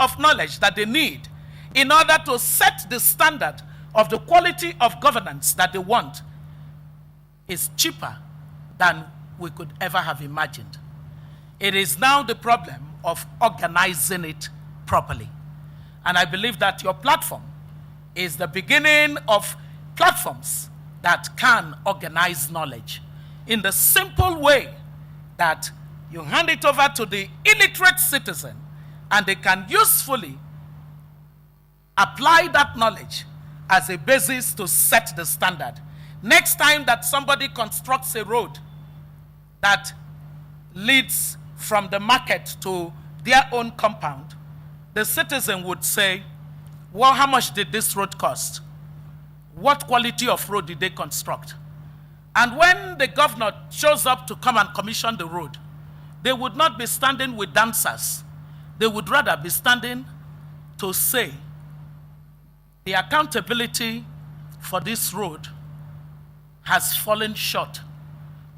of knowledge that they need in order to set the standard of the quality of governance that they want is cheaper than we could ever have imagined. It is now the problem of organizing it properly. And I believe that your platform is the beginning of platforms that can organize knowledge in the simple way that you hand it over to the illiterate citizen and they can usefully apply that knowledge as a basis to set the standard. Next time that somebody constructs a road that leads from the market to their own compound, the citizen would say, well, how much did this road cost? What quality of road did they construct? And when the governor shows up to come and commission the road, they would not be standing with dancers. They would rather be standing to say, the accountability for this road has fallen short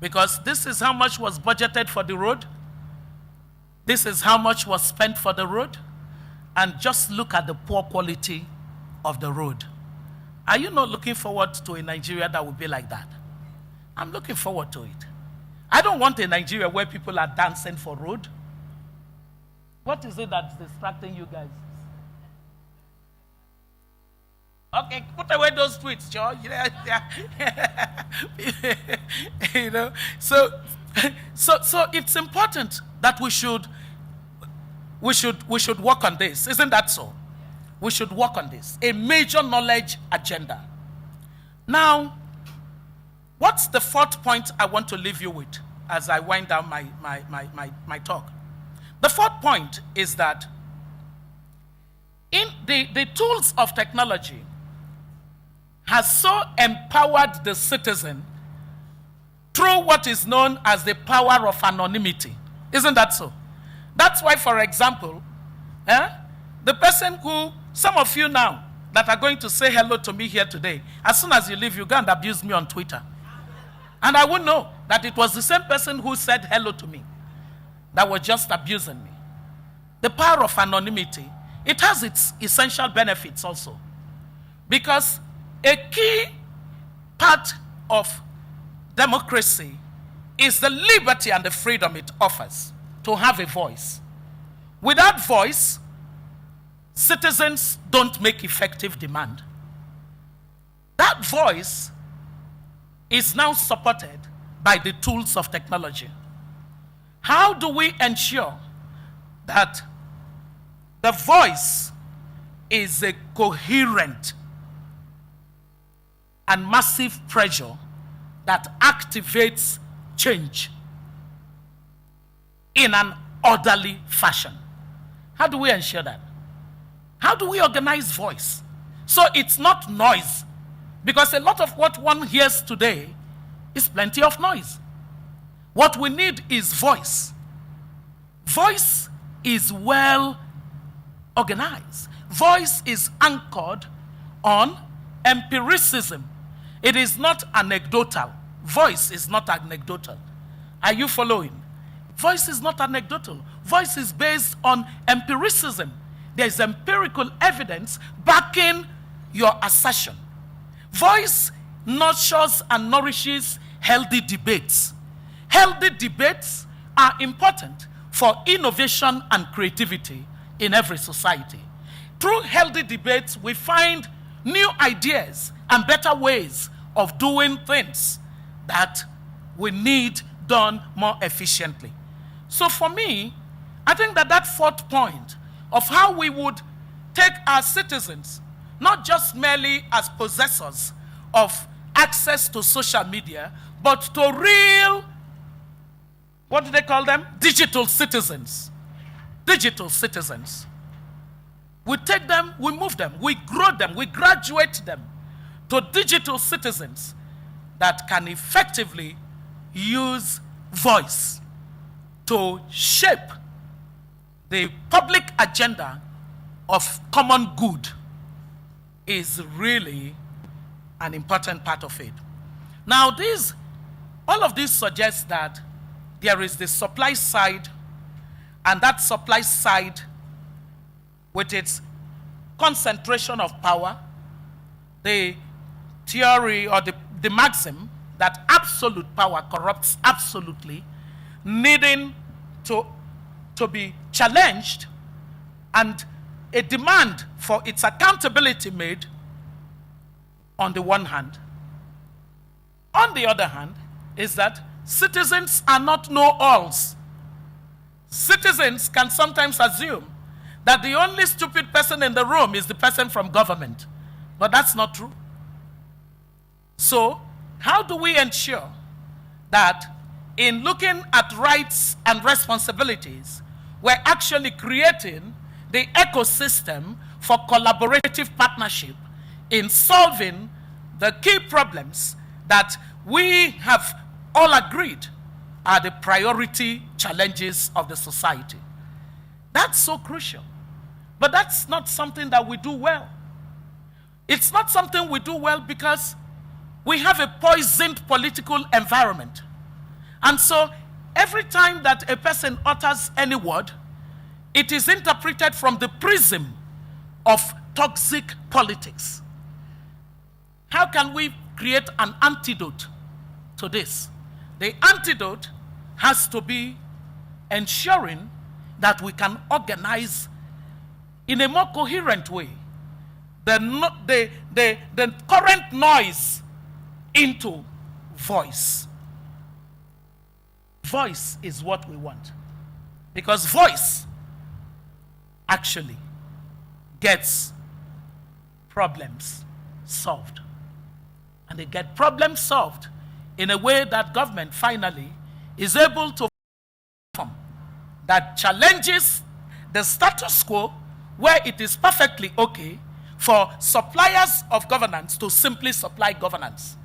because this is how much was budgeted for the road. This is how much was spent for the road. And just look at the poor quality of the road. Are you not looking forward to a Nigeria that will be like that? I'm looking forward to it. I don't want a Nigeria where people are dancing for road. What is it that's distracting you guys? Okay, put away those tweets, Joe. You know, so it's important that we should work on this. Isn't that so? We should work on this. A major knowledge agenda. Now, what's the fourth point I want to leave you with as I wind down my talk? The fourth point is that in the tools of technology has so empowered the citizen through what is known as the power of anonymity. Isn't that so? That's why, for example, the person who, some of you now that are going to say hello to me here today, as soon as you leave, you go and abuse me on Twitter. And I won't know that it was the same person who said hello to me that was just abusing me. The power of anonymity, it has its essential benefits also. Because a key part of democracy is the liberty and the freedom it offers to have a voice. Without voice, citizens don't make effective demand. That voice is now supported by the tools of technology. How do we ensure that the voice is a coherent and massive pressure that activates change in an orderly fashion? How do we ensure that? How do we organize voice? So it's not noise. Because a lot of what one hears today is plenty of noise. What we need is voice. Voice is well organized. Voice is anchored on empiricism. It is not anecdotal. Voice is not anecdotal. Are you following? Voice is not anecdotal. Voice is based on empiricism. There is empirical evidence backing your assertion. Voice nurtures and nourishes healthy debates. Healthy debates are important for innovation and creativity in every society. Through healthy debates, we find new ideas and better ways of doing things that we need done more efficiently. So for me, I think that fourth point of how we would take our citizens, not just merely as possessors of access to social media, but to real, what do they call them? Digital citizens. Digital citizens. We take them, we move them, we grow them, we graduate them to digital citizens that can effectively use voice to shape the public agenda of common good is really an important part of it. Now, all of this suggests that there is the supply side, and that supply side with its concentration of power, the theory or the maxim that absolute power corrupts absolutely, needing to be challenged, and a demand for its accountability made on the one hand. On the other hand, is that citizens are not know-alls. Citizens can sometimes assume that the only stupid person in the room is the person from government. But that's not true. So, how do we ensure that in looking at rights and responsibilities, we're actually creating the ecosystem for collaborative partnership in solving the key problems that we have all agreed are the priority challenges of the society? That's so crucial. But that's not something that we do well. It's not something we do well because we have a poisoned political environment. And so every time that a person utters any word, it is interpreted from the prism of toxic politics. How can we create an antidote to this? The antidote has to be ensuring that we can organize in a more coherent way the current noise into voice. Voice is what we want. Because voice actually gets problems solved. And they get problems solved in a way that government finally is able to perform, that challenges the status quo, where it is perfectly okay for suppliers of governance to simply supply governance.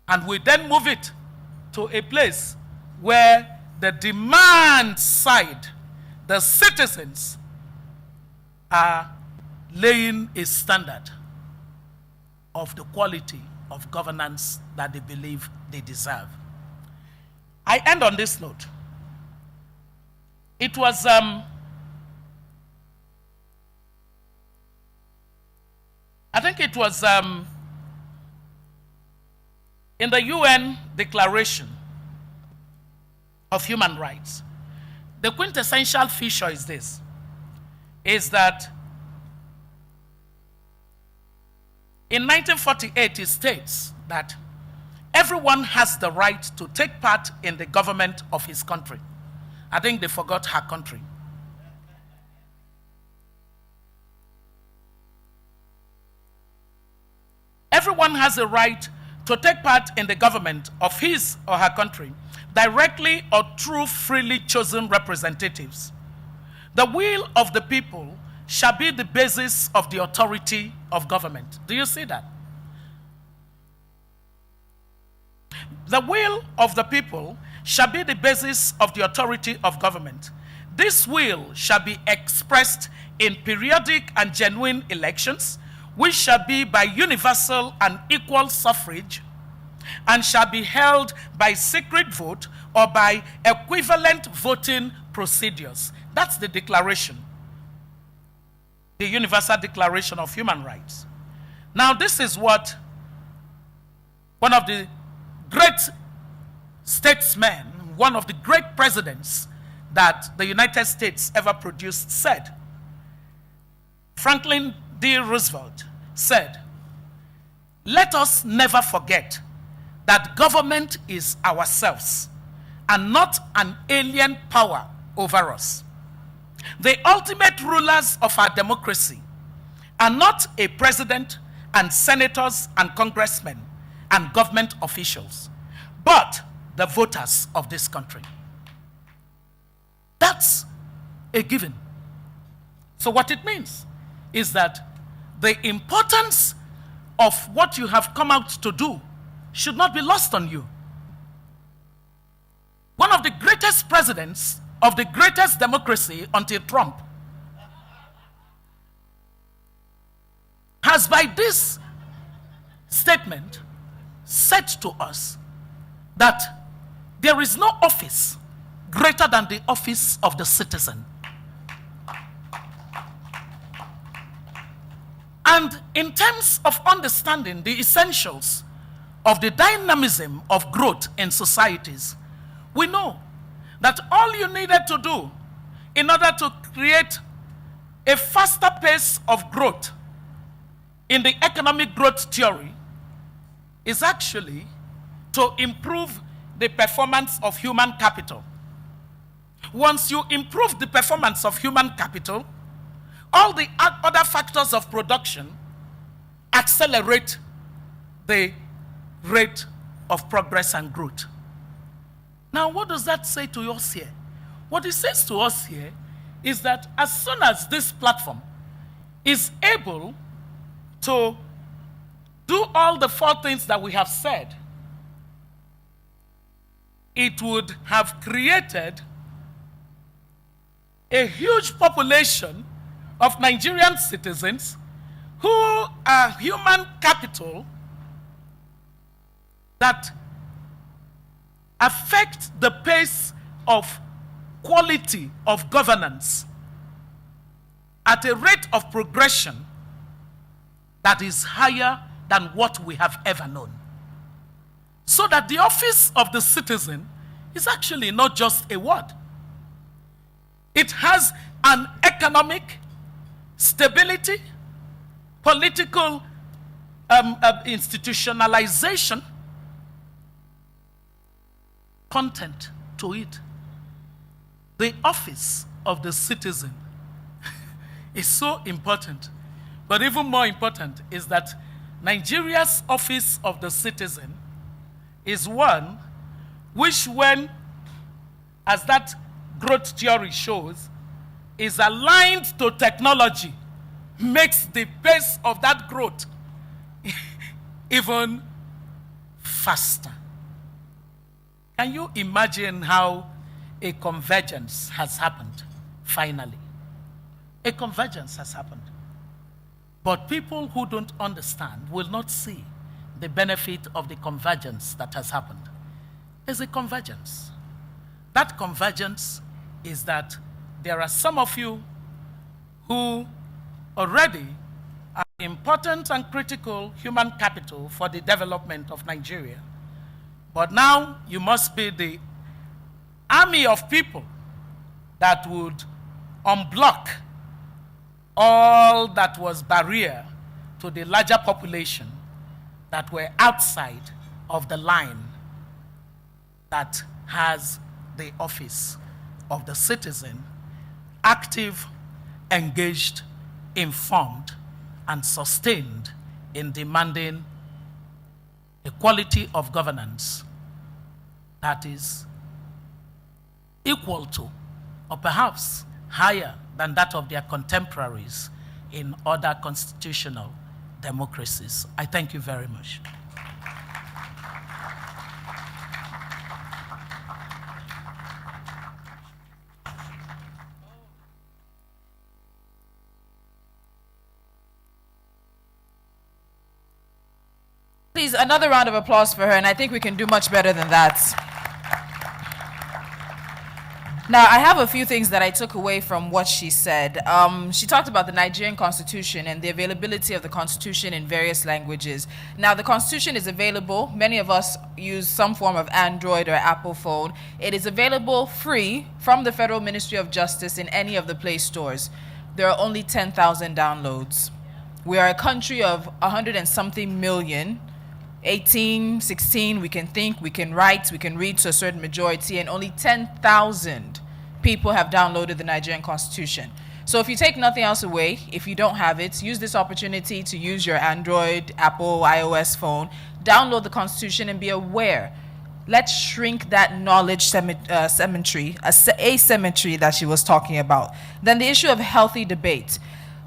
And we then move it to a place where the demand side, the citizens, are laying a standard of the quality of governance that they believe they deserve. I end on this note. It was I think it was in the UN Declaration of Human Rights. The quintessential feature is this, is that in 1948 it states that everyone has the right to take part in the government of his country. I think they forgot her country. Everyone has a right to take part in the government of his or her country, directly or through freely chosen representatives. The will of the people shall be the basis of the authority of government. Do you see that? The will of the people shall be the basis of the authority of government. This will shall be expressed in periodic and genuine elections, which shall be by universal and equal suffrage, and shall be held by secret vote or by equivalent voting procedures. That's the declaration, the Universal Declaration of Human Rights. Now, this is what one of the great statesmen, one of the great presidents that the United States ever produced said. Franklin D. Roosevelt said, "Let us never forget that government is ourselves and not an alien power over us. The ultimate rulers of our democracy are not a president and senators and congressmen and government officials, but the voters of this country." That's a given. So what it means is that the importance of what you have come out to do should not be lost on you. One of the greatest presidents of the greatest democracy until Trump has, by this statement, said to us that there is no office greater than the office of the citizen. And in terms of understanding the essentials of the dynamism of growth in societies, we know that all you needed to do in order to create a faster pace of growth in the economic growth theory is actually to improve the performance of human capital. Once you improve the performance of human capital, all the other factors of production accelerate the rate of progress and growth. Now, what does that say to us here? What it says to us here is that as soon as this platform is able to do all the 4 things that we have said, it would have created a huge population of Nigerian citizens who are human capital that affect the pace of quality of governance at a rate of progression that is higher than what we have ever known. So that the office of the citizen is actually not just a word. It has an economic stability, political institutionalization, content to it. The office of the citizen is so important. But even more important is that Nigeria's office of the citizen is one which, when, as that growth theory shows, is aligned to technology, makes the pace of that growth even faster. Can you imagine how a convergence has happened, finally? A convergence has happened. But people who don't understand will not see the benefit of the convergence that has happened. There's a convergence. That convergence is that there are some of you who already are important and critical human capital for the development of Nigeria. But now you must be the army of people that would unblock all that was barrier to the larger population that were outside of the line that has the office of the citizen, active, engaged, informed, and sustained in demanding a quality of governance that is equal to, or perhaps higher than that of their contemporaries in other constitutional democracies. I thank you very much. Please, another round of applause for her, and I think we can do much better than that. Now, I have a few things that I took away from what she said. She talked about the Nigerian Constitution and the availability of the Constitution in various languages. Now, the Constitution is available. Many of us use some form of Android or Apple phone. It is available free from the Federal Ministry of Justice in any of the Play stores. There are only 10,000 downloads. We are a country of 100 and something million. 18, 16, we can think, we can write, we can read to a certain majority, and only 10,000 people have downloaded the Nigerian Constitution. So if you take nothing else away, if you don't have it, use this opportunity to use your Android, Apple, iOS phone, download the Constitution and be aware. Let's shrink that knowledge asymmetry that she was talking about. Then the issue of healthy debate.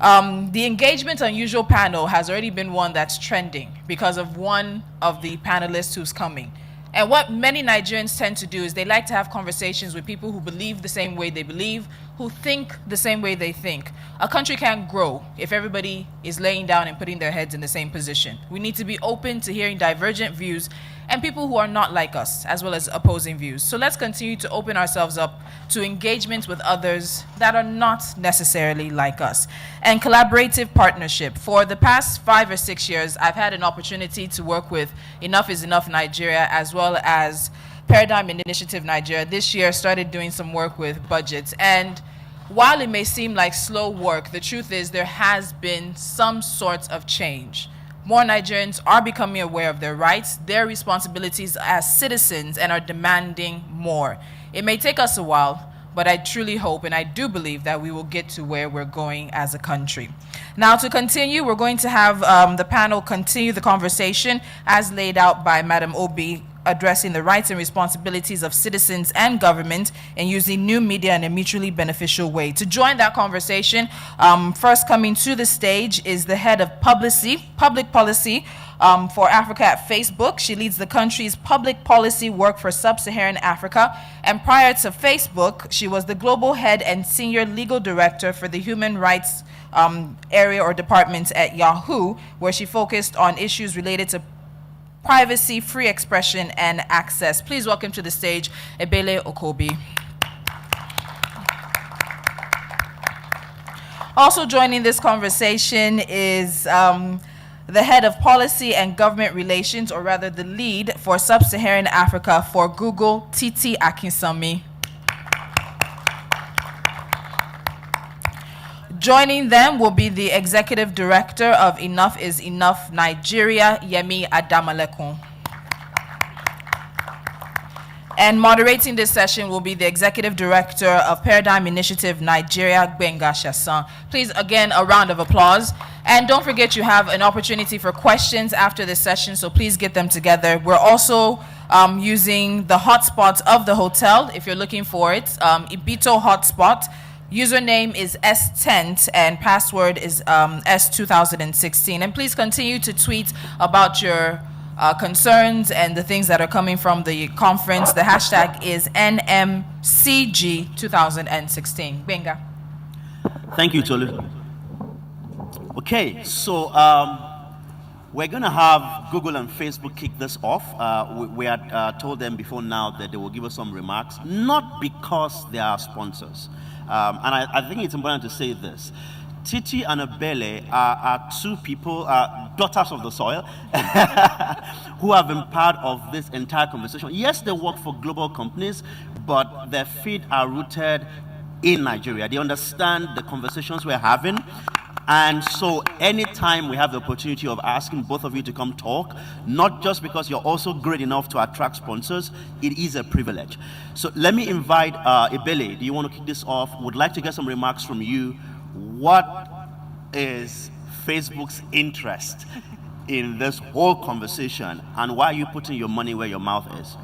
The engagement unusual panel has already been one that's trending because of one of the panelists who's coming. And what many Nigerians tend to do is they like to have conversations with people who believe the same way they believe, who think the same way they think. A country can't grow if everybody is laying down and putting their heads in the same position. We need to be open to hearing divergent views and people who are not like us, as well as opposing views. So let's continue to open ourselves up to engagement with others that are not necessarily like us. And collaborative partnership. For the past 5 or 6 years, I've had an opportunity to work with Enough is Enough Nigeria, as well as Paradigm Initiative Nigeria. This year, started doing some work with budgets. And while it may seem like slow work, the truth is there has been some sort of change. More Nigerians are becoming aware of their rights, their responsibilities as citizens, and are demanding more. It may take us a while, but I truly hope and I do believe that we will get to where we're going as a country. Now, to continue, we're going to have the panel continue the conversation as laid out by Madam Obi, addressing the rights and responsibilities of citizens and government and using new media in a mutually beneficial way. To join that conversation, first coming to the stage is the head of public policy for Africa at Facebook. She leads the country's public policy work for sub-Saharan Africa. And prior to Facebook, she was the global head and senior legal director for the human rights area or department at Yahoo, where she focused on issues related to privacy, free expression, and access. Please welcome to the stage Ebele Okobi. Also joining this conversation is the head of policy and government relations, or rather the lead for sub-Saharan Africa for Google, Titi Akinsami. Joining them will be the executive director of Enough is Enough Nigeria, Yemi Adamalekun. And moderating this session will be the executive director of Paradigm Initiative Nigeria, Gbenga Shasan. Please, again, a round of applause. And don't forget you have an opportunity for questions after this session, so please get them together. We're also using the hotspot of the hotel, if you're looking for it, Ibito Hotspot. Username is S10 and password is S2016. And please continue to tweet about your concerns and the things that are coming from the conference. The hashtag is NMCG2016. Benga. Thank you, Tolu. Okay, so we're going to have Google and Facebook kick this off. We had told them before now that they will give us some remarks, not because they are sponsors. And I think it's important to say this. Titi and Ebele are two people, daughters of the soil, who have been part of this entire conversation. Yes, they work for global companies, but their feet are rooted in Nigeria. They understand the conversations we're having. And so anytime we have the opportunity of asking both of you to come talk, not just because you're also great enough to attract sponsors, it is a privilege. So let me invite Ebele. Do you want to kick this off? Would like to get some remarks from you. What is Facebook's interest in this whole conversation, and why are you putting your money where your mouth is?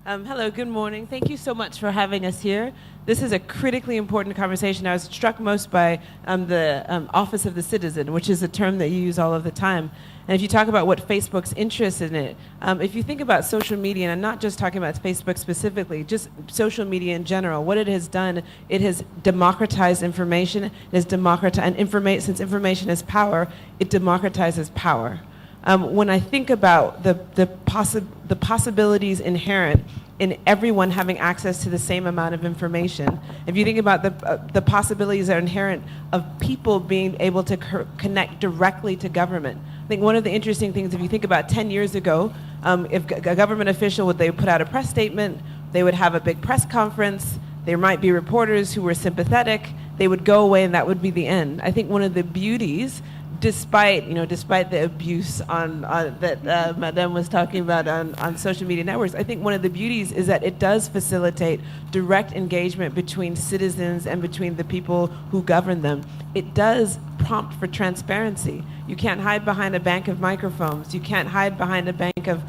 Hello, good morning. Thank you so much for having us here. This is a critically important conversation. I was struck most by the Office of the Citizen, which is a term that you use all of the time. And if you talk about what Facebook's interest in it, if you think about social media, and I'm not just talking about Facebook specifically, just social media in general, what it has done, it has democratized information. It has democratized, and since information is power, it democratizes power. When I think about the possibilities inherent in everyone having access to the same amount of information, if you think about the possibilities that are inherent of people being able to connect directly to government, I think one of the interesting things, if you think about 10 years ago, if a government official they would put out a press statement, they would have a big press conference, there might be reporters who were sympathetic, they would go away and that would be the end. I think one of the beauties, despite the abuse that Madame was talking about on social media networks, I think one of the beauties is that it does facilitate direct engagement between citizens and between the people who govern them. It does prompt for transparency. You can't hide behind a bank of microphones. You can't hide behind a bank of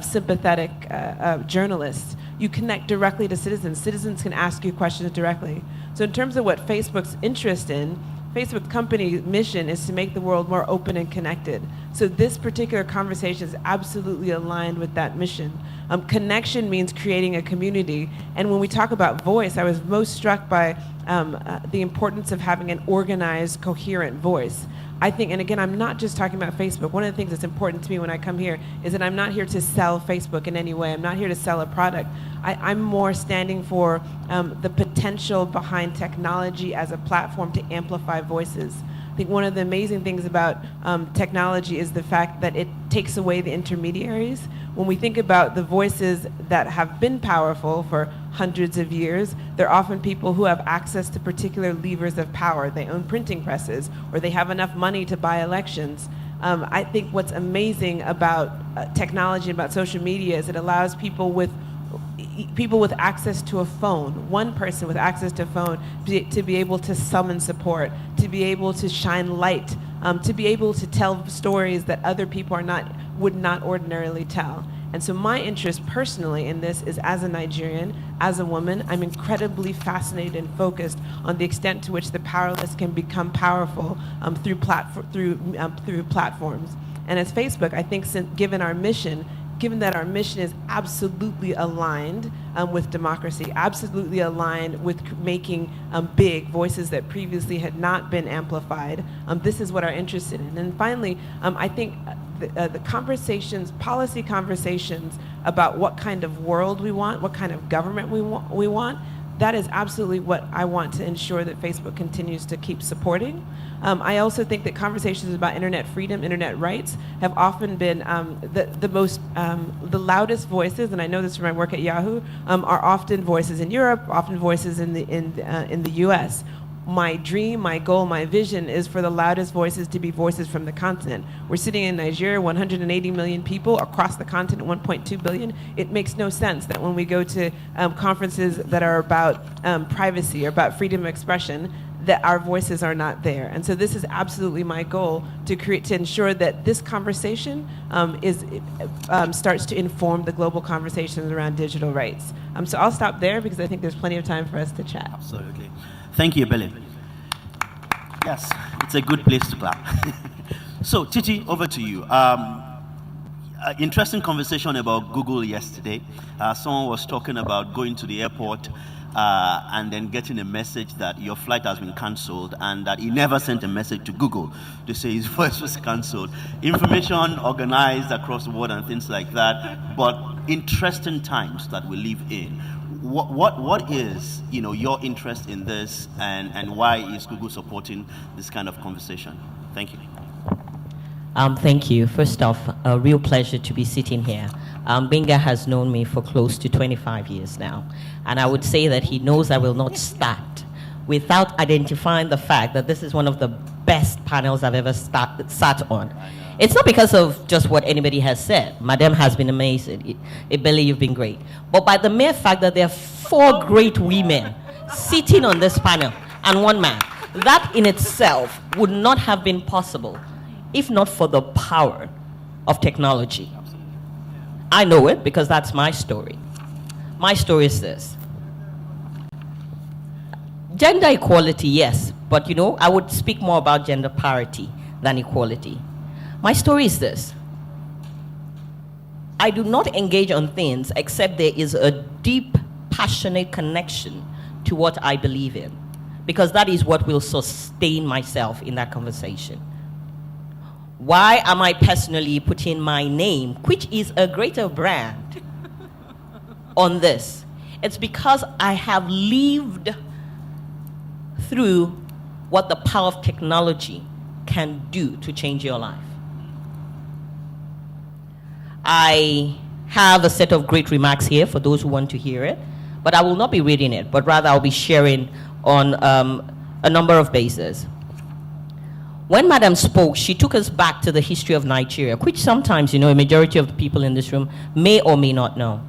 sympathetic journalists. You connect directly to citizens. Citizens can ask you questions directly. So in terms of what Facebook's interest in, Facebook's company mission is to make the world more open and connected. So this particular conversation is absolutely aligned with that mission. Connection means creating a community. And when we talk about voice, I was most struck by the importance of having an organized, coherent voice. I think, and again, I'm not just talking about Facebook. One of the things that's important to me when I come here is that I'm not here to sell Facebook in any way. I'm not here to sell a product. I'm more standing for the potential behind technology as a platform to amplify voices. I think one of the amazing things about technology is the fact that it takes away the intermediaries. When we think about the voices that have been powerful for hundreds of years, they're often people who have access to particular levers of power. They own printing presses, or they have enough money to buy elections. I think what's amazing about technology, about social media, is it allows people with access to a phone, one person with access to a phone, to be able to summon support, to be able to shine light, to be able to tell stories that other people would not ordinarily tell. And so my interest personally in this is, as a Nigerian, as a woman, I'm incredibly fascinated and focused on the extent to which the powerless can become powerful through platforms. And as Facebook, I think, given that our mission is absolutely aligned with democracy, absolutely aligned with making big voices that previously had not been amplified, this is what our interest in. And finally, I think the conversations, policy conversations about what kind of world we want, what kind of government we want, that is absolutely what I want to ensure that Facebook continues to keep supporting. I also think that conversations about internet freedom, internet rights, have often been the loudest voices, and I know this from my work at Yahoo, are often voices in Europe, often voices in the U.S. My dream, my goal, my vision is for the loudest voices to be voices from the continent. We're sitting in Nigeria, 180 million people across the continent, 1.2 billion. It makes no sense that when we go to conferences that are about privacy or about freedom of expression, that our voices are not there. And so this is absolutely my goal, to ensure that this conversation starts to inform the global conversations around digital rights. So I'll stop there because I think there's plenty of time for us to chat. Absolutely. Thank you, Billy. Yes, it's a good place to clap. So, Titi, over to you. Interesting conversation about Google yesterday. Someone was talking about going to the airport and then getting a message that your flight has been cancelled, and that he never sent a message to Google to say his flight was cancelled. Information organized across the world and things like that, but interesting times that we live in. What is your interest in this, and why is Google supporting this kind of conversation? Thank you. Thank you. First off, a real pleasure to be sitting here. Benga has known me for close to 25 years now, and I would say that he knows I will not start without identifying the fact that this is one of the best panels I've ever sat on. It's not because of just what anybody has said. Madam has been amazing. Ibeli, you've been great. But by the mere fact that there are 4 great women sitting on this panel and 1 man, that in itself would not have been possible if not for the power of technology. I know it because that's my story. My story is this. Gender equality, yes, but I would speak more about gender parity than equality. My story is this. I do not engage on things except there is a deep, passionate connection to what I believe in, because that is what will sustain myself in that conversation. Why am I personally putting my name, which is a greater brand, on this? It's because I have lived through what the power of technology can do to change your life. I have a set of great remarks here for those who want to hear it, but I will not be reading it, but rather I'll be sharing on a number of bases. When Madam spoke, she took us back to the history of Nigeria, which sometimes, a majority of the people in this room may or may not know.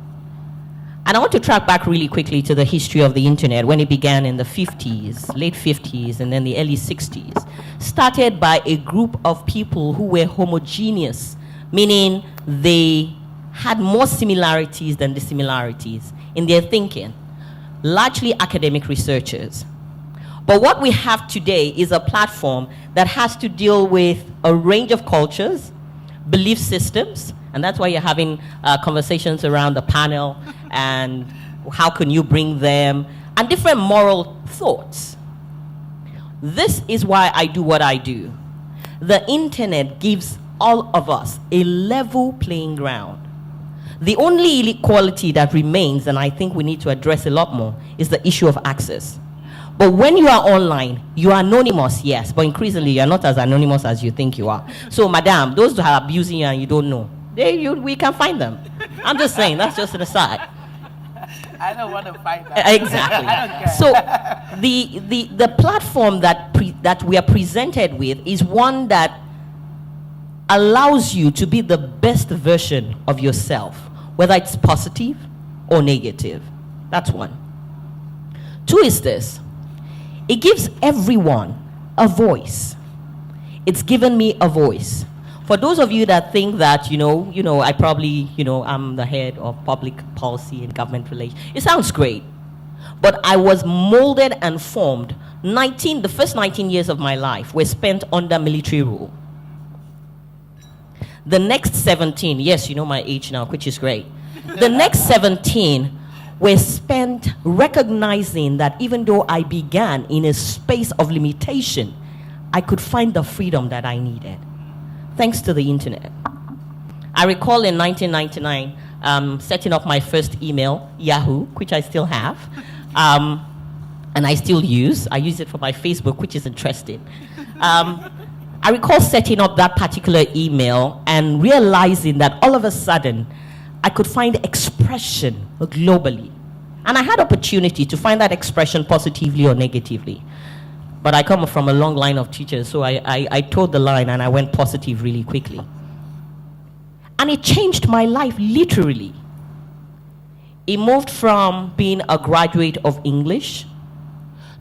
And I want to track back really quickly to the history of the internet when it began in the 50s, late 50s, and then the early 60s. Started by a group of people who were homogeneous, meaning they had more similarities than dissimilarities in their thinking, largely academic researchers. But what we have today is a platform that has to deal with a range of cultures, belief systems, and that's why you're having conversations around the panel, and how can you bring them, and different moral thoughts. This is why I do what I do. The internet gives all of us a level playing ground. The only inequality that remains, and I think we need to address a lot more, is the issue of access. But when you are online, you are anonymous, yes, but increasingly you are not as anonymous as you think you are. So, madam, those who are abusing you and you don't know, we can find them. I'm just saying, that's just an aside. I don't want to find that. Exactly. I don't care. So the platform that we are presented with is one that allows you to be the best version of yourself, whether it's positive or negative. That's one. Two is this. It gives everyone a voice. It's given me a voice. For those of you that think that, I probably, I'm the head of public policy and government relations, it sounds great. But I was molded and formed. The first 19 years of my life were spent under military rule. The next 17, yes, you know my age now, which is great. The next 17 were spent recognizing that even though I began in a space of limitation, I could find the freedom that I needed, thanks to the internet. I recall in 1999 setting up my first email, Yahoo, which I still have, and I still use. I use it for my Facebook, which is interesting. I recall setting up that particular email and realizing that all of a sudden, I could find expression globally. And I had opportunity to find that expression positively or negatively. But I come from a long line of teachers, so I toed the line and I went positive really quickly. And it changed my life literally. It moved from being a graduate of English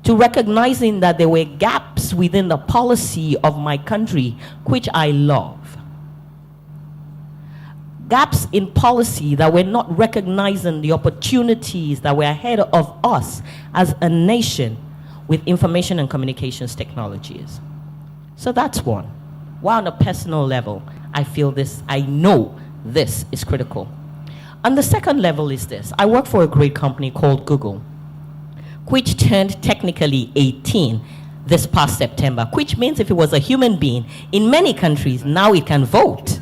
to recognizing that there were gaps within the policy of my country, which I love. Gaps in policy that were not recognizing the opportunities that were ahead of us as a nation with information and communications technologies. So that's one. While on a personal level, I know this is critical. And the second level is this. I work for a great company called Google, which turned technically 18 this past September, which means if it was a human being, in many countries, now it can vote.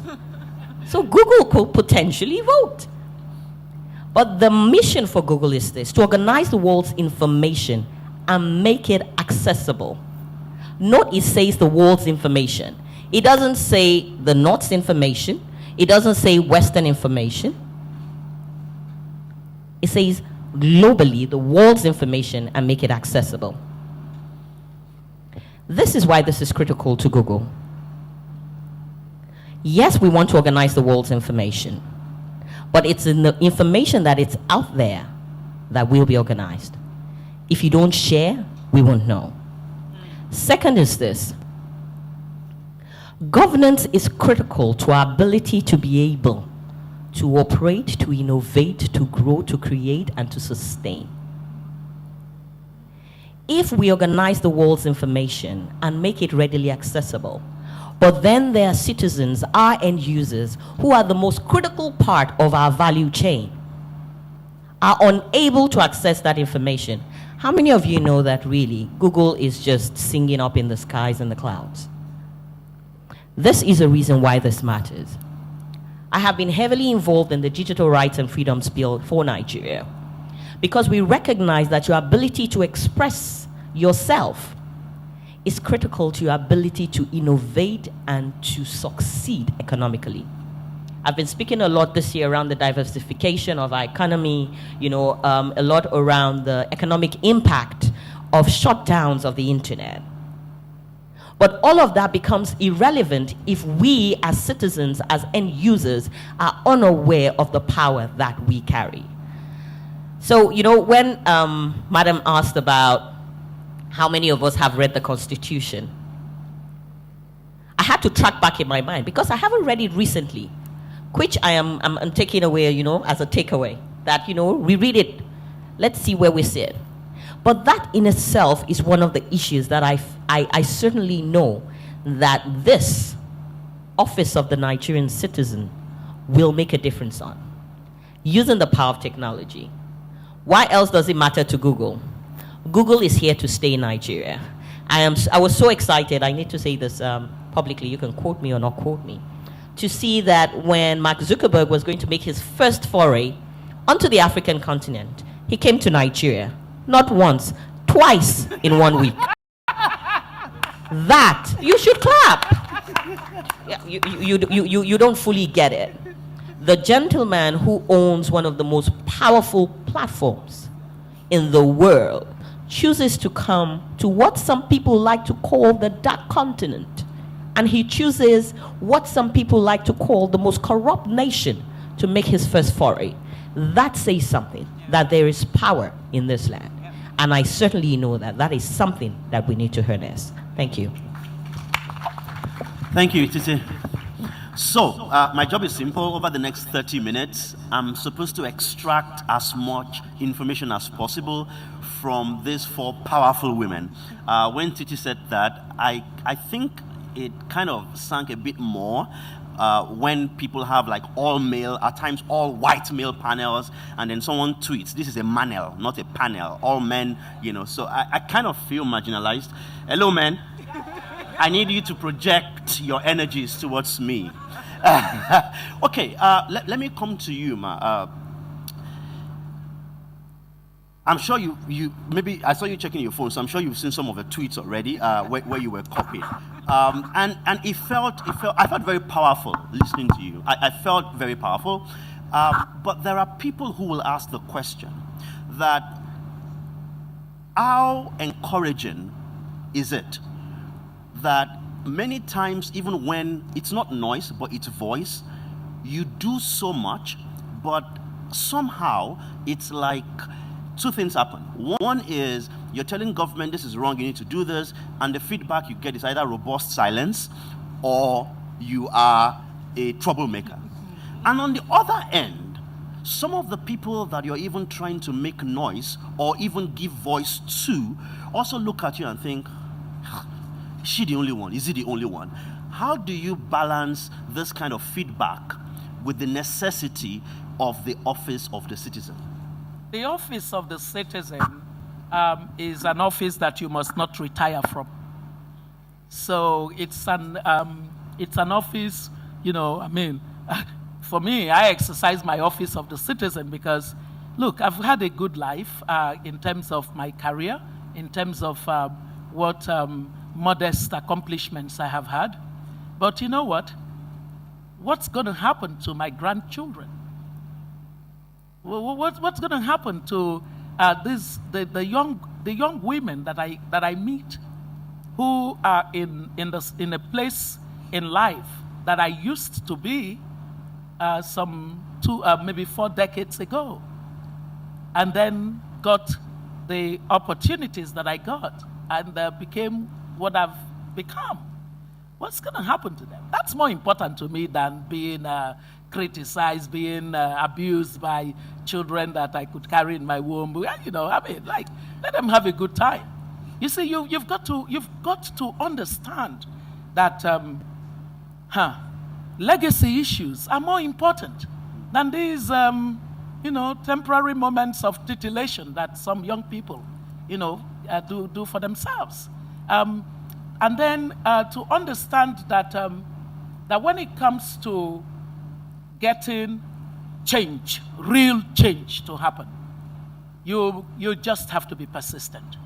So Google could potentially vote. But the mission for Google is this, to organize the world's information and make it accessible. Note it says the world's information. It doesn't say the North's information. It doesn't say Western information. It says globally the world's information and make it accessible. This is why this is critical to Google. Yes, we want to organize the world's information, but it's in the information that it's out there that will be organized. If you don't share, we won't know. Second is this. Governance is critical to our ability to be able to operate, to innovate, to grow, to create, and to sustain. If we organize the world's information and make it readily accessible, but then there are citizens, our end users, who are the most critical part of our value chain, are unable to access that information. How many of you know that really Google is just singing up in the skies and the clouds? This is a reason why this matters. I have been heavily involved in the Digital Rights and Freedoms Bill for Nigeria because we recognize that your ability to express yourself is critical to your ability to innovate and to succeed economically. I've been speaking a lot this year around the diversification of our economy, a lot around the economic impact of shutdowns of the internet. But all of that becomes irrelevant if we as citizens, as end users, are unaware of the power that we carry. So, when Madam asked about how many of us have read the Constitution, I had to track back in my mind because I haven't read it recently, which I'm taking away, as a takeaway, that, we read it, let's see where we sit. But that in itself is one of the issues that I certainly know that this office of the Nigerian citizen will make a difference on, using the power of technology. Why else does it matter to Google? Google is here to stay in Nigeria. I was so excited, I need to say this publicly, you can quote me or not quote me, to see that when Mark Zuckerberg was going to make his first foray onto the African continent, he came to Nigeria, not once, twice in 1 week. That, you should clap. Yeah, you don't fully get it. The gentleman who owns one of the most powerful platforms in the world chooses to come to what some people like to call the dark continent. And he chooses what some people like to call the most corrupt nation to make his first foray. That says something, that there is power in this land. And I certainly know that that is something that we need to harness. Thank you. Thank you, Titi. So, my job is simple. Over the next 30 minutes, I'm supposed to extract as much information as possible from these four powerful women. When Titi said that, I think it kind of sank a bit more when people have like all male, at times all white male panels, and then someone tweets, this is a manel, not a panel, all men, you know. So I kind of feel marginalized. Hello, men. I need you to project your energies towards me. Okay, let me come to you, Ma. I'm sure you maybe I saw you checking your phone, so I'm sure you've seen some of the tweets already where you were copied. And I felt very powerful listening to you. I felt very powerful. But there are people who will ask the question that how encouraging is it that many times, even when it's not noise, but it's voice, you do so much, but somehow it's like two things happen. One is you're telling government this is wrong, you need to do this, and the feedback you get is either robust silence or you are a troublemaker. And on the other end, some of the people that you're even trying to make noise or even give voice to also look at you and think, is she the only one? Is he the only one? How do you balance this kind of feedback with the necessity of the office of the citizen? The office of the citizen is an office that you must not retire from. So it's an office, you know, I mean, for me, I exercise my office of the citizen because, look, I've had a good life in terms of my career, in terms of what modest accomplishments I have had. But you know what? What's going to happen to my grandchildren? What's going to happen to the young women that I meet who are in a place in life that I used to be maybe 4 decades ago, and then got the opportunities that I got and became what I've become? What's going to happen to them? That's more important to me than being criticized, being abused by children that I could carry in my womb. You know, I mean, like, let them have a good time. You see, you've got to understand that legacy issues are more important than these, temporary moments of titillation that some young people, do for themselves. And then to understand that that when it comes to getting change, real change to happen, you just have to be persistent.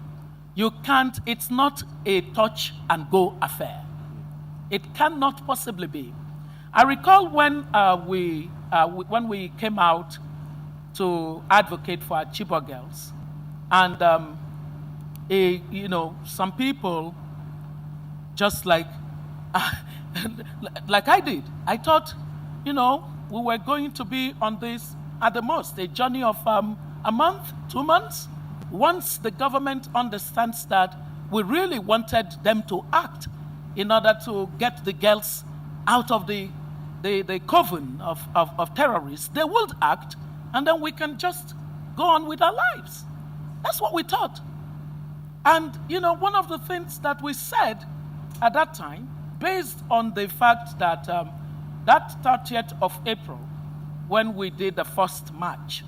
You can't, it's not a touch and go affair. It cannot possibly be. I recall when we came out to advocate for our Chibok girls, and some people just like I did. I thought, we were going to be on this, at the most, a journey of a month, 2 months. Once the government understands that we really wanted them to act in order to get the girls out of the coven of terrorists, they will act, and then we can just go on with our lives. That's what we thought. And, one of the things that we said at that time, based on the fact that that 30th of April, when we did the first march,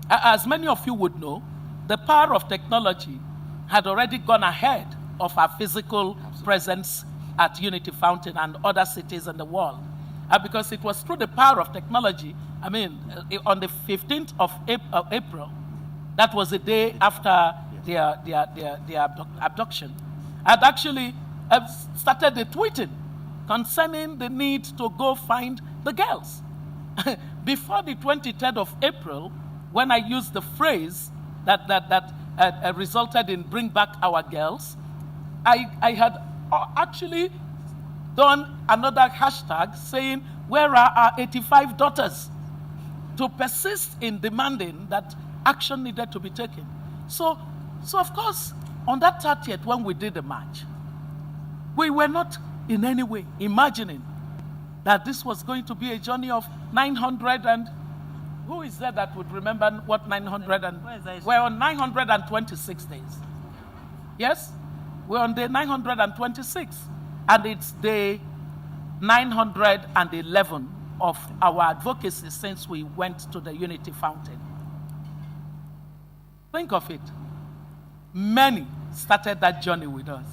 as many of you would know, the power of technology had already gone ahead of our physical presence at Unity Fountain and other cities in the world. Because it was through the power of technology, on the 15th of April, that was the day after their abduction, I'd actually started the tweeting concerning the need to go find the girls. Before the 23rd of April, when I used the phrase that resulted in bring back our girls, I had actually done another hashtag saying, where are our 85 daughters? To persist in demanding that action needed to be taken. So of course, on that 30th, when we did the march, we were not in any way imagining that this was going to be a journey of 900 and, who is there that would remember what 900 and, we're on 926 days. Yes? We're on day 926. And it's day 911 of our advocacy since we went to the Unity Fountain. Think of it. Many started that journey with us.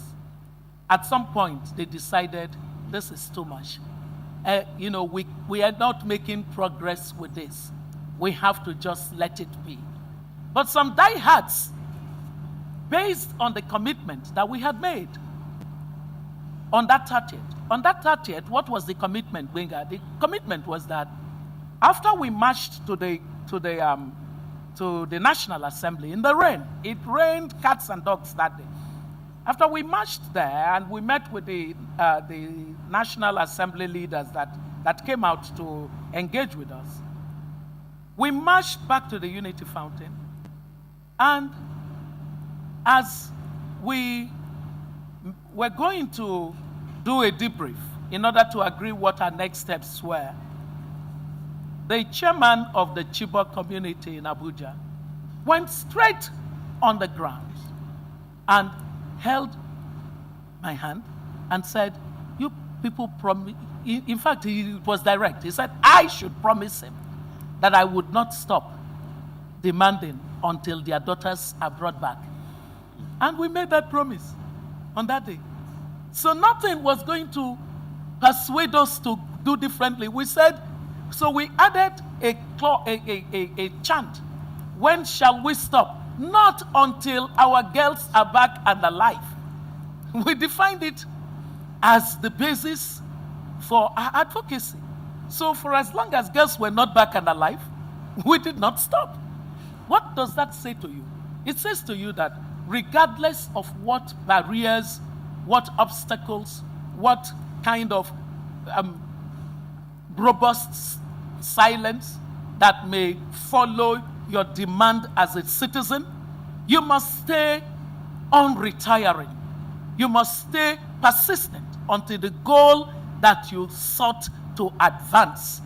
At some point, they decided, this is too much. We are not making progress with this. We have to just let it be. But some diehards, based on the commitment that we had made on that 30th. On that 30th, what was the commitment, Wenga? The commitment was that after we marched to the National Assembly in the rain, it rained cats and dogs that day. After we marched there and we met with the National Assembly leaders that came out to engage with us, we marched back to the Unity Fountain. And as we were going to do a debrief in order to agree what our next steps were, the chairman of the Chibok community in Abuja went straight on the ground and held my hand and said, you people promise, in fact, he was direct. He said, I should promise him that I would not stop demanding until their daughters are brought back. And we made that promise on that day. So nothing was going to persuade us to do differently. We said, so we added a chant. When shall we stop? Not until our girls are back and alive. We defined it as the basis for our advocacy. So for as long as girls were not back and alive, we did not stop. What does that say to you? It says to you that regardless of what barriers, what obstacles, what kind of robust silence that may follow your demand as a citizen, you must stay unretiring. You must stay persistent until the goal that you sought to advance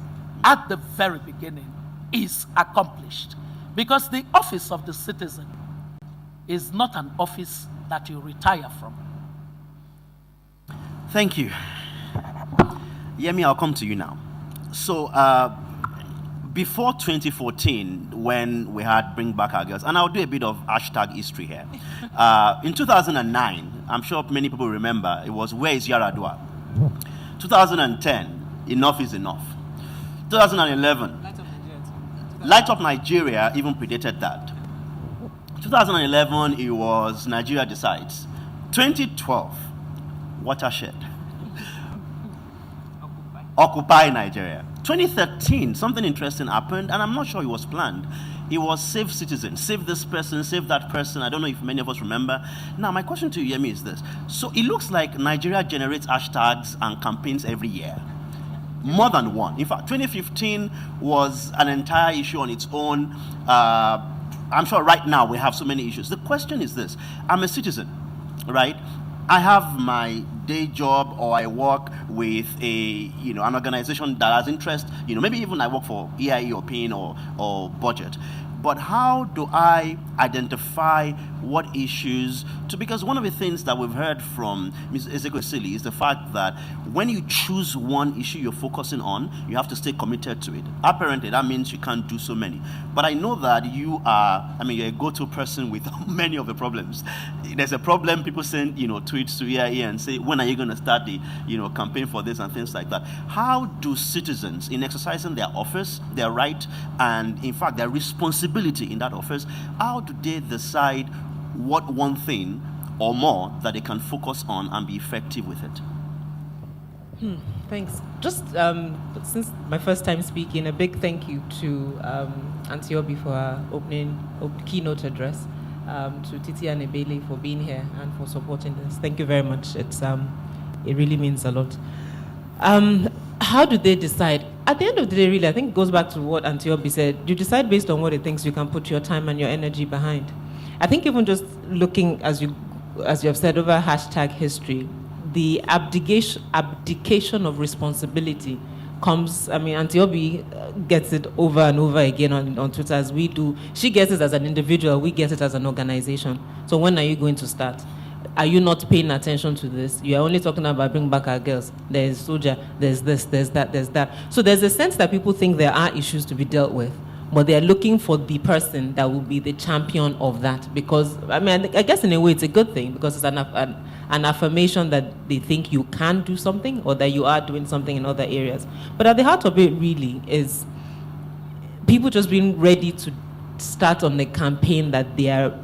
at the very beginning is accomplished. Because the office of the citizen is not an office that you retire from. Thank you. Yemi, I'll come to you now. So, before 2014, when we had Bring Back Our Girls, and I'll do a bit of hashtag history here. In 2009, I'm sure many people remember, it was Where is Yaradua? 2010, Enough is Enough. 2011, Light Up Nigeria even predated that. 2011, it was Nigeria Decides. 2012, Watershed. Occupy Nigeria. 2013, something interesting happened, and I'm not sure it was planned. It was Save Citizen, save this person, save that person. I don't know if many of us remember. Now, my question to you, Yemi, is this. So it looks like Nigeria generates hashtags and campaigns every year. More than one. In fact, 2015 was an entire issue on its own. I'm sure right now we have so many issues. The question is this. I'm a citizen, right? I have my day job, or I work with an organization that has interest, maybe even I work for EIE or PIN or budget. but how do I identify what issues to, because one of the things that we've heard from Ms. Ezekwesili is the fact that when you choose one issue you're focusing on, you have to stay committed to it. Apparently, that means you can't do so many. But I know that you're a go-to person with many of the problems. There's a problem, people send, tweets to here and say, when are you going to start the, campaign for this and things like that. How do citizens, in exercising their office, their right, and in fact their responsibility in that office, how do they decide what one thing or more that they can focus on and be effective with it? Thanks. Just since my first time speaking, a big thank you to Auntie Obi for our opening keynote address, to Titi and Ebele for being here and for supporting this. Thank you very much. It really means a lot. How do they decide? At the end of the day, really, I think it goes back to what Auntie Obi said. You decide based on what it thinks you can put your time and your energy behind. I think even just looking, as you have said, over #history, the abdication of responsibility comes. Auntie Obi gets it over and over again on Twitter, as we do. She gets it as an individual, we get it as an organization. So when are you going to start? Are you not paying attention to this? You are only talking about bring back our girls. There's Soja, there's this, there's that, there's that. So there's a sense that people think there are issues to be dealt with, but they're looking for the person that will be the champion of that. Because, I guess in a way it's a good thing, because it's an affirmation that they think you can do something or that you are doing something in other areas. But at the heart of it really is people just being ready to start on a campaign that they are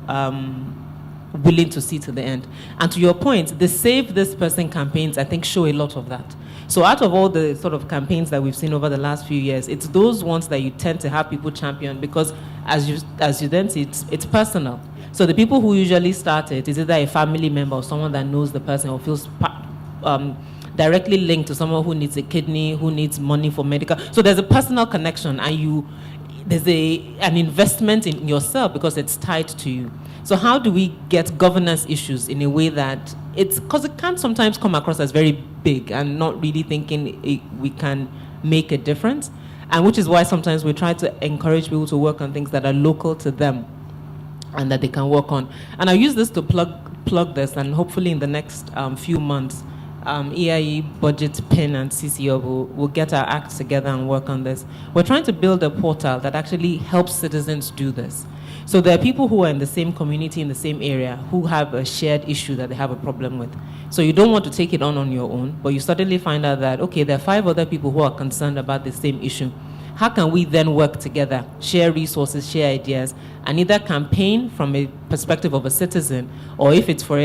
willing to see to the end. And to your point, the Save This Person campaigns, I think, show a lot of that. So out of all the sort of campaigns that we've seen over the last few years, it's those ones that you tend to have people champion, because as you then see, it's personal. So the people who usually start it is either a family member or someone that knows the person or feels directly linked to someone who needs a kidney, who needs money for medical. So there's a personal connection, and there's an investment in yourself because it's tied to you. So how do we get governance issues in a way that because it can sometimes come across as very big and not really thinking we can make a difference, and which is why sometimes we try to encourage people to work on things that are local to them and that they can work on. And I use this to plug this, and hopefully in the next few months, EIE, Budget, PIN, and CCO will get our acts together and work on this. We're trying to build a portal that actually helps citizens do this. So there are people who are in the same community, in the same area, who have a shared issue that they have a problem with. So you don't want to take it on your own, but you suddenly find out that, okay, there are 5 other people who are concerned about the same issue. How can we then work together, share resources, share ideas, and either campaign from a perspective of a citizen, or if it's, for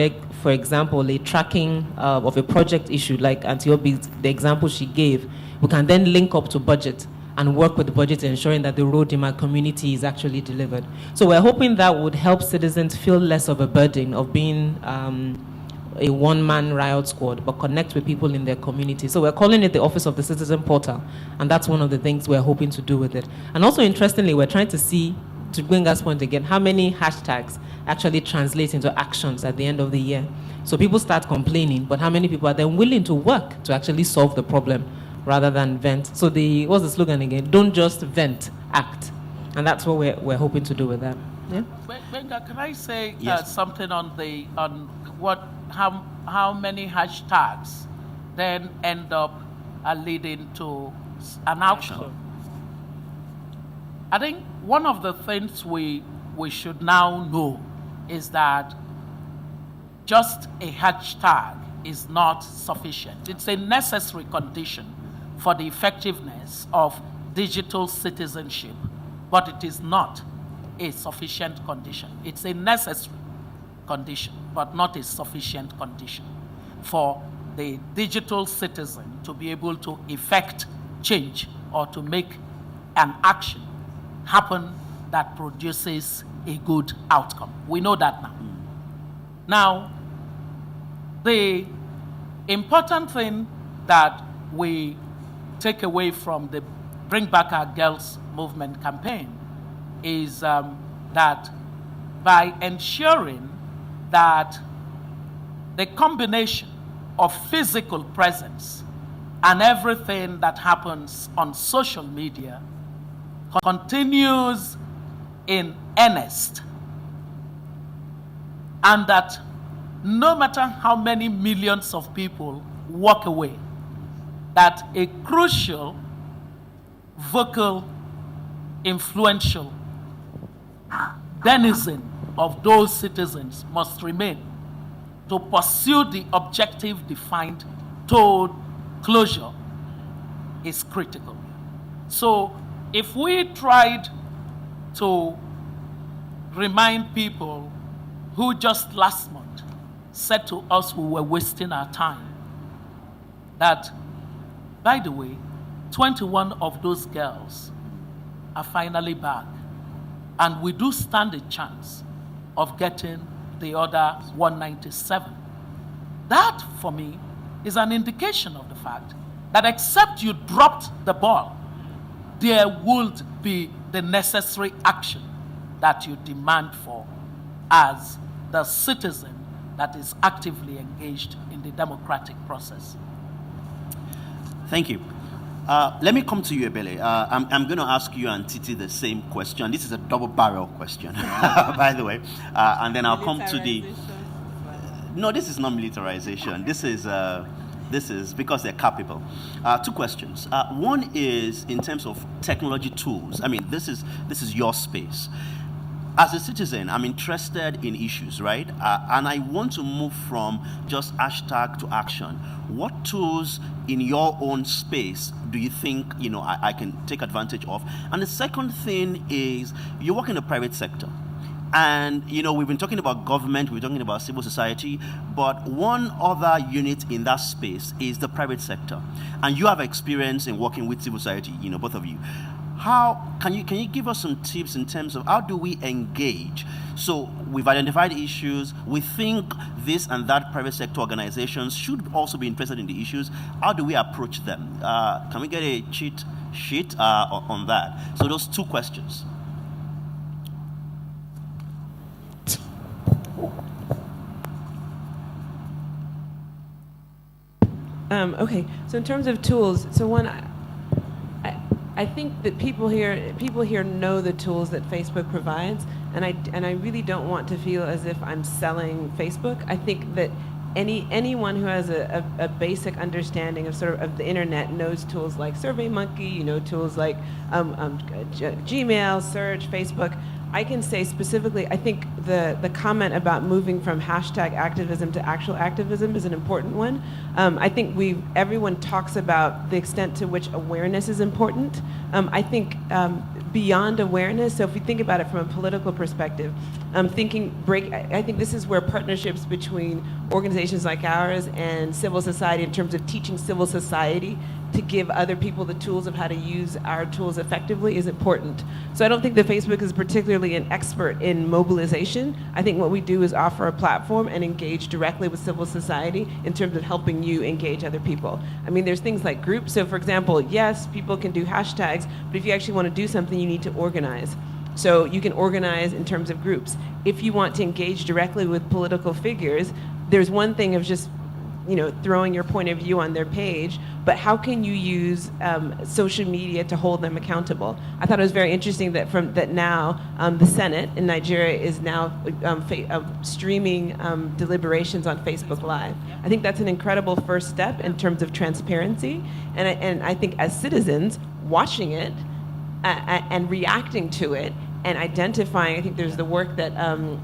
example, a tracking of a project issue, like Auntie Obi, the example she gave, we can then link up to budget and work with the budget, ensuring that the road in my community is actually delivered. So we're hoping that would help citizens feel less of a burden of being a one-man riot squad, but connect with people in their community. So we're calling it the Office of the Citizen Portal, and that's one of the things we're hoping to do with it. And also, interestingly, we're trying to see, to bring us point again, how many hashtags actually translate into actions at the end of the year. So people start complaining, but how many people are then willing to work to actually solve the problem rather than vent? So what's the slogan again? Don't just vent, act. And that's what we're hoping to do with that. Yeah? Benga, can I say Yes. something on how many hashtags then end up leading to an outcome? I think one of the things we should now know is that just a hashtag is not sufficient. It's a necessary condition for the effectiveness of digital citizenship, but it is not a sufficient condition. It's a necessary condition, but not a sufficient condition for the digital citizen to be able to effect change or to make an action happen that produces a good outcome. We know that now. Now, the important thing that we take away from the Bring Back Our Girls movement campaign is that by ensuring that the combination of physical presence and everything that happens on social media continues in earnest, and that no matter how many millions of people walk away, that a crucial, vocal, influential denizen of those citizens must remain to pursue the objective defined toward closure is critical. So if we tried to remind people who just last month said to us we were wasting our time, that, by the way, 21 of those girls are finally back, and we do stand a chance of getting the other 197. That, for me, is an indication of the fact that except you dropped the ball, there would be the necessary action that you demand for as the citizen that is actively engaged in the democratic process. Thank you. Let me come to you, Ebele. I'm going to ask you and Titi the same question. This is a double-barrel question, by the way. And then I'll come to the... No, this is not militarization. This is because they're capable. Two questions. One is in terms of technology tools. I mean, this is your space. As a citizen, I'm interested in issues, right? And I want to move from just hashtag to action. What tools in your own space do you think, I can take advantage of? And the second thing is, you work in the private sector. And, we've been talking about government, we're talking about civil society, but one other unit in that space is the private sector. And you have experience in working with civil society, both of you. How can you give us some tips in terms of how do we engage? So we've identified issues. We think this and that private sector organizations should also be interested in the issues. How do we approach them? Can we get a cheat sheet on that? So those two questions. Okay, so in terms of tools, so one, I think that people here know the tools that Facebook provides, and I really don't want to feel as if I'm selling Facebook. I think that anyone who has a basic understanding of of the internet knows tools like SurveyMonkey, tools like Gmail, search, Facebook. I can say specifically, I think the comment about moving from hashtag activism to actual activism is an important one. I think everyone talks about the extent to which awareness is important. I think beyond awareness, so if we think about it from a political perspective, I think this is where partnerships between organizations like ours and civil society, in terms of teaching civil society to give other people the tools of how to use our tools effectively, is important. So I don't think that Facebook is particularly an expert in mobilization. I think what we do is offer a platform and engage directly with civil society in terms of helping you engage other people. I mean, there's things like groups. So for example, yes, people can do hashtags, but if you actually want to do something, you need to organize. So you can organize in terms of groups. If you want to engage directly with political figures, there's one thing of just throwing your point of view on their page, but how can you use social media to hold them accountable? I thought it was very interesting that now the Senate in Nigeria is now streaming deliberations on Facebook Live. I think that's an incredible first step in terms of transparency, and I think as citizens watching it and reacting to it, and identifying, I think there's the work that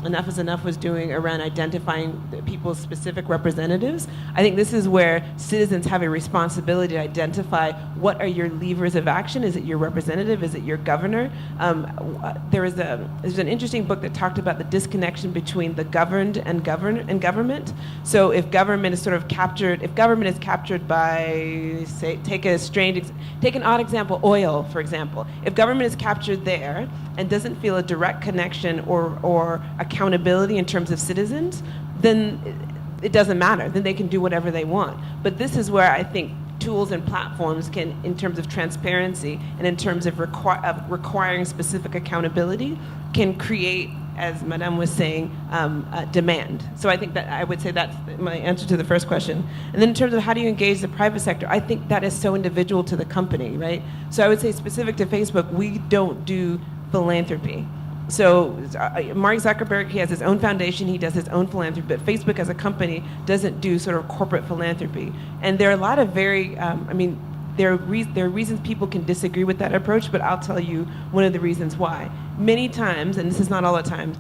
Enough is Enough was doing around identifying people's specific representatives. I think this is where citizens have a responsibility to identify what are your levers of action. Is it your representative? Is it your governor? There's an interesting book that talked about the disconnection between the governed and government. So if government is captured by, say, take an odd example, oil, for example. If government is captured there and doesn't feel a direct connection or accountability in terms of citizens, then it doesn't matter. Then they can do whatever they want. But this is where I think tools and platforms can, in terms of transparency and in terms of requiring specific accountability, can create, as Madame was saying, demand. So I think that I would say that's my answer to the first question. And then in terms of how do you engage the private sector, I think that is so individual to the company, right? So I would say specific to Facebook, we don't do philanthropy. So Mark Zuckerberg, he has his own foundation, he does his own philanthropy, but Facebook as a company doesn't do sort of corporate philanthropy. And there are a lot of very, there are reasons people can disagree with that approach, but I'll tell you one of the reasons why. Many times, and this is not all the time,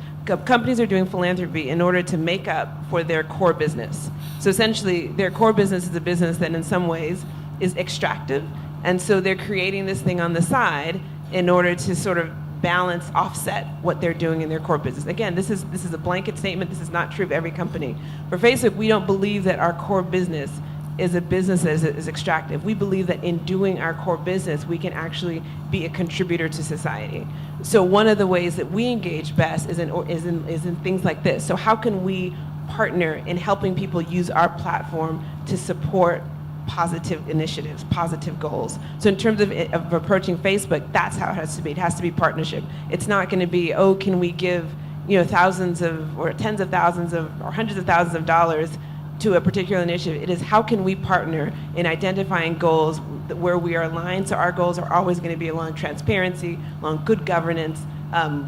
companies are doing philanthropy in order to make up for their core business. So essentially, their core business is a business that in some ways is extractive, and so they're creating this thing on the side in order to sort of balance, offset what they're doing in their core business. Again, this is a blanket statement. This is not true of every company. For Facebook, we don't believe that our core business is a business that is extractive. We believe that in doing our core business, we can actually be a contributor to society. So one of the ways that we engage best is in things like this. So how can we partner in helping people use our platform to support positive initiatives, positive goals? So in terms of approaching Facebook, that's how it has to be. It has to be partnership. It's not going to be, oh, can we give thousands of, or tens of thousands of, or hundreds of thousands of dollars to a particular initiative. It is how can we partner in identifying goals where we are aligned. So our goals are always going to be along transparency, along good governance,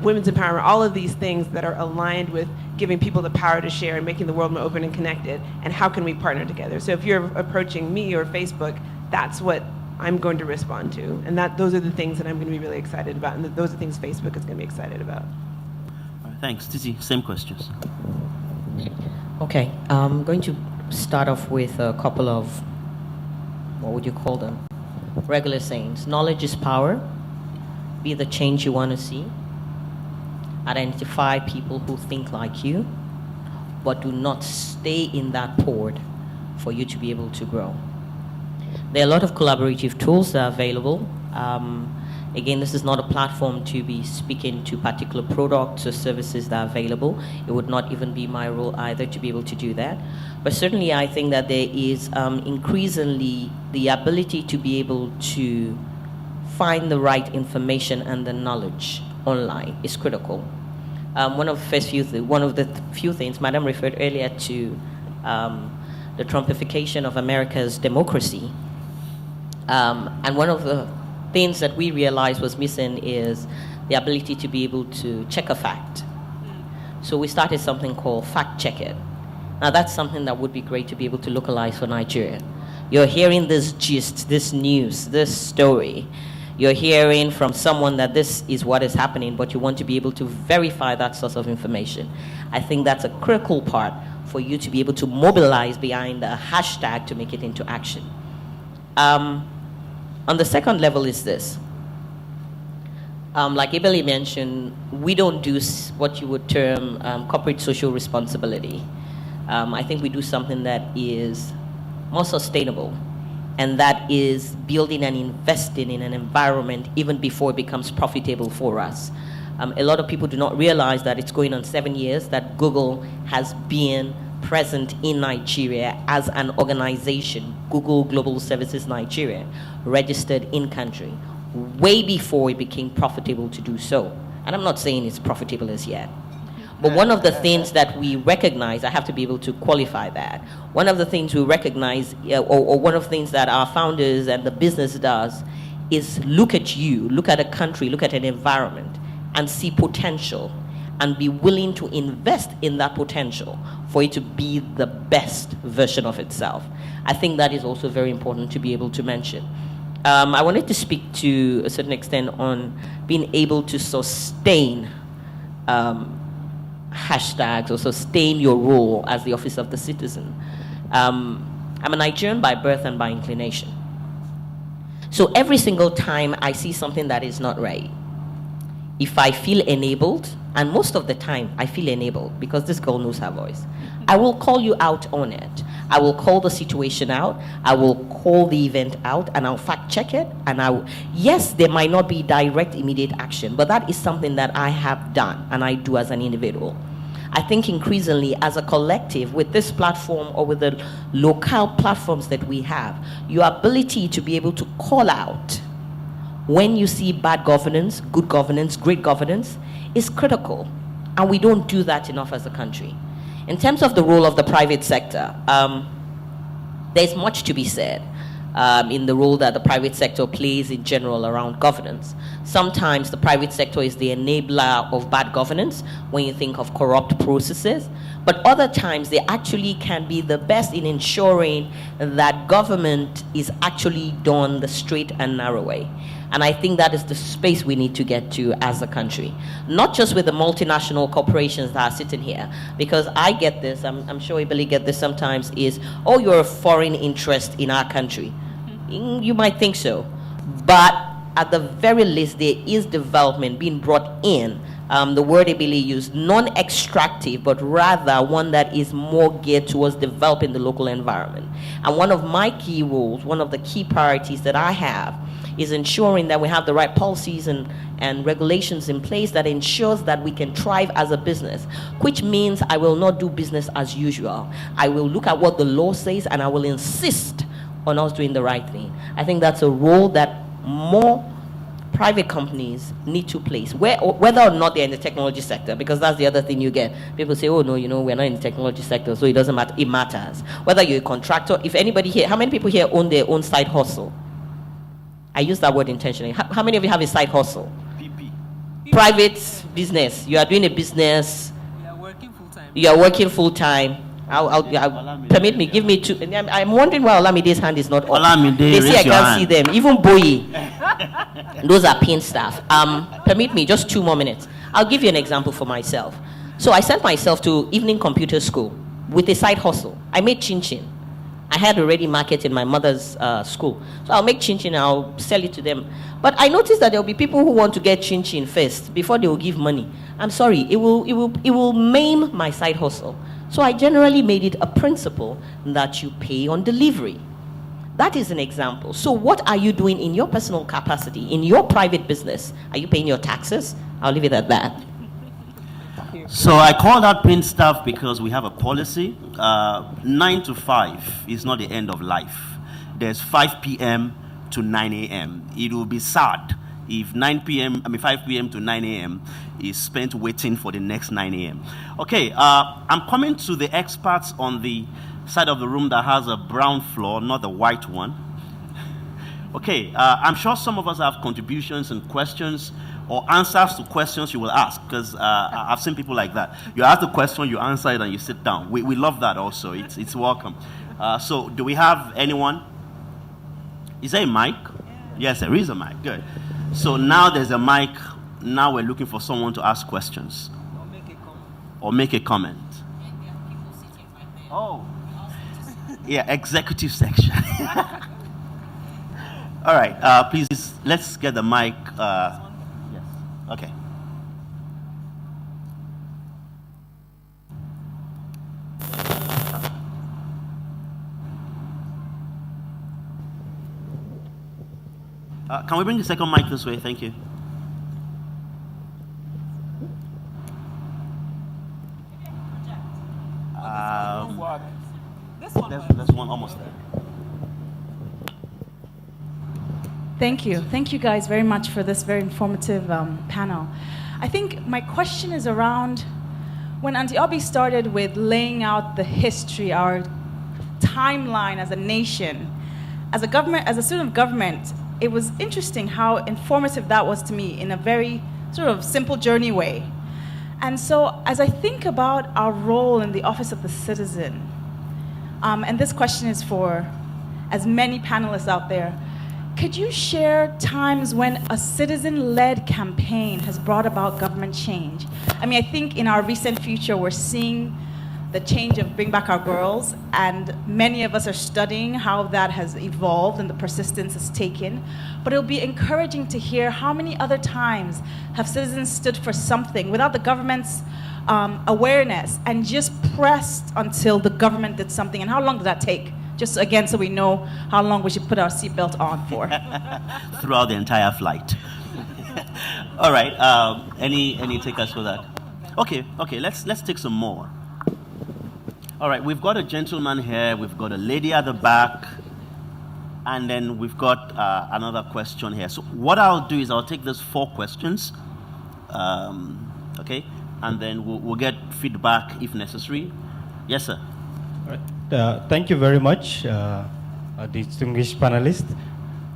women's empowerment, all of these things that are aligned with giving people the power to share and making the world more open and connected. And how can we partner together? So if you're approaching me or Facebook, that's what I'm going to respond to. And those are the things that I'm going to be really excited about. And those are things Facebook is going to be excited about. All right, thanks. Tizzy, same questions. Okay, I'm going to start off with a couple of, what would you call them? Regular sayings. Knowledge is power. Be the change you want to see. Identify people who think like you, but do not stay in that port for you to be able to grow. There are a lot of collaborative tools that are available. Again, this is not a platform to be speaking to particular products or services that are available. It would not even be my role either to be able to do that. But certainly I think that there is increasingly the ability to be able to find the right information and the knowledge online is critical. One of the few things, Madam referred earlier to the Trumpification of America's democracy. And one of the things that we realized was missing is the ability to be able to check a fact. So we started something called Fact Check It. Now that's something that would be great to be able to localize for Nigeria. You're hearing this gist, this news, this story. You're hearing from someone that this is what is happening, but you want to be able to verify that source of information. I think that's a critical part for you to be able to mobilize behind a hashtag to make it into action. On the second level is this. Like Ibeli mentioned, we don't do what you would term corporate social responsibility. I think we do something that is more sustainable, and that is building and investing in an environment even before it becomes profitable for us. A lot of people do not realize that it's going on 7 years that Google has been present in Nigeria as an organization, Google Global Services Nigeria, registered in country, way before it became profitable to do so. And I'm not saying it's profitable as yet. But one of the things that we recognize, I have to be able to qualify that, one of the things we recognize, or one of the things that our founders and the business does, is look at you, look at a country, look at an environment, and see potential, and be willing to invest in that potential for it to be the best version of itself. I think that is also very important to be able to mention. I wanted to speak to a certain extent on being able to sustain hashtags or sustain your role as the office of the citizen. I'm a Nigerian by birth and by inclination. So every single time I see something that is not right, if I feel enabled, and most of the time I feel enabled because this girl knows her voice, I will call you out on it. I will call the situation out. I will call the event out, and I'll fact check it. And yes, there might not be direct, immediate action, but that is something that I have done and I do as an individual. I think increasingly as a collective with this platform or with the local platforms that we have, your ability to be able to call out when you see bad governance, good governance, great governance is critical. And we don't do that enough as a country. In terms of the role of the private sector, there's much to be said. in the role that the private sector plays in general around governance. Sometimes the private sector is the enabler of bad governance when you think of corrupt processes, but other times they actually can be the best in ensuring that government is actually done the straight and narrow way. And I think that is the space we need to get to as a country. Not just with the multinational corporations that are sitting here, because I get this, I'm sure Ibeli get this sometimes, is, oh, you're a foreign interest in our country. You might think so. But at the very least, there is development being brought in. The word Ibeli used, non-extractive, but rather one that is more geared towards developing the local environment. And one of my key roles, one of the key priorities that I have, is ensuring that we have the right policies and regulations in place that ensures that we can thrive as a business, which means I will not do business as usual. I will look at what the law says and I will insist on us doing the right thing. I think that's a role that more private companies need to place, whether or not they're in the technology sector, because that's the other thing you get. People say, oh no, we're not in the technology sector, so it doesn't matter. It matters. Whether you're a contractor, if anybody here, how many people here own their own side hustle? I use that word intentionally. How many of you have a side hustle? PP. Private business. You are doing a business. We are working full time. You are working full time. Permit me, give me two. I'm wondering why Olamide's hand is not up. They say I can't see them. Even Boyi. Those are paid staff. Permit me, just 2 more minutes. I'll give you an example for myself. So I sent myself to evening computer school with a side hustle. I made chin-chin. I had a ready market in my mother's school. So I'll make chin-chin and I'll sell it to them. But I noticed that there will be people who want to get chin-chin first before they will give money. I'm sorry, it will maim my side hustle. So I generally made it a principle that you pay on delivery. That is an example. So what are you doing in your personal capacity, in your private business? Are you paying your taxes? I'll leave it at that. So I call that paid staff because we have a policy. 9 to 5 is not the end of life. There's 5 p.m. to 9 a.m. It will be sad if 5 p.m. to 9 a.m. is spent waiting for the next 9 a.m. Okay, I'm coming to the experts on the side of the room that has a brown floor, not the white one. Okay, I'm sure some of us have contributions and questions or answers to questions you will ask, because I've seen people like that. You ask the question, you answer it, and you sit down. We love that also. It's welcome. So do we have anyone? Is there a mic? Yes, there is a mic. Good. So now there's a mic. Now we're looking for someone to ask questions. Or make a comment. Oh. Yeah, executive section. All right. Please, let's get the mic. Yes. Okay. Can we bring the second mic this way? Thank you. There's one almost there. Thank you. Thank you guys very much for this very informative panel. I think my question is around when Auntie Obi started with laying out the history, our timeline as a nation, as a government, as a student of government. It was interesting how informative that was to me in a very sort of simple journey way. And so as I think about our role in the office of the citizen, and this question is for as many panelists out there, could you share times when a citizen-led campaign has brought about government change? I mean, I think in our recent future, we're seeing the change of Bring Back Our Girls, and many of us are studying how that has evolved and the persistence it's taken. But it'll be encouraging to hear how many other times have citizens stood for something without the government's awareness and just pressed until the government did something, and how long did that take? Just again, so we know how long we should put our seatbelt on for. Throughout the entire flight. All right. Any takers for that? Okay. Let's take some more. All right. We've got a gentleman here. We've got a lady at the back, and then we've got another question here. So what I'll do is I'll take those 4 questions. Okay, and then we'll get feedback if necessary. Yes, sir. All right. Thank you very much. distinguished panelists.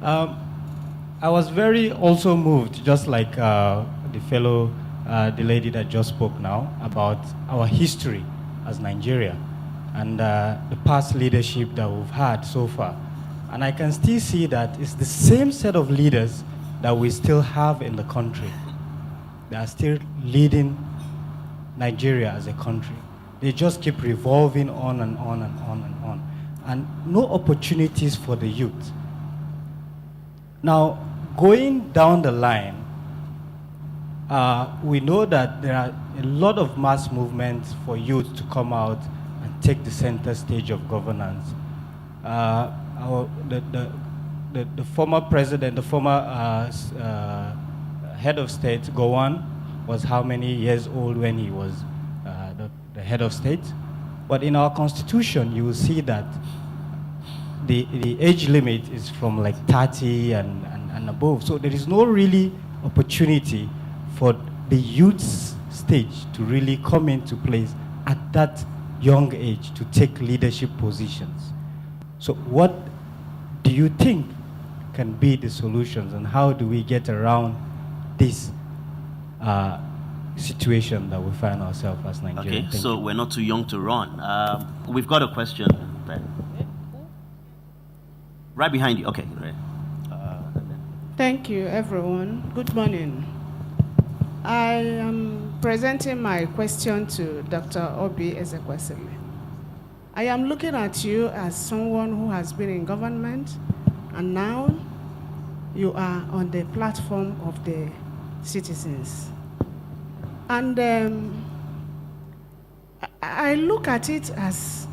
I was very also moved, just like the lady that just spoke now, about our history as Nigeria and the past leadership that we've had so far. And I can still see that it's the same set of leaders that we still have in the country. They are still leading Nigeria as a country. They just keep revolving on and on and on and on. And no opportunities for the youth. Now, going down the line, we know that there are a lot of mass movements for youth to come out and take the center stage of governance. The former president, the former head of state, Gowon, was how many years old when he was the head of state? But in our constitution, you will see that the age limit is from like 30 and above. So there is no really opportunity for the youth stage to really come into place at that young age to take leadership positions. So what do you think can be the solutions, and how do we get around this situation that we find ourselves as Nigerians? Okay, so we're not too young to run. We've got a question there. Right behind you. Okay, right. Thank you, everyone. Good morning. I am presenting my question to Dr. Obi Ezekwesili. I am looking at you as someone who has been in government, and now you are on the platform of the citizens. And I look at it as,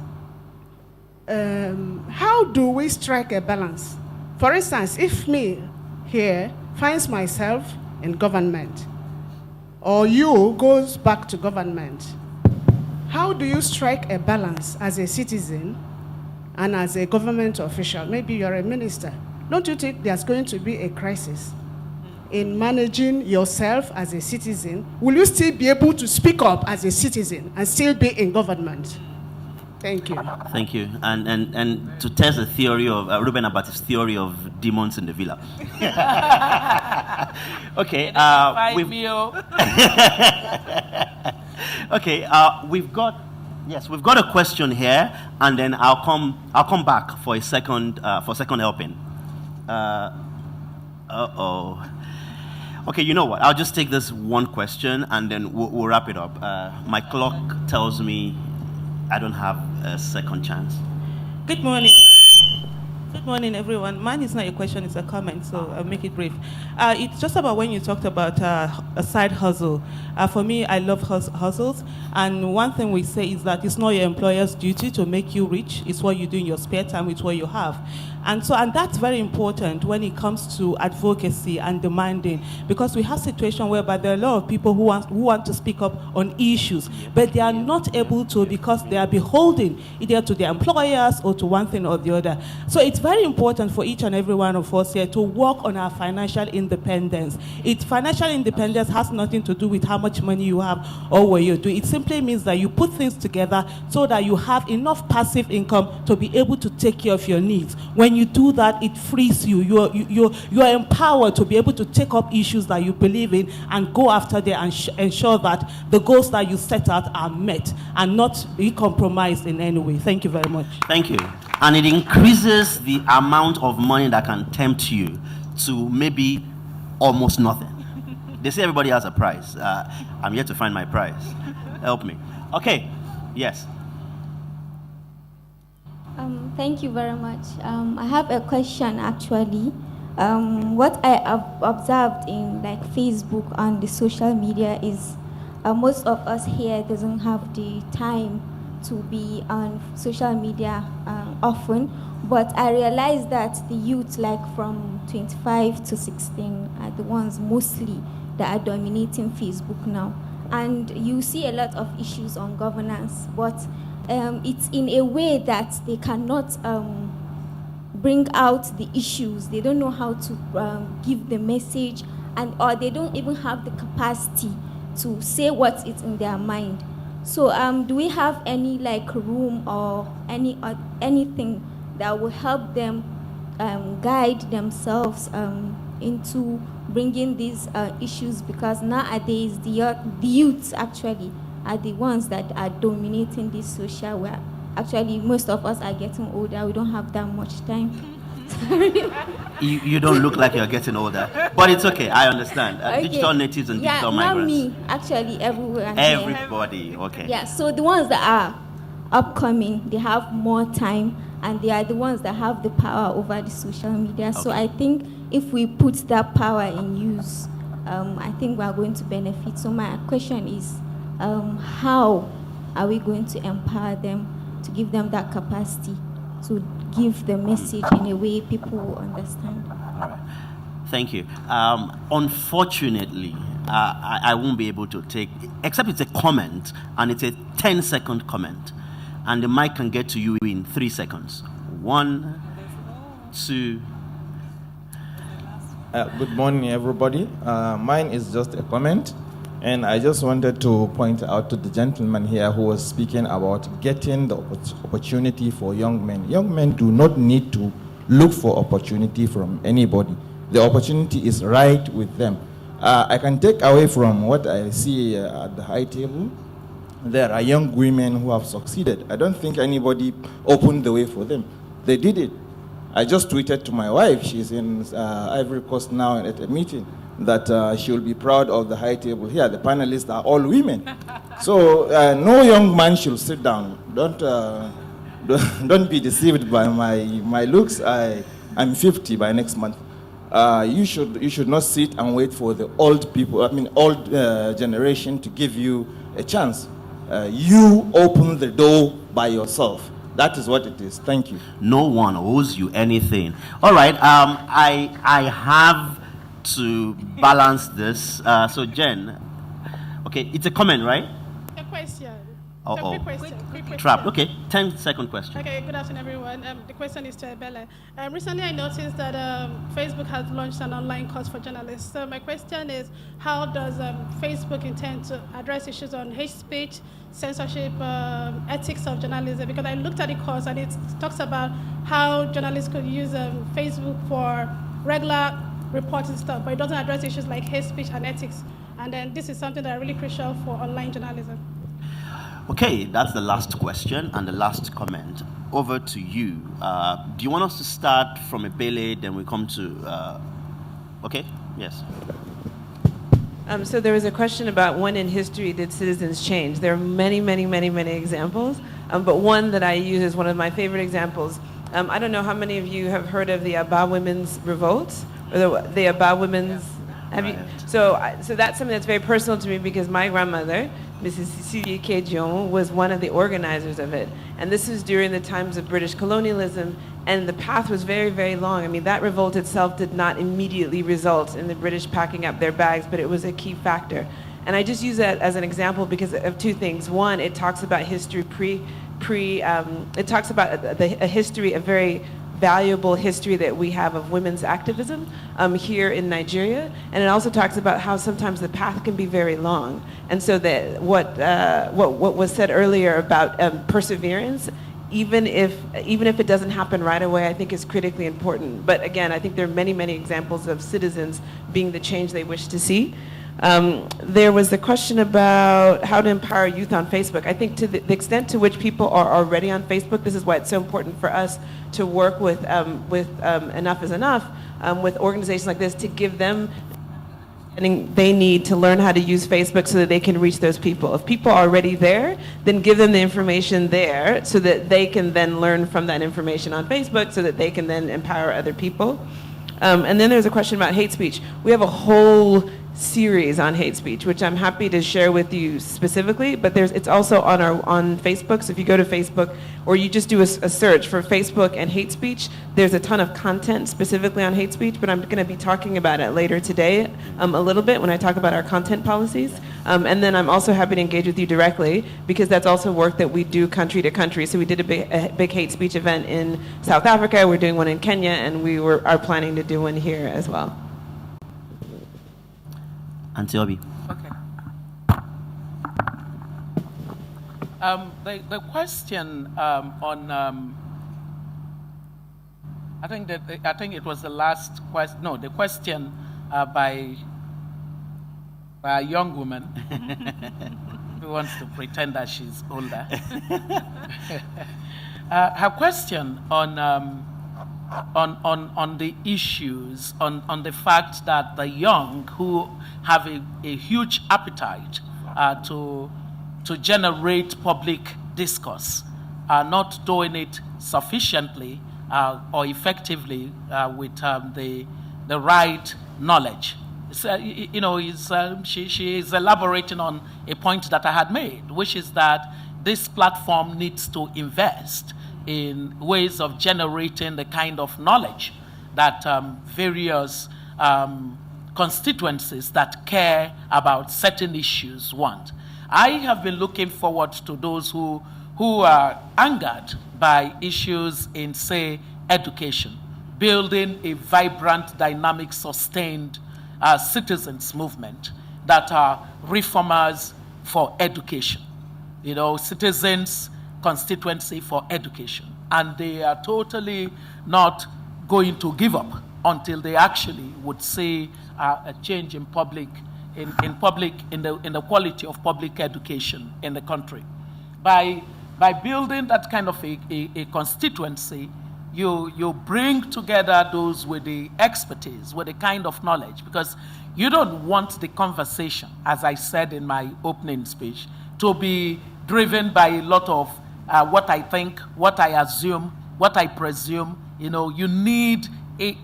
how do we strike a balance? For instance, if me here finds myself in government, or you goes back to government, how do you strike a balance as a citizen and as a government official? Maybe you're a minister. Don't you think there's going to be a crisis in managing yourself as a citizen? Will you still be able to speak up as a citizen and still be in government? Thank you. Thank you. And to test the theory of Ruben Abati's theory of demons in the villa. Okay. Okay. We've got a question here, and then I'll come back for a second helping. Okay, you know what? I'll just take this one question, and then we'll wrap it up. My clock tells me I don't have a second chance. Good morning. Good morning, everyone. Mine is not a question, it's a comment, so I'll make it brief. It's just about when you talked about a side hustle. For me, I love hustles, and one thing we say is that it's not your employer's duty to make you rich. It's what you do in your spare time with what you have. And that's very important when it comes to advocacy and demanding, because we have situations whereby there are a lot of people who want to speak up on issues, but they are not able to because they are beholden either to their employers or to one thing or the other. So it's very important for each and every one of us here to work on our financial independence. Financial independence has nothing to do with how much money you have or what you do. It simply means that you put things together so that you have enough passive income to be able to take care of your needs. When you do that, it frees you. You are empowered to be able to take up issues that you believe in and go after them and ensure that the goals that you set out are met and not be compromised in any way. Thank you very much. Thank you. And it increases the amount of money that can tempt you to maybe almost nothing. They say everybody has a price. I'm here to find my price. Help me. Okay. Yes. Thank you very much. I have a question actually. What I have observed in Facebook and the social media is most of us here doesn't have the time to be on social media often, but I realize that the youth from 25 to 16 are the ones mostly that are dominating Facebook now. And you see a lot of issues on governance, but it's in a way that they cannot bring out the issues. They don't know how to give the message, or they don't even have the capacity to say what is in their mind. So do we have any room or anything that will help them guide themselves into bringing these issues, because nowadays the youths actually are the ones that are dominating this social where actually most of us are getting older. We don't have that much time. You don't look like you're getting older, but it's okay. I understand. Digital natives and digital migrants. Yeah, not me. Actually, everyone. Everybody. Okay. Yeah. So the ones that are upcoming, they have more time, and they are the ones that have the power over the social media. Okay. So I think if we put that power in use, I think we are going to benefit. So my question is, how are we going to empower them to give them that capacity to give the message in a way people will understand? All right. Thank you. Unfortunately, I won't be able to take, except it's a comment, and it's a 10-second comment, and the mic can get to you in 3 seconds. 1, 2. Good morning, everybody. Mine is just a comment, and I just wanted to point out to the gentleman here who was speaking about getting the opportunity for young men. Young men do not need to look for opportunity from anybody. The opportunity is right with them. I can take away from what I see at the high table. There are young women who have succeeded. I don't think anybody opened the way for them. They did it. I just tweeted to my wife, she's in Ivory Coast now at a meeting, that she will be proud of the high table here. The panelists are all women. So no young man should sit down. Don't be deceived by my looks. I'm 50 by next month. You should not sit and wait for the old people, old generation to give you a chance. You open the door by yourself. That is what it is. Thank you. No one owes you anything. All right. I have to balance this. So Jen, okay, it's a comment, right? A question. Uh-oh. Quick question. Trap. Okay, 10-second question. Okay, good afternoon, everyone. The question is to Ebele. Recently, I noticed that Facebook has launched an online course for journalists. So my question is, how does Facebook intend to address issues on hate speech, censorship, ethics of journalism? Because I looked at the course and it talks about how journalists could use Facebook for regular reporting stuff, but it doesn't address issues like hate speech and ethics. And then this is something that is really crucial for online journalism. Okay, that's the last question and the last comment. Over to you. Do you want us to start from Ebele, then we come to... okay? Yes. So there was a question about when in history did citizens change. There are many, many, many, many examples, but one that I use is one of my favorite examples. I don't know how many of you have heard of the Aba Women's Revolt, or the Aba Women's... Have you? So that's something that's very personal to me because my grandmother, Mrs. Cecilia K. Dion, was one of the organizers of it. And this was during the times of British colonialism, and the path was very, very long. I mean, that revolt itself did not immediately result in the British packing up their bags, but it was a key factor. And I just use that as an example because of two things. One, it talks about history it talks about a history, a very valuable history that we have of women's activism here in Nigeria, and it also talks about how sometimes the path can be very long, and so that what was said earlier about perseverance, even if it doesn't happen right away, I think is critically important. But again, I think there are many, many examples of citizens being the change they wish to see. There was the question about how to empower youth on Facebook. I think to the extent to which people are already on Facebook, this is why it's so important for us to work with Enough is Enough, with organizations like this, to give them they need to learn how to use Facebook so that they can reach those people. If people are already there, then give them the information there so that they can then learn from that information on Facebook so that they can then empower other people. And then there's a question about hate speech. We have a whole series on hate speech, which I'm happy to share with you specifically, but it's also on Facebook. So if you go to Facebook or you just do a search for Facebook and hate speech, there's a ton of content specifically on hate speech, but I'm going to be talking about it later today a little bit when I talk about our content policies. And then I'm also happy to engage with you directly because that's also work that we do country to country. So we did a big hate speech event in South Africa, we're doing one in Kenya, and we are planning to do one here as well. Antiobi. Okay. The question on I think it was the last question. No, the question by a young woman who wants to pretend that she's older. Her question on the issues, on the fact that the young who have a huge appetite to generate public discourse are not doing it sufficiently or effectively with the right knowledge. So, she is elaborating on a point that I had made, which is that this platform needs to invest in ways of generating the kind of knowledge that various constituencies that care about certain issues want. I have been looking forward to those who are angered by issues in, say, education, building a vibrant, dynamic, sustained citizens movement that are reformers for education. Citizens constituency for education. And they are totally not going to give up until they actually would see a change in the quality of public education in the country. By building that kind of a constituency, you bring together those with the expertise, with the kind of knowledge, because you don't want the conversation, as I said in my opening speech, to be driven by a lot of what I think, what I assume, what I presume. You need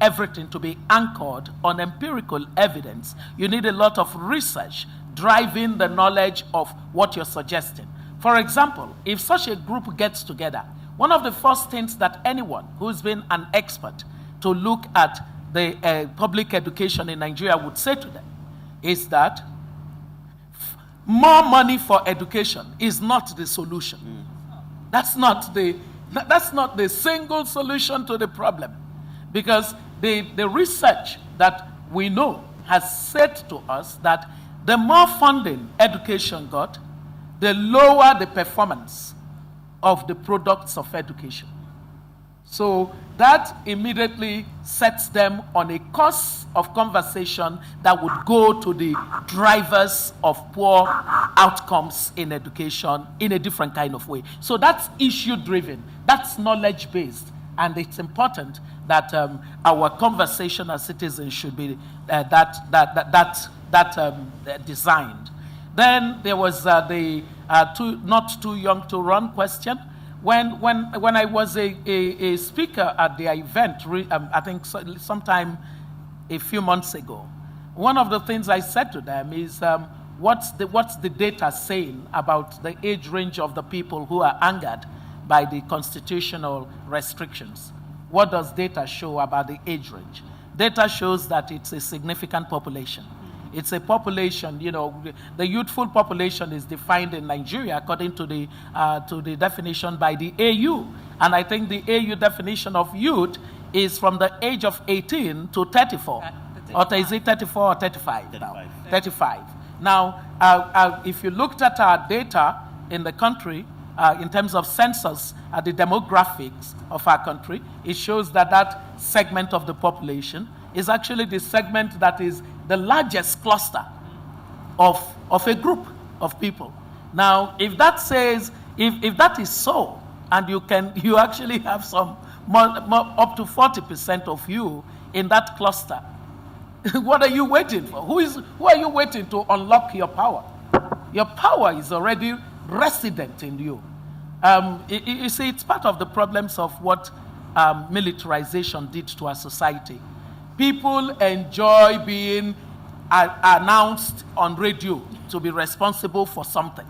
everything to be anchored on empirical evidence. You need a lot of research driving the knowledge of what you're suggesting. For example, if such a group gets together, one of the first things that anyone who's been an expert to look at the public education in Nigeria would say to them is that more money for education is not the solution. That's not the single solution to the problem, because the research that we know has said to us that the more funding education got, the lower the performance of the products of education. So that immediately sets them on a course of conversation that would go to the drivers of poor outcomes in education in a different kind of way. So that's issue-driven, that's knowledge-based, and it's important that our conversation as citizens should be designed. Then there was the not too young to run question. When I was a speaker at the event, I think sometime a few months ago, one of the things I said to them is, what's the data saying about the age range of the people who are angered by the constitutional restrictions? What does data show about the age range? Data shows that it's a significant population. It's a population, the youthful population is defined in Nigeria according to the definition by the AU. And I think the AU definition of youth is from the age of 18 to 34. Or is it 34 or 35 now? 35. Now, if you looked at our data in the country, in terms of census, the demographics of our country, it shows that segment of the population is actually the segment that is the largest cluster of a group of people. Now, if that is so, and you actually have some more, up to 40% of you in that cluster, what are you waiting for? Who are you waiting to unlock your power? Your power is already resident in you. You see, it's part of the problems of what militarization did to our society. People enjoy being announced on radio to be responsible for something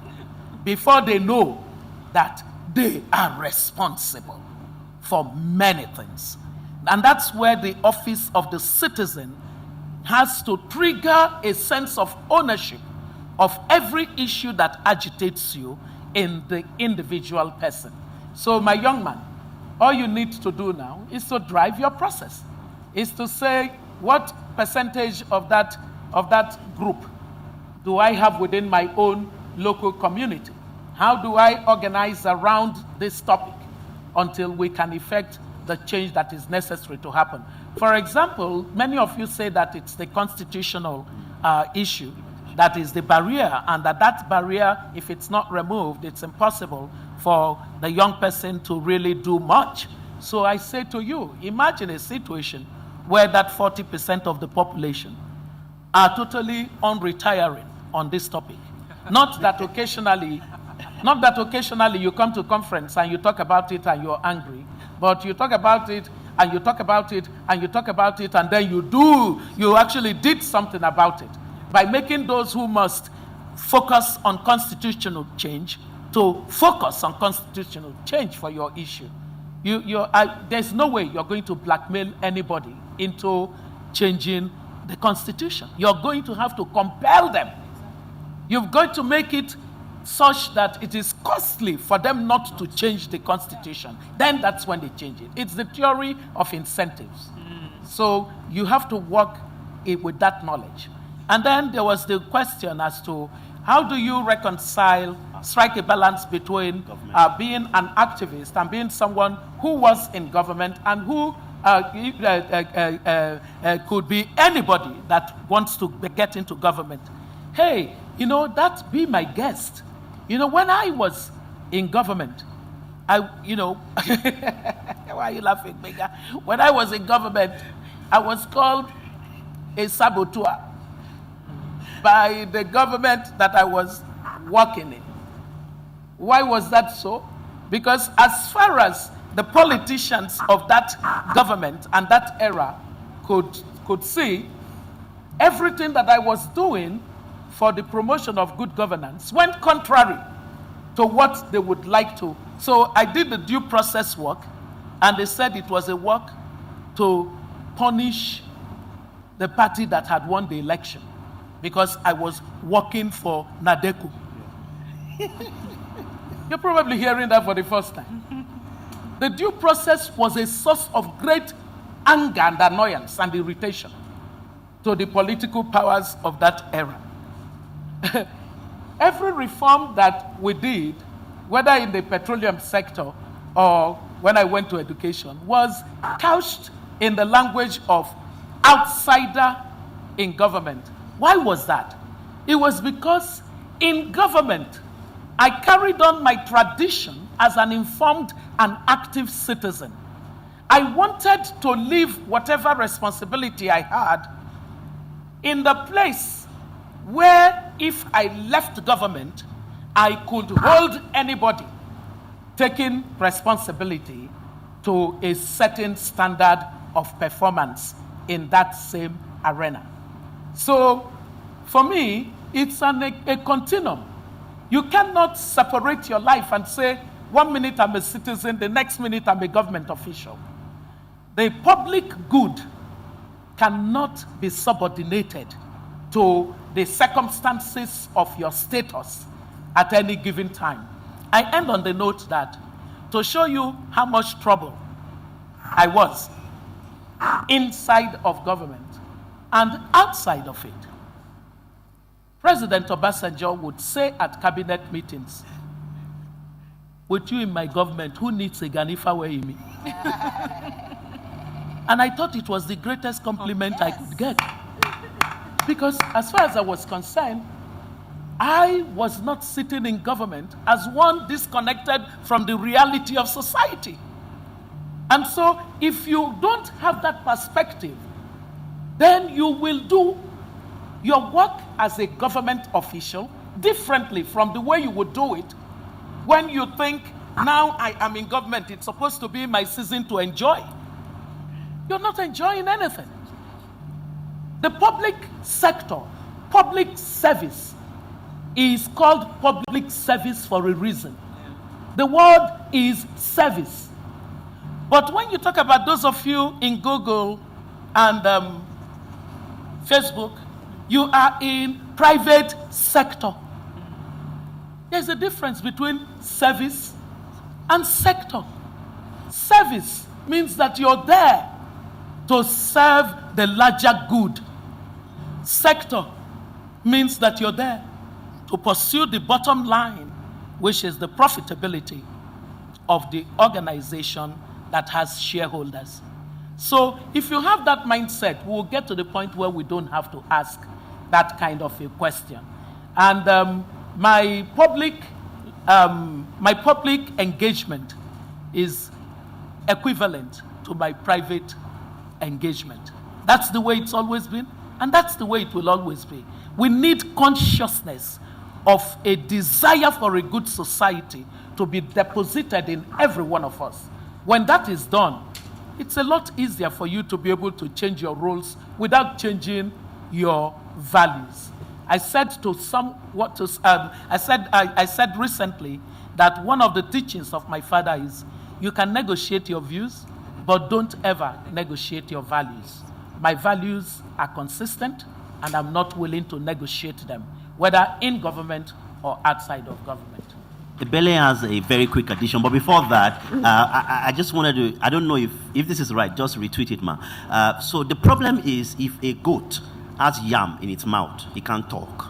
before they know that they are responsible for many things. And that's where the office of the citizen has to trigger a sense of ownership of every issue that agitates you in the individual person. So, my young man, all you need to do now is to drive your process. Is to say, what percentage of that group do I have within my own local community? How do I organize around this topic until we can effect the change that is necessary to happen. For example, many of you say that it's the constitutional issue that is the barrier, and that barrier, if it's not removed, it's impossible for the young person to really do much. So I say to you, imagine a situation where that 40% of the population are totally unretiring on this topic. Not that occasionally you come to conference and you talk about it and you're angry, but you talk about it and you talk about it and you talk about it, and then you actually did something about it by making those who must focus on constitutional change to focus on constitutional change for your issue. There's no way you're going to blackmail anybody into changing the Constitution. You're going to have to compel them. You've got to make it such that it is costly for them not to change the Constitution. Then that's when they change it. It's the theory of incentives. So you have to work with that knowledge. And then there was the question as to how do you strike a balance between being an activist and being someone who was in government and who could be anybody that wants to get into government. Hey, that be my guest. When I was in government, why are you laughing, Mega? When I was in government, I was called a saboteur by the government that I was working in. Why was that so? Because as far as the politicians of that government and that era could see, everything that I was doing for the promotion of good governance went contrary to what they would like to. So I did the due process work, and they said it was a work to punish the party that had won the election, because I was working for Nadeku. You're probably hearing that for the first time. The due process was a source of great anger and annoyance and irritation to the political powers of that era. Every reform that we did, whether in the petroleum sector or when I went to education, was couched in the language of outsider in government. Why was that? It was because in government, I carried on my tradition as an informed and active citizen. I wanted to leave whatever responsibility I had in the place where, if I left government, I could hold anybody taking responsibility to a certain standard of performance in that same arena. So, for me, it's a continuum. You cannot separate your life and say, 1 minute I'm a citizen, the next minute I'm a government official. The public good cannot be subordinated to the circumstances of your status at any given time. I end on the note that to show you how much trouble I was inside of government and outside of it, President Obasanjo would say at cabinet meetings, "With you in my government, who needs a Ganifa way in me?" And I thought it was the greatest compliment I could get. Because as far as I was concerned, I was not sitting in government as one disconnected from the reality of society. And so if you don't have that perspective, then you will do your work as a government official differently from the way you would do it when you think, now I am in government, it's supposed to be my season to enjoy. You're not enjoying anything. The public sector, public service, is called public service for a reason. The word is service. But when you talk about those of you in Google and Facebook, you are in private sector. There's a difference between service and sector. Service means that you're there to serve the larger good. Sector means that you're there to pursue the bottom line, which is the profitability of the organization that has shareholders. So if you have that mindset, we'll get to the point where we don't have to ask that kind of a question. And my public engagement is equivalent to my private engagement. That's the way it's always been, and that's the way it will always be. We need consciousness of a desire for a good society to be deposited in every one of us. When that is done, it's a lot easier for you to be able to change your roles without changing your values. I said recently that one of the teachings of my father is you can negotiate your views, but don't ever negotiate your values. My values are consistent, and I'm not willing to negotiate them, whether in government or outside of government. Ebele has a very quick addition, but before that, I just wanted to, I don't know if this is right, just retweet it, ma. So the problem is if a goat has yam in its mouth, it can't talk.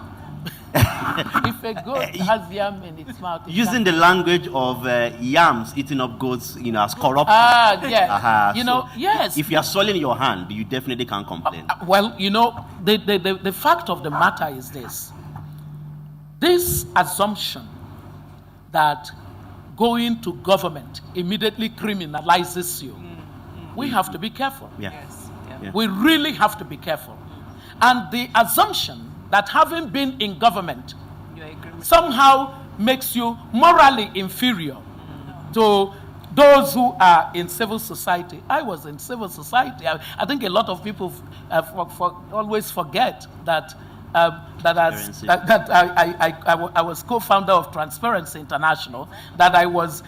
If a goat has yam in its mouth, using the language of yams eating up goats, as corrupt. Yeah. Yes. If you are soiling your hand, you definitely can't complain. Well, the fact of the matter is this. This assumption that going to government immediately criminalizes you, we have to be careful. Yeah. Yes. Yeah. We really have to be careful. And the assumption that having been in government somehow makes you morally inferior to those who are in civil society. I was in civil society. I think a lot of people always forget that I was co-founder of Transparency International, that I was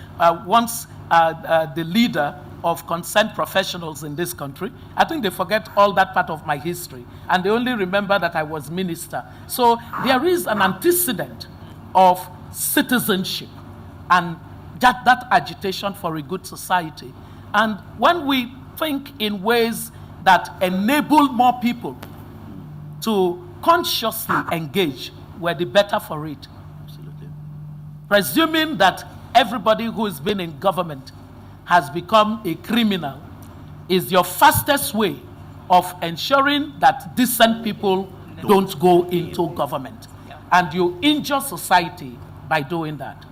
once the leader of concerned professionals in this country. I think they forget all that part of my history, and they only remember that I was minister. So there is an antecedent of citizenship and that agitation for a good society. And when we think in ways that enable more people to consciously engage, we're the better for it. Absolutely. Presuming that everybody who has been in government has become a criminal is your fastest way of ensuring that decent people don't go into government. And you injure society by doing that.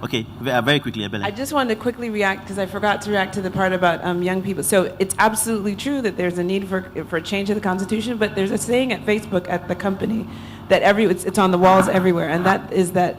Okay, very quickly, Ebele. I just wanted to quickly react because I forgot to react to the part about young people. So it's absolutely true that there's a need for a change of the Constitution, but there's a saying at Facebook, at the company, that it's on the walls everywhere, and that is that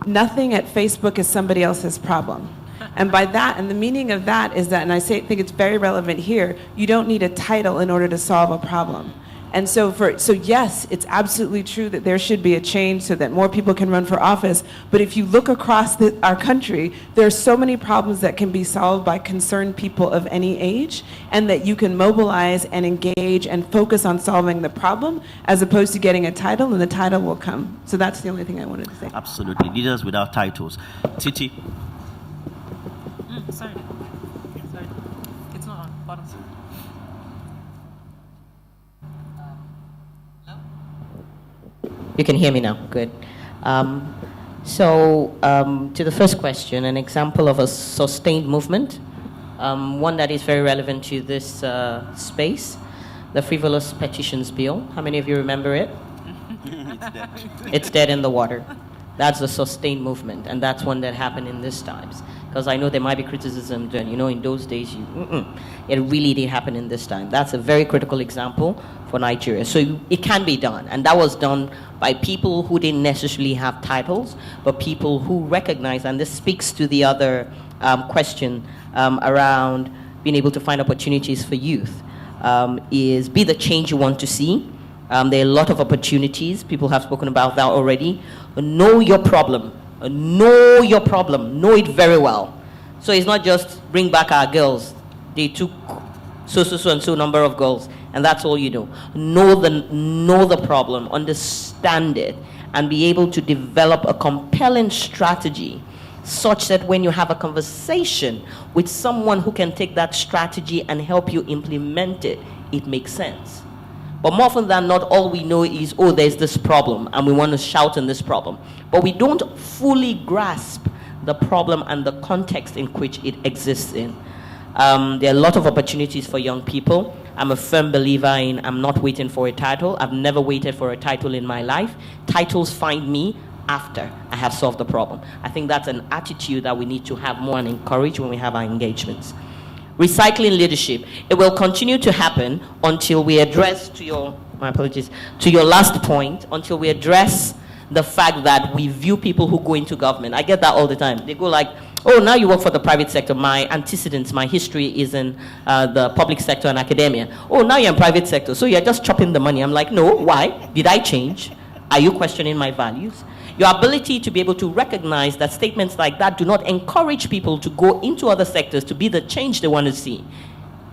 nothing at Facebook is somebody else's problem. And by that, and the meaning of that is that, and I think it's very relevant here, you don't need a title in order to solve a problem. And so yes, it's absolutely true that there should be a change so that more people can run for office. But if you look across our country, there are so many problems that can be solved by concerned people of any age, and that you can mobilize and engage and focus on solving the problem as opposed to getting a title, and the title will come. So that's the only thing I wanted to say. Absolutely. Leaders without titles. Titi. Sorry. It's not on. Bottom. You can hear me now. Good. To the first question, an example of a sustained movement, one that is very relevant to this space, the frivolous petitions bill. How many of you remember it? It's dead. It's dead in the water. That's a sustained movement, and that's one that happened in these times. Because I know there might be criticism, and in those days, it really did happen in this time. That's a very critical example for Nigeria. So it can be done, and that was done by people who didn't necessarily have titles, but people who recognize, and this speaks to the other question around being able to find opportunities for youth, is be the change you want to see. There are a lot of opportunities. People have spoken about that already. Know your problem. Know your problem. Know it very well. So it's not just bring back our girls. They took so and so number of girls, and that's all you know. Know the problem, understand it, and be able to develop a compelling strategy such that when you have a conversation with someone who can take that strategy and help you implement it, it makes sense. But more often than not, all we know is, there's this problem, and we want to shout on this problem. But we don't fully grasp the problem and the context in which it exists in. There are a lot of opportunities for young people. I'm a firm believer in I'm not waiting for a title. I've never waited for a title in my life. Titles find me after I have solved the problem. I think that's an attitude that we need to have more and encourage when we have our engagements. Recycling leadership. It will continue to happen until we address, to your last point, until we address the fact that we view people who go into government. I get that all the time. They go like, oh, now you work for the private sector. My antecedents, my history is in the public sector and academia. Oh, now you're in private sector, so you're just chopping the money. I'm like, no, why? Did I change? Are you questioning my values? Your ability to be able to recognize that statements like that do not encourage people to go into other sectors to be the change they want to see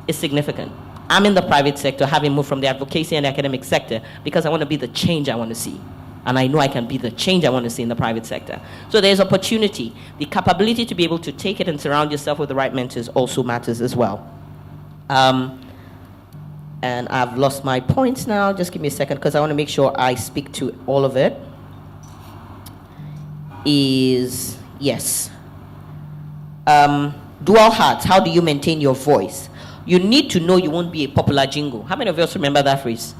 is significant. I'm in the private sector, having moved from the advocacy and the academic sector, because I want to be the change I want to see. And I know I can be the change I want to see in the private sector. So there's opportunity. The capability to be able to take it and surround yourself with the right mentors also matters as well. And I've lost my points now. Just give me a second, because I want to make sure I speak to all of it. Yes. Dual hats. How do you maintain your voice? You need to know you won't be a popular jingle. How many of us remember that phrase?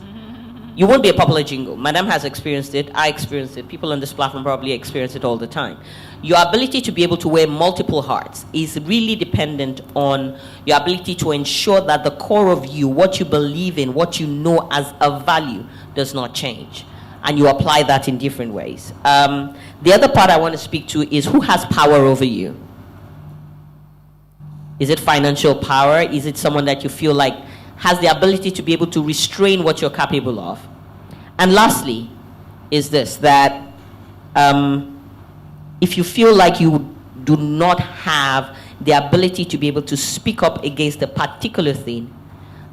You won't be a popular jingle. Madam has experienced it. I experienced it. People on this platform probably experience it all the time. Your ability to be able to wear multiple hats is really dependent on your ability to ensure that the core of you, what you believe in, what you know as a value, does not change. And you apply that in different ways. The other part I want to speak to is who has power over you? Is it financial power? Is it someone that you feel like has the ability to be able to restrain what you're capable of? And lastly, is this, that if you feel like you do not have the ability to be able to speak up against a particular thing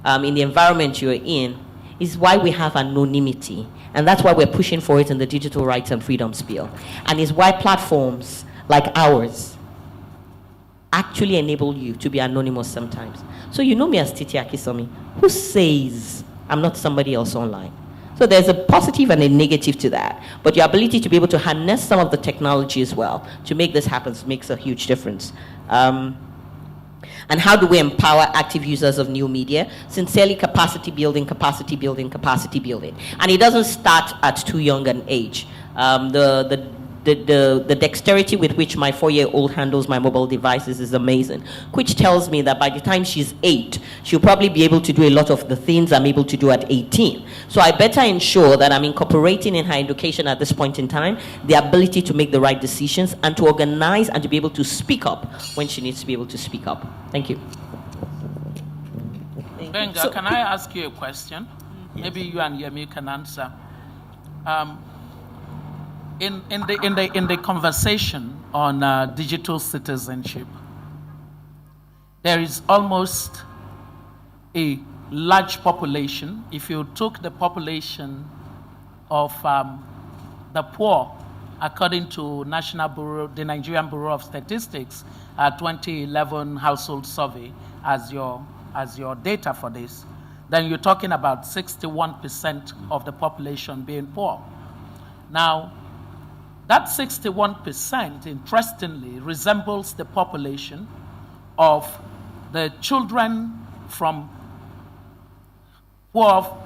in the environment you're in, is why we have anonymity. And that's why we're pushing for it in the Digital Rights and Freedoms Bill. And is why platforms like ours actually enable you to be anonymous sometimes. So you know me as Titi Akisomi, who says I'm not somebody else online. So there's a positive and a negative to that. But your ability to be able to harness some of the technology as well to make this happen makes a huge difference. And how do we empower active users of new media? Sincerely, capacity building, capacity building, capacity building. And it doesn't start at too young an age. The dexterity with which my 4-year-old handles my mobile devices is amazing, which tells me that by the time she's 8, she'll probably be able to do a lot of the things I'm able to do at 18. So I better ensure that I'm incorporating in her education at this point in time the ability to make the right decisions and to organize and to be able to speak up when she needs to be able to speak up. Thank you. Benga, can I ask you a question? Yes. Maybe you and Yemi can answer. In the conversation on digital citizenship, there is almost a large population. If you took the population of the poor, according to the Nigerian Bureau of Statistics, 2011 household survey as your data for this, then you're talking about 61% of the population being poor. Now, that 61%, interestingly, resembles the population of the children from poor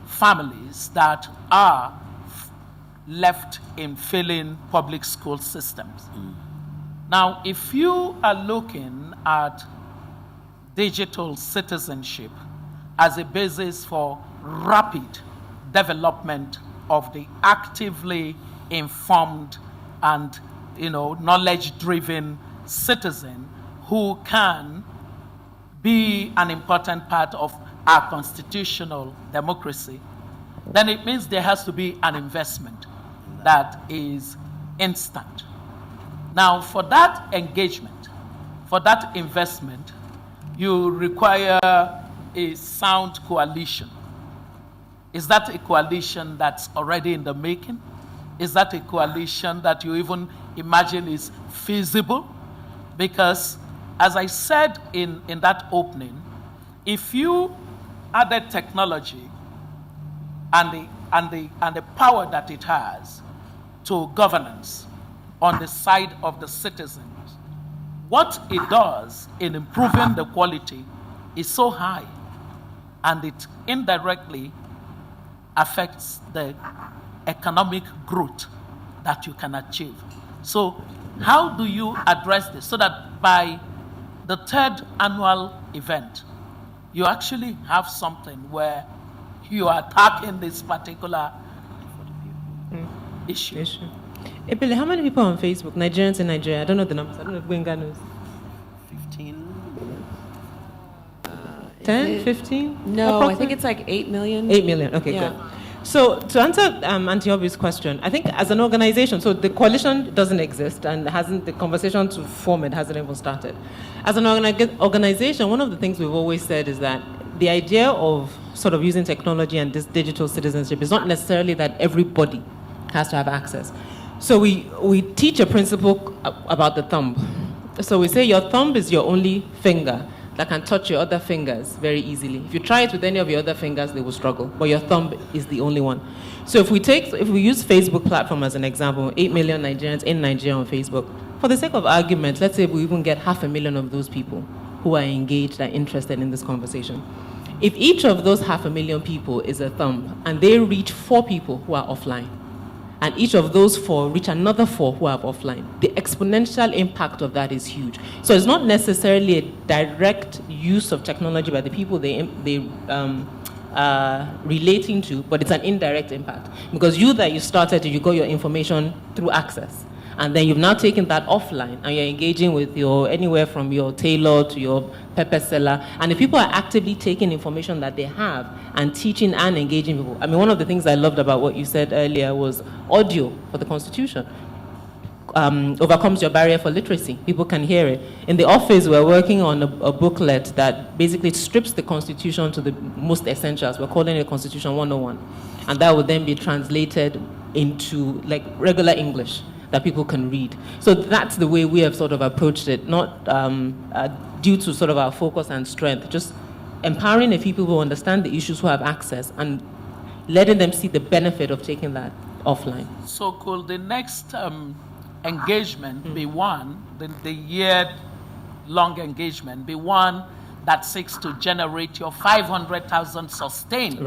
families that are left in failing public school systems. Now, if you are looking at digital citizenship as a basis for rapid development of the actively informed and knowledge-driven citizen who can be an important part of our constitutional democracy, then it means there has to be an investment that is instant. Now, for that engagement, for that investment, you require a sound coalition. Is that a coalition that's already in the making? Is that a coalition that you even imagine is feasible? Because, as I said in that opening, if you added technology and the power that it has to governance on the side of the citizens, what it does in improving the quality is so high, and it indirectly affects the economic growth that you can achieve. So how do you address this so that by the third annual event, you actually have something where you are attacking this particular issue? Ebele, how many people are on Facebook? Nigerians in Nigeria? I don't know the numbers. I don't know if Gwenga knows. 15? 10, 15? No, I think it's like 8 million. 8 million, okay, Yeah. good. So to answer Auntie Obi's question, I think as an organization, so the coalition doesn't exist and the conversation to form it hasn't even started. As an organization, one of the things we've always said is that the idea of sort of using technology and this digital citizenship is not necessarily that everybody has to have access. So we teach a principle about the thumb. So we say your thumb is your only finger that can touch your other fingers very easily. If you try it with any of your other fingers, they will struggle, but your thumb is the only one. So if we use Facebook platform as an example, 8 million Nigerians in Nigeria on Facebook, for the sake of argument, let's say we even get 500,000 of those people who are engaged and interested in this conversation. If each of those 500,000 people is a thumb, and they reach 4 people who are offline, and each of those 4 reach another 4 who are offline, the exponential impact of that is huge. So it's not necessarily a direct use of technology by the people they relating to, but it's an indirect impact. Because you started, you got your information through access. And then you've now taken that offline and you're engaging with anywhere from your tailor to your pepper seller. And if people are actively taking information that they have and teaching and engaging people. I mean, one of the things I loved about what you said earlier was audio for the Constitution. Overcomes your barrier for literacy. People can hear it. In the office, we're working on a booklet that basically strips the Constitution to the most essentials. We're calling it Constitution 101. And that would then be translated into like regular English that people can read. So that's the way we have sort of approached it, not due to sort of our focus and strength, just empowering the people who understand the issues, who have access, and letting them see the benefit of taking that offline. So could the next engagement be one, the year-long engagement, be one that seeks to generate your 500,000 sustained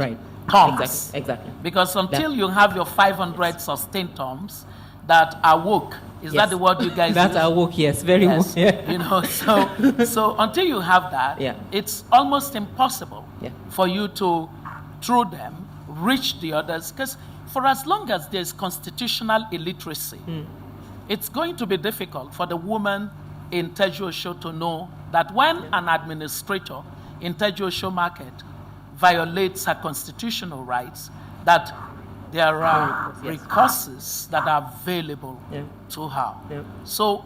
terms? Exactly. Because until you have your 500 sustained terms, that are woke. Is that the word you guys That's use? our woke, yes, very woke. Yeah. You know, so until you have that, it's almost impossible for you to, through them, reach the others. Because for as long as there's constitutional illiteracy, it's going to be difficult for the woman in Tejuosho to know that when an administrator in Tejuosho market violates her constitutional rights, that there are recourses that are available to her. So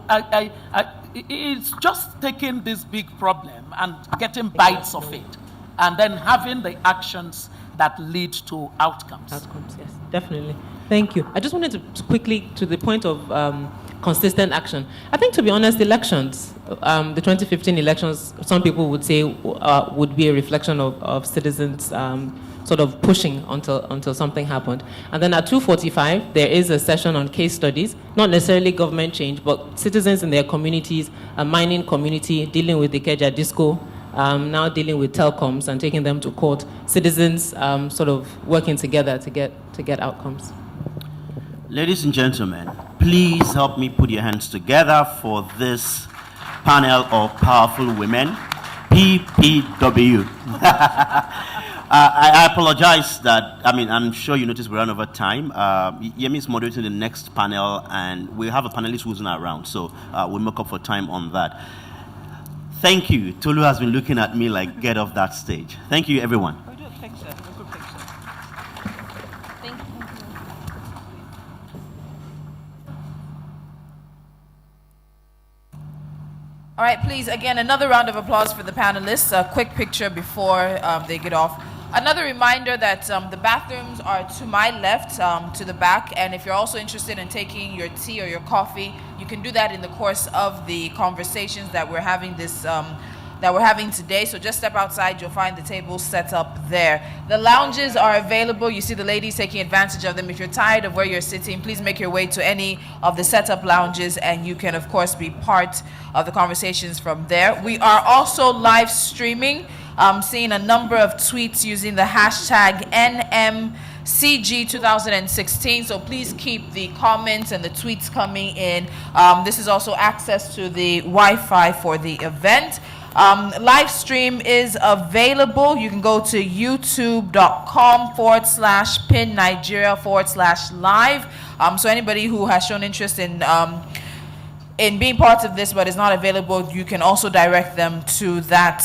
it's just taking this big problem and getting bites of it, and then having the actions that lead to outcomes. Outcomes, yes, definitely. Thank you. I just wanted to quickly, to the point of consistent action. I think, to be honest, elections, the 2015 elections, some people would say would be a reflection of citizens sort of pushing until something happened. And then at 2:45, there is a session on case studies, not necessarily government change, but citizens in their communities, a mining community dealing with the Ikeja Disco, now dealing with telecoms and taking them to court. Citizens sort of working together to get outcomes. Ladies and gentlemen, please help me put your hands together for this panel of powerful women, PPW. I apologize that, I'm sure you noticed we ran over time. Yemi is moderating the next panel, and we have a panelist who's not around, so we'll make up for time on that. Thank you. Tolu has been looking at me like, get off that stage. Thank you, everyone. All right, please, again, another round of applause for the panelists. A quick picture before they get off. Another reminder that the bathrooms are to my left, to the back, and if you're also interested in taking your tea or your coffee, you can do that in the course of the conversations that we're having this that we're having today. So just step outside, you'll find the tables set up there. The lounges are available. You see the ladies taking advantage of them. If you're tired of where you're sitting, please make your way to any of the setup lounges, and you can, of course, be part of the conversations from there. We are also live streaming. Seeing a number of tweets using the hashtag NMCG 2016. So please keep the comments and the tweets coming in. This is also access to the Wi-Fi for the event. Live stream is available. You can go to youtube.com/PIN-Nigeria/live. So anybody who has shown interest in being part of this but is not available, you can also direct them to that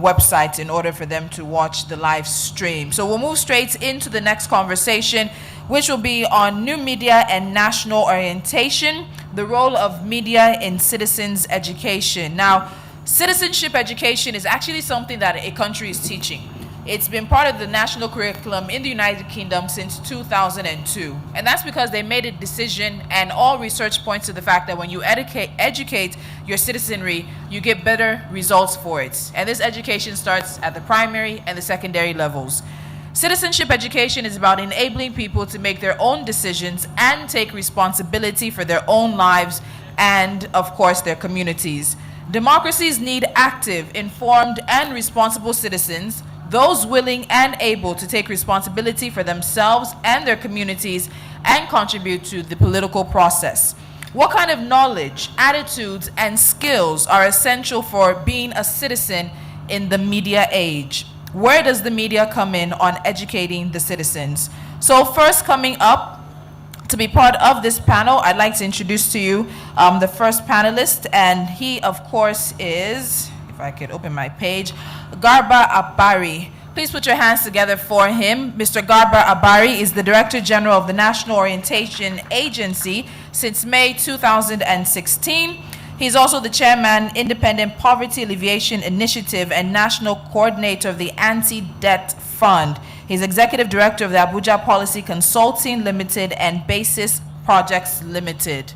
website in order for them to watch the live stream. So we'll move straight into the next conversation, which will be on new media and national orientation, the role of media in citizens' education. Now, citizenship education is actually something that a country is teaching. It's been part of the national curriculum in the United Kingdom since 2002. And that's because they made a decision, and all research points to the fact that when you educate your citizenry, you get better results for it. And this education starts at the primary and the secondary levels. Citizenship education is about enabling people to make their own decisions and take responsibility for their own lives and, of course, their communities. Democracies need active, informed, and responsible citizens, those willing and able to take responsibility for themselves and their communities and contribute to the political process. What kind of knowledge, attitudes, and skills are essential for being a citizen in the media age? Where does the media come in on educating the citizens? So first, coming up to be part of this panel, I'd like to introduce to you the first panelist, and he, of course, is, if I could open my page, Garba Abari. Please put your hands together for him. Mr. Garba Abari is the Director General of the National Orientation Agency since May 2016. He's also the Chairman, Independent Poverty Alleviation Initiative, and National Coordinator of the Anti-Debt Fund. He's Executive Director of the Abuja Policy Consulting Limited and Basis Projects Limited.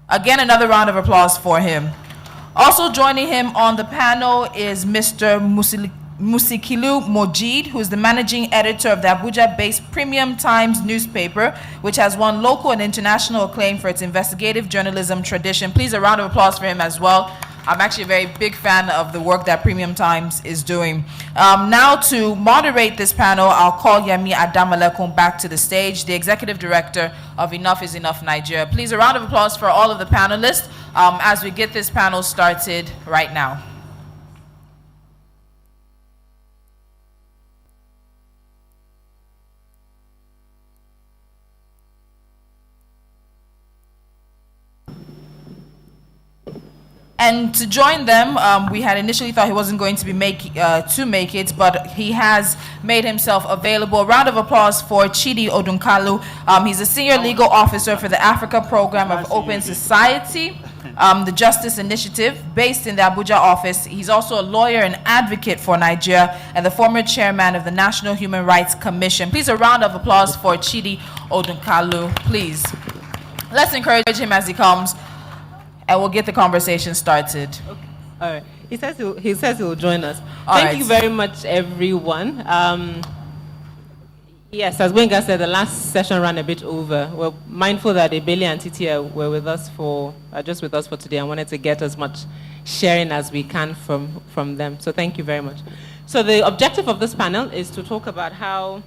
Again, another round of applause for him. Also joining him on the panel is Mr. Musikilu Mojid, who is the managing editor of the Abuja-based Premium Times newspaper, which has won local and international acclaim for its investigative journalism tradition. Please, a round of applause for him as well. I'm actually a very big fan of the work that Premium Times is doing. Now, to moderate this panel, I'll call Yemi Adamalekun back to the stage, the Executive Director of Enough is Enough Nigeria. Please, a round of applause for all of the panelists as we get this panel started right now. And to join them, we had initially thought he wasn't going to be make it, but he has made himself available. A round of applause for Chidi Odunkalu. He's a senior legal officer for the Africa Program of Open Society, the Justice Initiative, based in the Abuja office. He's also a lawyer and advocate for Nigeria and the former chairman of the National Human Rights Commission. Please, a round of applause for Chidi Odunkalu, please. Let's encourage him as he comes, and we'll get the conversation started. Okay. All right. He says he will join us. All Thank right. you very much, everyone. Yes, as Wenga said, the last session ran a bit over. We're mindful that Ebele and Titia were with us just with us for today. I wanted to get as much sharing as we can from them. So thank you very much. So the objective of this panel is to talk about how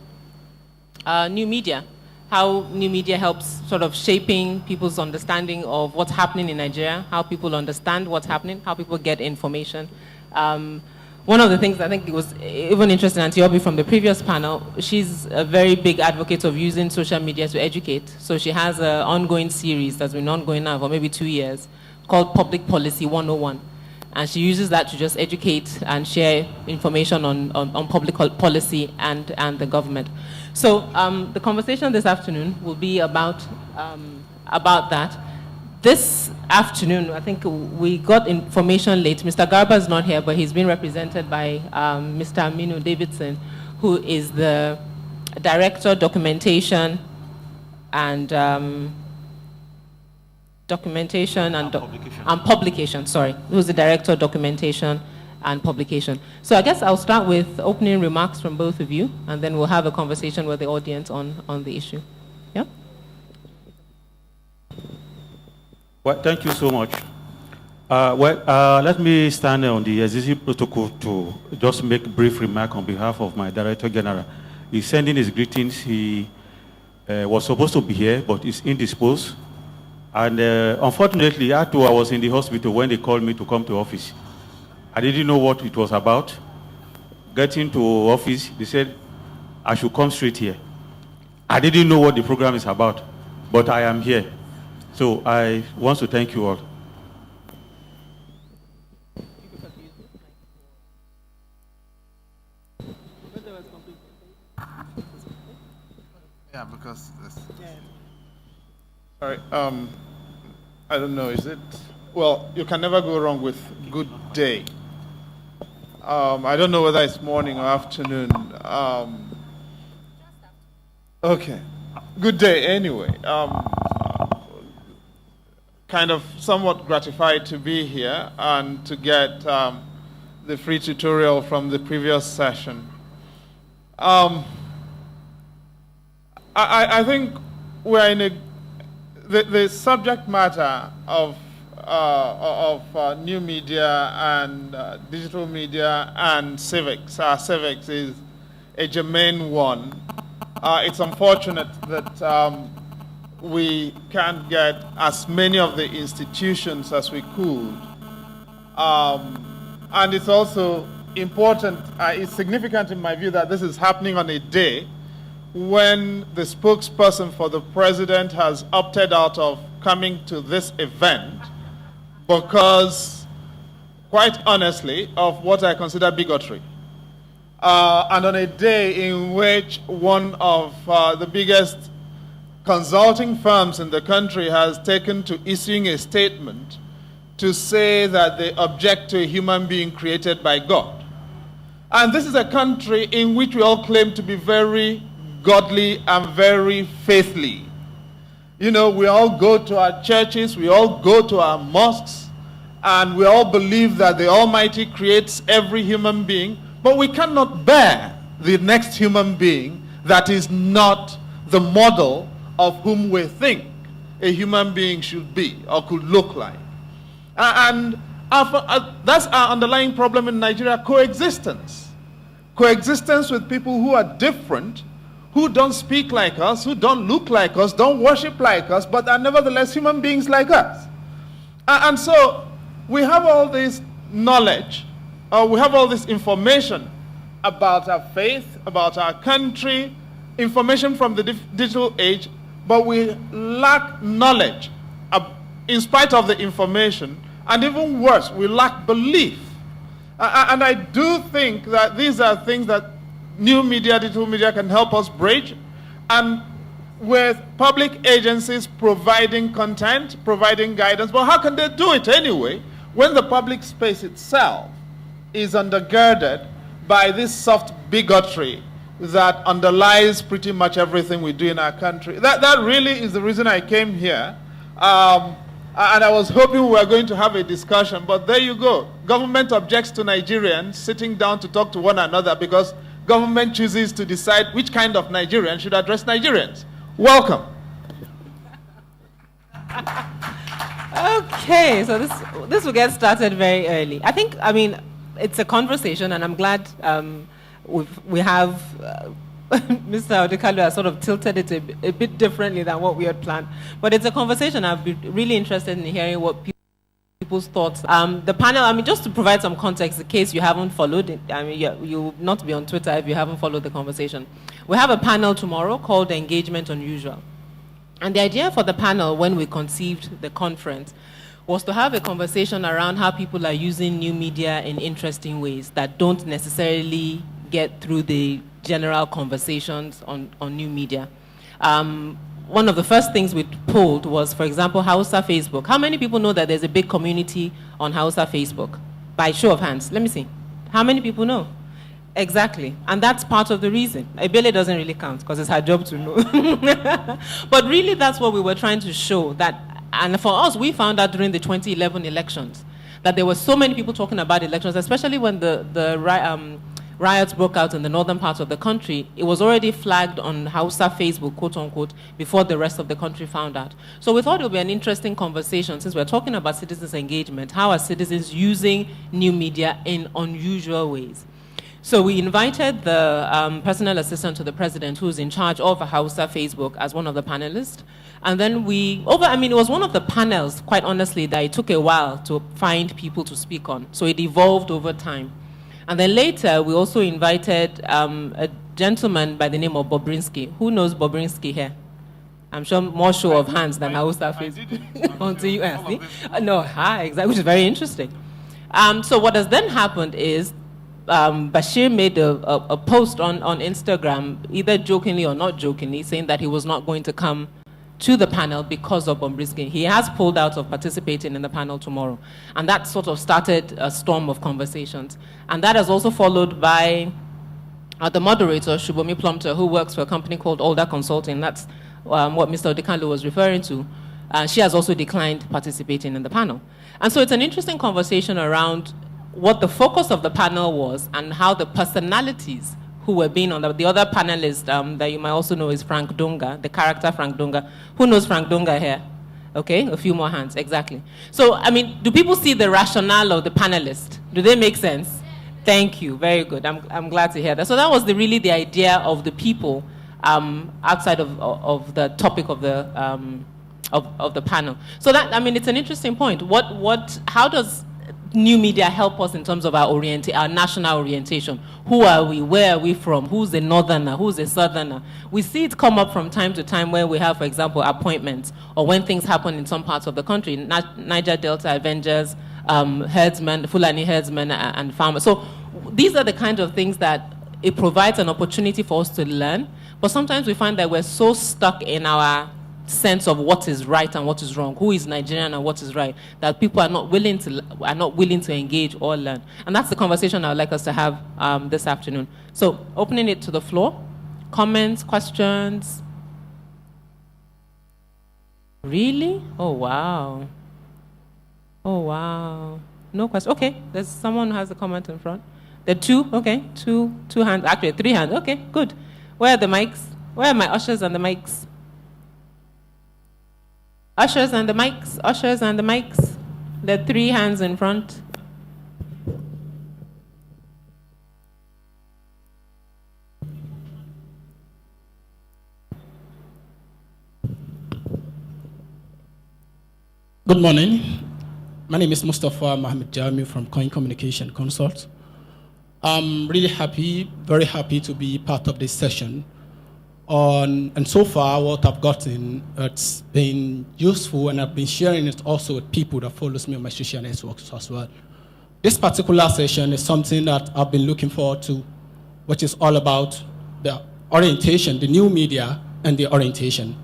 new media helps sort of shaping people's understanding of what's happening in Nigeria, how people understand what's happening, how people get information. One of the things I think it was even interesting, Antiobi from the previous panel, she's a very big advocate of using social media to educate. So she has an ongoing series that's been ongoing now for maybe 2 years called Public Policy 101. And she uses that to just educate and share information on public policy and the government. So the conversation this afternoon will be about that. This afternoon, I think we got information late. Mr. Garba is not here, but he's been represented by Mr. Aminu Davidson, who is the Director, Documentation and Publication, sorry, who's the Director of Documentation and publication. So I guess I'll start with opening remarks from both of you, and then we'll have a conversation with the audience on the issue. Yeah? Well, thank you so much. Let me stand on the existing protocol to just make a brief remark on behalf of my Director General. He's sending his greetings. He was supposed to be here, but is indisposed. And unfortunately, I was in the hospital when they called me to come to office. I didn't know what it was about. Getting to office, they said I should come straight here. I didn't know what the program is about, but I am here. So I want to thank you all. Yeah, because this. Sorry, I don't know, is it? Well, you can never go wrong with good day. I don't know whether it's morning or afternoon. Okay, good day anyway. Kind of somewhat gratified to be here and to get the free tutorial from the previous session. I think we're in the subject matter of new media and digital media and civics. Our civics is a germane one. It's unfortunate that we can't get as many of the institutions as we could. And it's also important, it's significant in my view that this is happening on a day when the spokesperson for the president has opted out of coming to this event because, quite honestly, of what I consider bigotry. And on a day in which one of the biggest consulting firms in the country has taken to issuing a statement to say that they object to a human being created by God. And this is a country in which we all claim to be very godly and very faithfully. You know, we all go to our churches, we all go to our mosques, and we all believe that the Almighty creates every human being, but we cannot bear the next human being that is not the model of whom we think a human being should be or could look like. And that's our underlying problem in Nigeria, coexistence. Coexistence with people who are different, who don't speak like us, who don't look like us, don't worship like us, but are nevertheless human beings like us. And so we have all this knowledge, we have all this information about our faith, about our country, information from the digital age, but we lack knowledge in spite of the information, and even worse, we lack belief. And I do think that these are things that new media, digital media can help us bridge, and with public agencies providing content, providing guidance. But how can they do it anyway when the public space itself is undergirded by this soft bigotry that underlies pretty much everything we do in our country? That really is the reason I came here. And I was hoping we were going to have a discussion, but there you go. Government objects to Nigerians sitting down to talk to one another because government chooses to decide which kind of Nigerian should address Nigerians. Welcome. Okay, so this will get started very early. I mean, it's a conversation, and I'm glad we have Mr. Odekalu has sort of tilted it a bit differently than what we had planned. But it's a conversation. I've been really interested in hearing what people's thoughts. The panel, I mean, just to provide some context, in case you haven't followed it, I mean, you will not be on Twitter if you haven't followed the conversation. We have a panel tomorrow called Engagement Unusual. And the idea for the panel when we conceived the conference was to have a conversation around how people are using new media in interesting ways that don't necessarily get through the general conversations on new media. One of the first things we pulled was, for example, Hausa Facebook. How many people know that there's a big community on Hausa Facebook? By show of hands, let me see. How many people know? Exactly, and that's part of the reason. Ebele doesn't really count because it's her job to know. But really that's what we were trying to show, that, and for us, we found out during the 2011 elections that there were so many people talking about elections, especially when the riots broke out in the northern parts of the country. It was already flagged on Hausa Facebook, quote unquote, before the rest of the country found out. So we thought it would be an interesting conversation, since we're talking about citizens' engagement. How are citizens using new media in unusual ways? So we invited the personal assistant to the president, who's in charge of Hausa Facebook, as one of the panelists. And then it was one of the panels, quite honestly, that it took a while to find people to speak on. So it evolved over time. And then later, we also invited a gentleman by the name of Bobrinsky. Who knows Bobrinsky here? I'm sure more show of hands than Hausa Facebook. Until you ask me. No, exactly, which is very interesting. So what has then happened is, Bashir made a post on Instagram, either jokingly or not jokingly, saying that he was not going to come to the panel because of Bobrinsky. He has pulled out of participating in the panel tomorrow. And that sort of started a storm of conversations. And that has also followed by the moderator, Shubomi Plumter, who works for a company called Older Consulting. That's what Mr. Odekanlu was referring to. She has also declined participating in the panel. And so it's an interesting conversation around what the focus of the panel was and how the personalities who were being on the other panelist that you might also know is Frank Dunga, the character Frank Dunga. Who knows Frank Dunga here? Okay, a few more hands, exactly. So, I mean, do people see the rationale of the panelist? Do they make sense? Thank you, very good. I'm glad to hear that. So that was really the idea of the people outside of the topic of the panel. So that, I mean, it's an interesting point. How does new media help us in terms of our national orientation? Who are we? Where are we from? Who's a northerner? Who's a southerner? We see it come up from time to time where we have, for example, appointments, or when things happen in some parts of the country, Niger Delta Avengers, herdsmen, Fulani herdsmen, and farmers. So these are the kind of things that it provides an opportunity for us to learn, but sometimes we find that we're so stuck in our sense of what is right and what is wrong, who is Nigerian and what is right, that people are not willing to engage or learn. And that's the conversation I would like us to have this afternoon. So opening it to the floor. Comments, questions? Really? Oh, wow. Oh, wow. No question. Okay, there's someone who has a comment in front. There are two, okay, two hands, actually 3 hands. Okay, good. Where are the mics? Where are my ushers and the mics? Ushers and the mics, ushers and the mics. There are 3 hands in front. Good morning. My name is Mustafa Mohammed Jami from Coin Communication Consult. I'm really happy, very happy to be part of this session. And so far, what I've gotten, it's been useful, and I've been sharing it also with people that follows me on my social networks as well. This particular session is something that I've been looking forward to, which is all about the orientation, the new media and the orientation.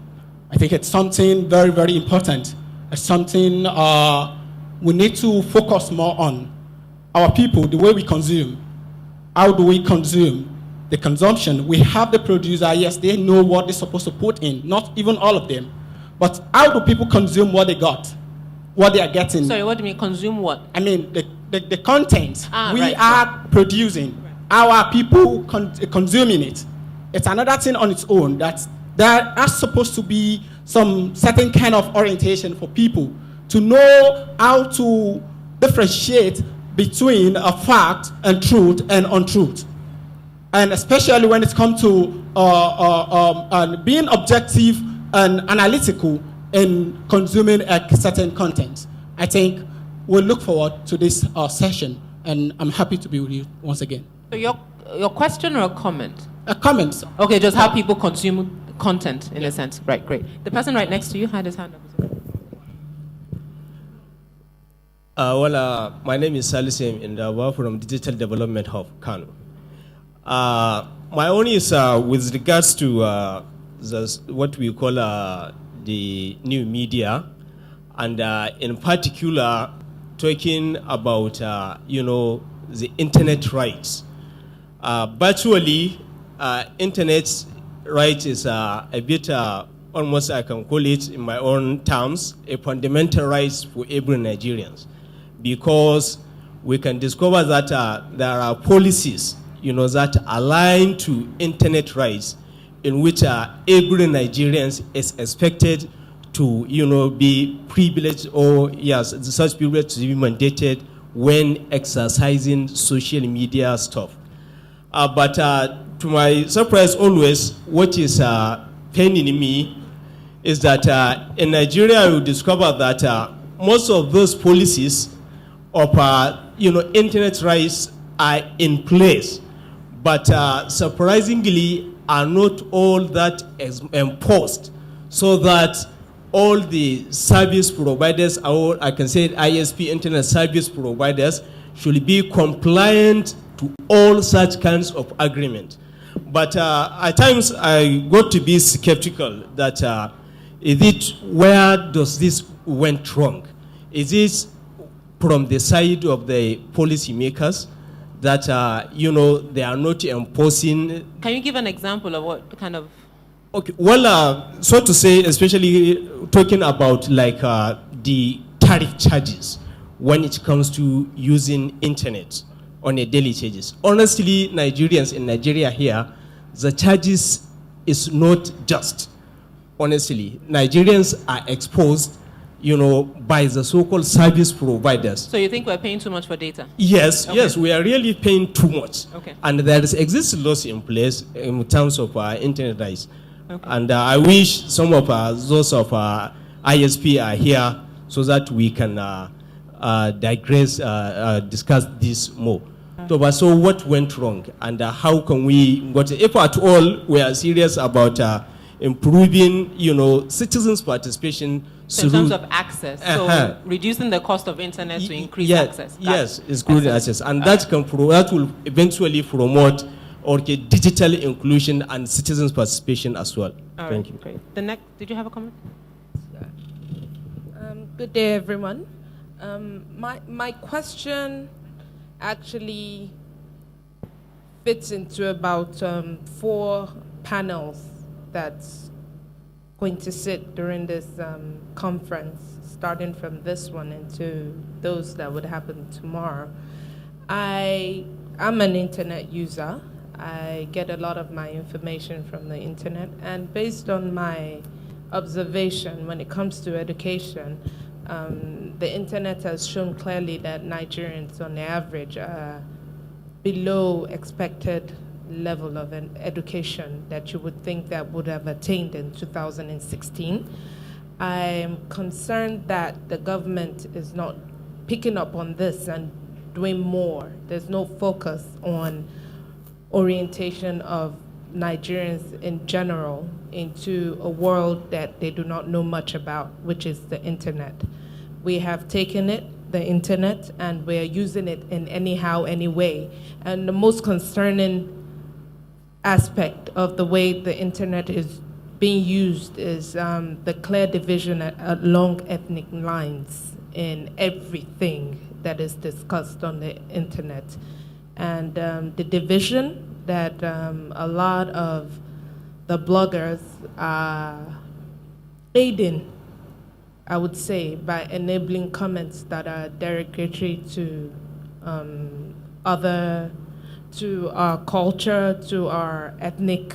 I think it's something very, very important. It's something we need to focus more on. Our people, the way we consume. How do we consume? The consumption, we have the producer, yes, they know what they're supposed to put in, not even all of them. But how do people consume what they got, what they are getting? Sorry, what do you mean, consume what? I mean, the content we right, are producing. How are people consuming it? It's another thing on its own, that there are supposed to be some certain kind of orientation for people to know how to differentiate between a fact and truth and untruth. And especially when it comes to being objective and analytical in consuming a certain content. I think we'll look forward to this session, and I'm happy to be with you once again. So your question or a comment? A comment. Okay, just how people consume content in a sense. Right, great. The person right next to you had his hand up. My name is Salisim Indaba from Digital Development Hub, Kano. My own is with regards to what we call the new media, and in particular talking about the internet rights. Virtually, internet rights is a bit almost, I can call it in my own terms, a fundamental right for every Nigerian. because we can discover that there are policies, that align to internet rights, in which every Nigerian is expected to, be privileged, or yes, such privilege to be mandated when exercising social media stuff. But to my surprise, always, what is paining me is that in Nigeria, you discover that most of those policies of internet rights are in place, but surprisingly are not all that enforced, so that all the service providers, or I can say ISP, internet service providers, should be compliant to all such kinds of agreement. But at times I got to be skeptical that where does this went wrong? Is it from the side of the policymakers that they are not imposing? Can you give an example of what kind of? Okay, well, so to say, especially talking about like the tariff charges when it comes to using internet on a daily charges. Honestly, Nigerians in Nigeria here, the charges is not just. Honestly, Nigerians are exposed, by the so-called service providers. So you think we're paying too much for data? Yes, okay. Yes, we are really paying too much. Okay. And there exists laws in place in terms of internet rights. Okay. And I wish some of those of ISP are here so that we can discuss this more. So what went wrong, and how can we, if at all we are serious about improving, citizens' participation. So in terms of access, so reducing the cost of internet to increase access. Yes, it's good access, and that will eventually promote digital inclusion and citizens' participation as well. Thank you. Great. The next, did you have a comment? Good day, everyone. My question actually fits into about 4 panels that's going to sit during this conference, starting from this one into those that would happen tomorrow. I'm an internet user. I get a lot of my information from the internet, and based on my observation when it comes to education, the internet has shown clearly that Nigerians on average are below expected level of an education that you would think that would have attained in 2016. I'm concerned that the government is not picking up on this and doing more. There's no focus on orientation of Nigerians in general into a world that they do not know much about, which is the internet. We have taken the internet, and we're using it in anyhow, any way. And the most concerning aspect of the way the internet is being used is the clear division along ethnic lines in everything that is discussed on the internet. And the division that a lot of the bloggers are aiding, I would say, by enabling comments that are derogatory to to our culture, to our ethnic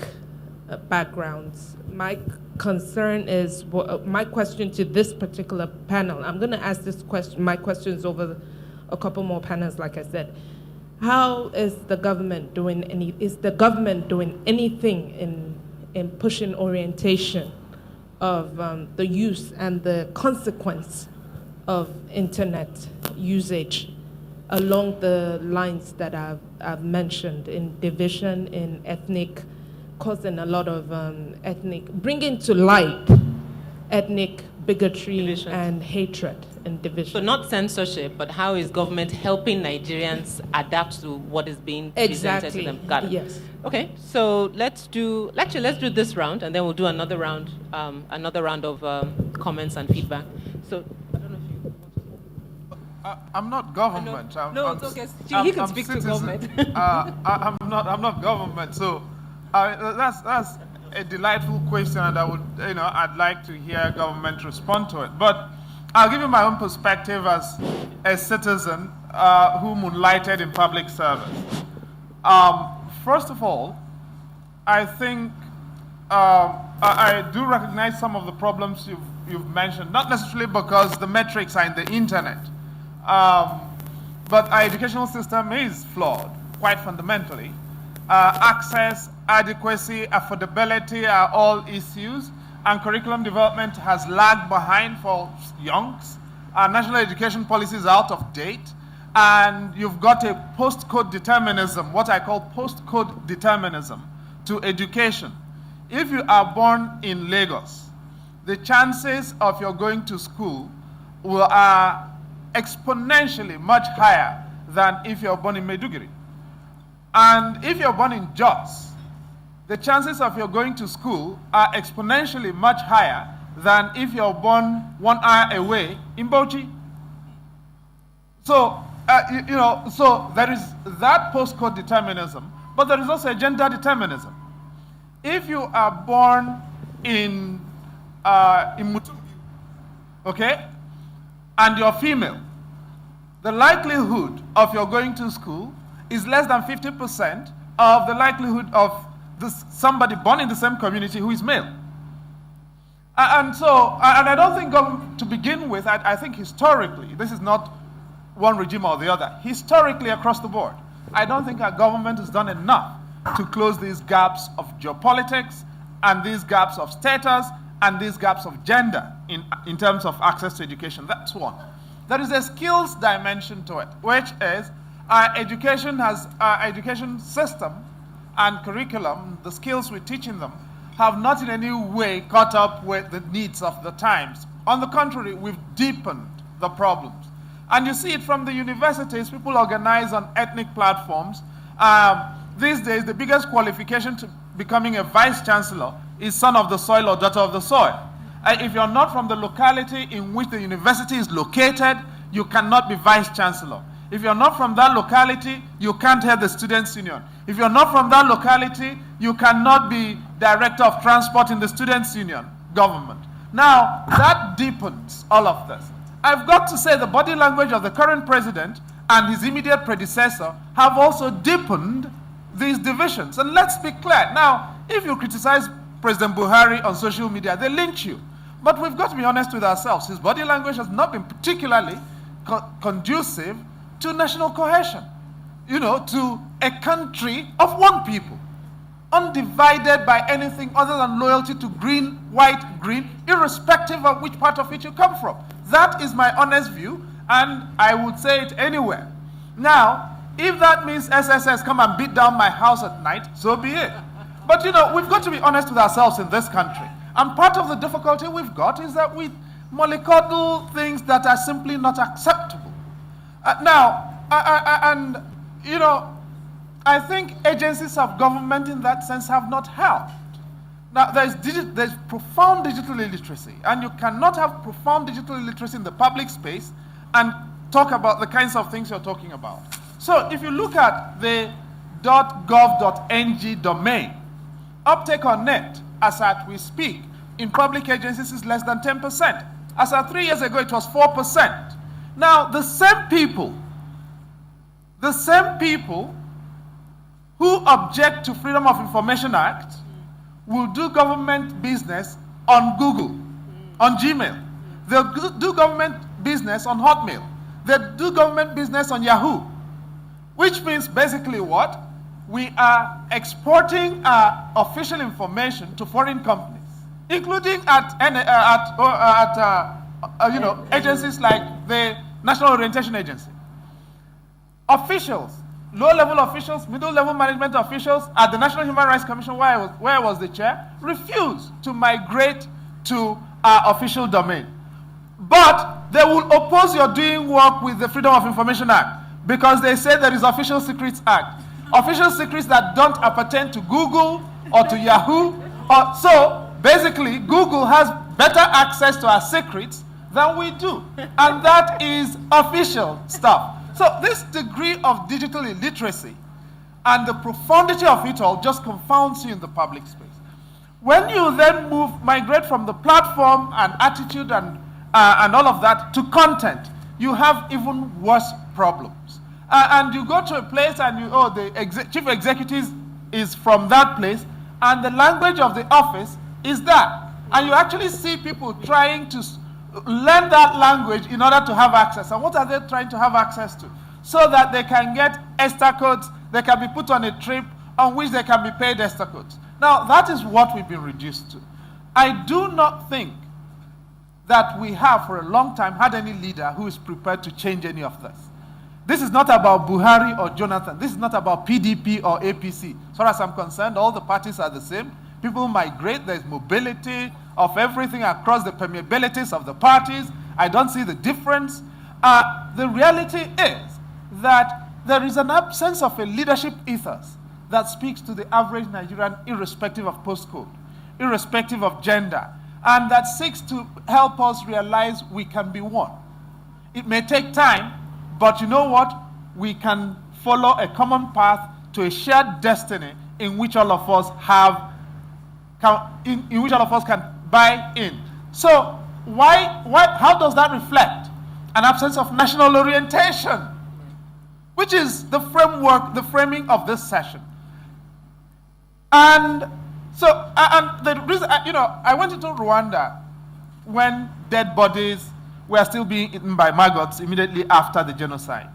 backgrounds. My concern is, my question to this particular panel, I'm going to ask this question, my questions over a couple more panels, like I said. How is the government doing is the government doing anything in pushing orientation of the use and the consequence of internet usage along the lines that I've mentioned, in division, in ethnic, causing a lot of bringing to light ethnic bigotry and hatred and division. So not censorship, but how is government helping Nigerians adapt to what is being presented to them? Got it. Yes. Okay, so let's do this round, and then we'll do another round of comments and feedback. So I don't know if you I'm not government. No, it's okay. He can speak to government. I'm not government. So that's a delightful question, and I'd like to hear government respond to it. But I'll give you my own perspective as a citizen who moonlighted in public service. First of all, I think I do recognize some of the problems you've mentioned, not necessarily because the metrics are in the internet, but our educational system is flawed, quite fundamentally. Access, adequacy, affordability are all issues, and curriculum development has lagged behind for youngs. Our national education policy is out of date, and you've got a postcode determinism, what I call postcode determinism, to education. If you are born in Lagos, the chances of your going to school are exponentially much higher than if you're born in Maiduguri. And if you're born in Jos, the chances of your going to school are exponentially much higher than if you're born 1 hour away in Bauchi. So, so there is that postcode determinism, but there is also a gender determinism. If you are born in Mutumbi, okay, and you're female, the likelihood of your going to school is less than 50% of the likelihood of somebody born in the same community who is male. And I don't think, to begin with, I think historically, this is not one regime or the other, historically across the board, I don't think our government has done enough to close these gaps of geopolitics and these gaps of status and these gaps of gender in terms of access to education. That's one. There is a skills dimension to it, which is our education system and curriculum, the skills we're teaching them, have not in any way caught up with the needs of the times. On the contrary, we've deepened the problems. And you see it from the universities. People organize on ethnic platforms. These days, the biggest qualification to becoming a vice chancellor is son of the soil or daughter of the soil. If you're not from the locality in which the university is located, you cannot be vice chancellor. If you're not from that locality, you can't head the students' union. If you're not from that locality, you cannot be director of transport in the students' union government. Now, that deepens all of this. I've got to say the body language of the current president and his immediate predecessor have also deepened these divisions. And let's be clear. Now, if you criticize President Buhari on social media, they lynch you. But we've got to be honest with ourselves. His body language has not been particularly conducive to national cohesion, to a country of one people, undivided by anything other than loyalty to green, white, green, irrespective of which part of it you come from. That is my honest view, and I would say it anywhere. Now, if that means SSS come and beat down my house at night, so be it. But we've got to be honest with ourselves in this country. And part of the difficulty we've got is that we mollycoddle things that are simply not acceptable. I think agencies of government in that sense have not helped. Now, there's profound digital illiteracy, and you cannot have profound digital illiteracy in the public space and talk about the kinds of things you're talking about. So if you look at the .gov.ng domain, uptake on it, as at we speak, in public agencies is less than 10%. As at 3 years ago, it was 4%. Now, the same people who object to Freedom of Information Act will do government business on Google, on Gmail. They'll do government business on Hotmail. They'll do government business on Yahoo. Which means basically what? We are exporting our official information to foreign companies, including at agencies like the National Orientation Agency. Officials, low-level officials, middle-level management officials at the National Human Rights Commission, where I was the chair, refused to migrate to our official domain. But they will oppose your doing work with the Freedom of Information Act because they say there is Official Secrets Act. Official secrets that don't appertain to Google or to Yahoo. So basically, Google has better access to our secrets than we do. And that is official stuff. So this degree of digital illiteracy and the profundity of it all just confounds you in the public space. When you then migrate from the platform and attitude and and all of that, to content, you have even worse problems. And you go to a place and the chief executive is from that place, and the language of the office is that. And you actually see people trying to learn that language in order to have access. And what are they trying to have access to? So that they can get ESTA codes, they can be put on a trip on which they can be paid ESTA codes. Now, that is what we've been reduced to. I do not think that we have for a long time had any leader who is prepared to change any of this. This is not about Buhari or Jonathan. This is not about PDP or APC. As far as I'm concerned, all the parties are the same. People migrate. There's mobility of everything across the permeabilities of the parties. I don't see the difference. The reality is that there is an absence of a leadership ethos that speaks to the average Nigerian, irrespective of postcode, irrespective of gender, and that seeks to help us realize we can be one. It may take time, but you know what? We can follow a common path to a shared destiny in which all of us in which all of us can buy in. So how does that reflect? An absence of national orientation, which is the framework, the framing of this session. And so, and the reason, I went into Rwanda when dead bodies were still being eaten by maggots immediately after the genocide.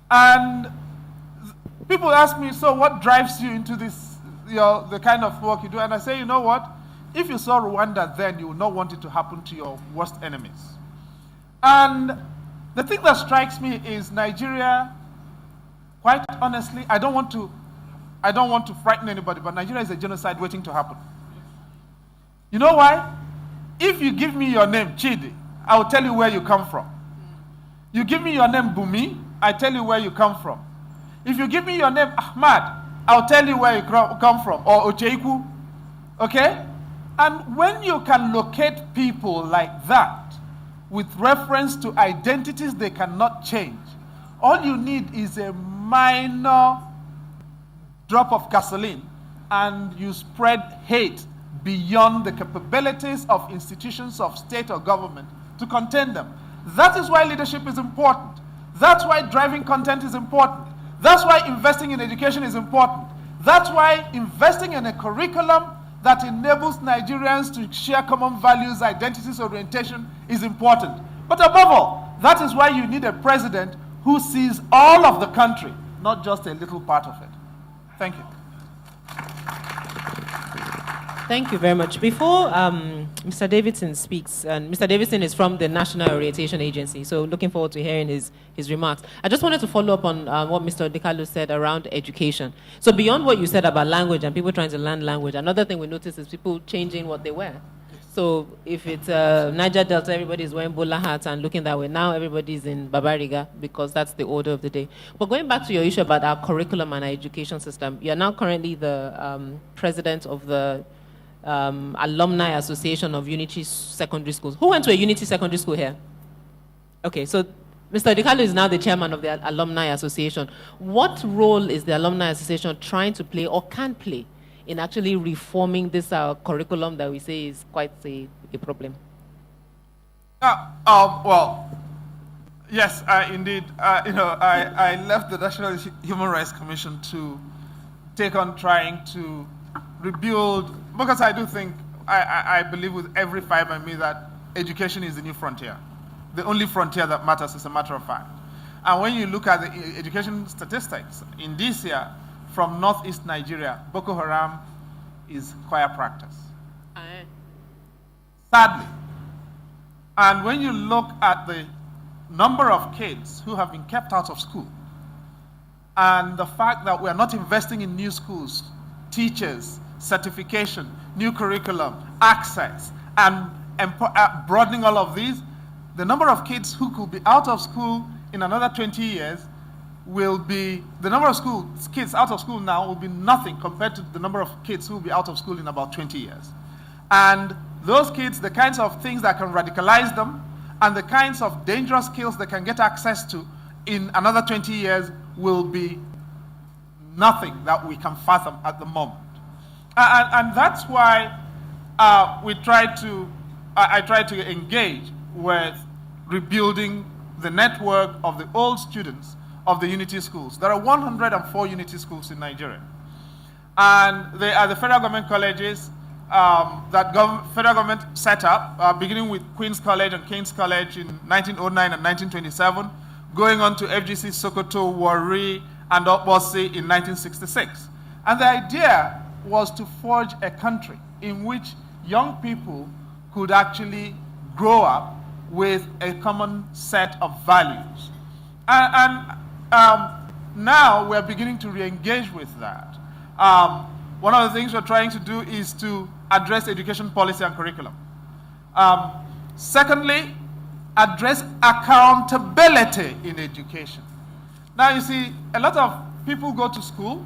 And people ask me, so what drives you into this, the kind of work you do? And I say, you know what? If you saw Rwanda then, you would not want it to happen to your worst enemies. And the thing that strikes me is Nigeria, quite honestly, I don't want to frighten anybody, but Nigeria is a genocide waiting to happen. You know why? If you give me your name, Chidi, I will tell you where you come from. You give me your name, Bumi, I tell you where you come from. If you give me your name, Ahmad, I'll tell you where you come from, or Ocheiku, okay? And when you can locate people like that, with reference to identities they cannot change, all you need is a minor drop of gasoline, and you spread hate beyond the capabilities of institutions of state or government to contain them. That is why leadership is important. That's why driving content is important. That's why investing in education is important. That's why investing in a curriculum that enables Nigerians to share common values, identities, orientation is important. But above all, that is why you need a president who sees all of the country, not just a little part of it. Thank you. Thank you very much. Before Mr. Davidson speaks, and Mr. Davidson is from the National Orientation Agency, so looking forward to hearing his remarks. I just wanted to follow up on what Mr. Odekalu said around education. So beyond what you said about language and people trying to learn language, another thing we noticed is people changing what they wear. So if it's Niger Delta, everybody's wearing bowler hats and looking that way. Now everybody's in Babariga because that's the order of the day. But going back to your issue about our curriculum and our education system, you're now currently the president of the Alumni Association of Unity Secondary Schools. Who went to a Unity Secondary School here? Okay, so Mr. Odekalu is now the chairman of the Alumni Association. What role is the Alumni Association trying to play or can play in actually reforming this curriculum that we say is quite a problem? Well, yes, indeed. I left the National Human Rights Commission to take on trying to rebuild, because I do think, I believe with every fiber in me that education is the new frontier. The only frontier that matters, as a matter of fact. And when you look at the education statistics, in this year, from northeast Nigeria, Boko Haram is choir practice. Sadly. And when you look at the number of kids who have been kept out of school, and the fact that we are not investing in new schools, teachers, certification, new curriculum, access, and broadening all of these, the number of kids who could be out of school in another 20 years will be, the number of kids out of school now will be nothing compared to the number of kids who will be out of school in about 20 years. And those kids, the kinds of things that can radicalize them and the kinds of dangerous skills they can get access to in another 20 years will be nothing that we can fathom at the moment. And that's why I try to engage with rebuilding the network of the old students of the unity schools. There are 104 unity schools in Nigeria. And they are the federal government colleges that federal government set up, beginning with Queen's College and King's College in 1909 and 1927, going on to FGC Sokoto, Warri, and Obosi in 1966. And the idea was to forge a country in which young people could actually grow up with a common set of values. Now we're beginning to re-engage with that. One of the things we're trying to do is to address education policy and curriculum. Secondly, address accountability in education. Now you see, a lot of people go to school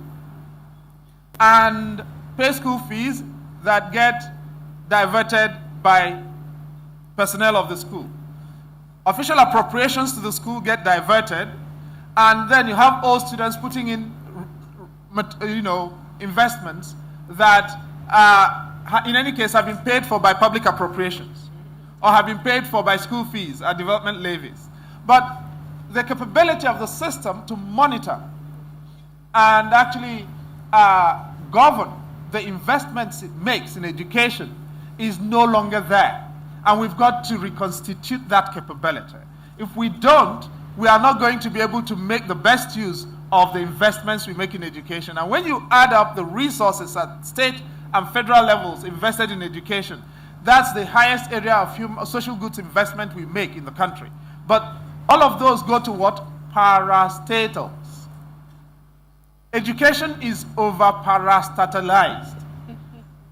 and pay school fees that get diverted by personnel of the school. Official appropriations to the school get diverted, and then you have all students putting in, investments that, in any case, have been paid for by public appropriations, or have been paid for by school fees and development levies. But the capability of the system to monitor and actually govern the investments it makes in education is no longer there. And we've got to reconstitute that capability. If we don't, we are not going to be able to make the best use of the investments we make in education. And when you add up the resources at state and federal levels invested in education, that's the highest area of social goods investment we make in the country. But all of those go to what? Parastatals. Education is over-parastatalized.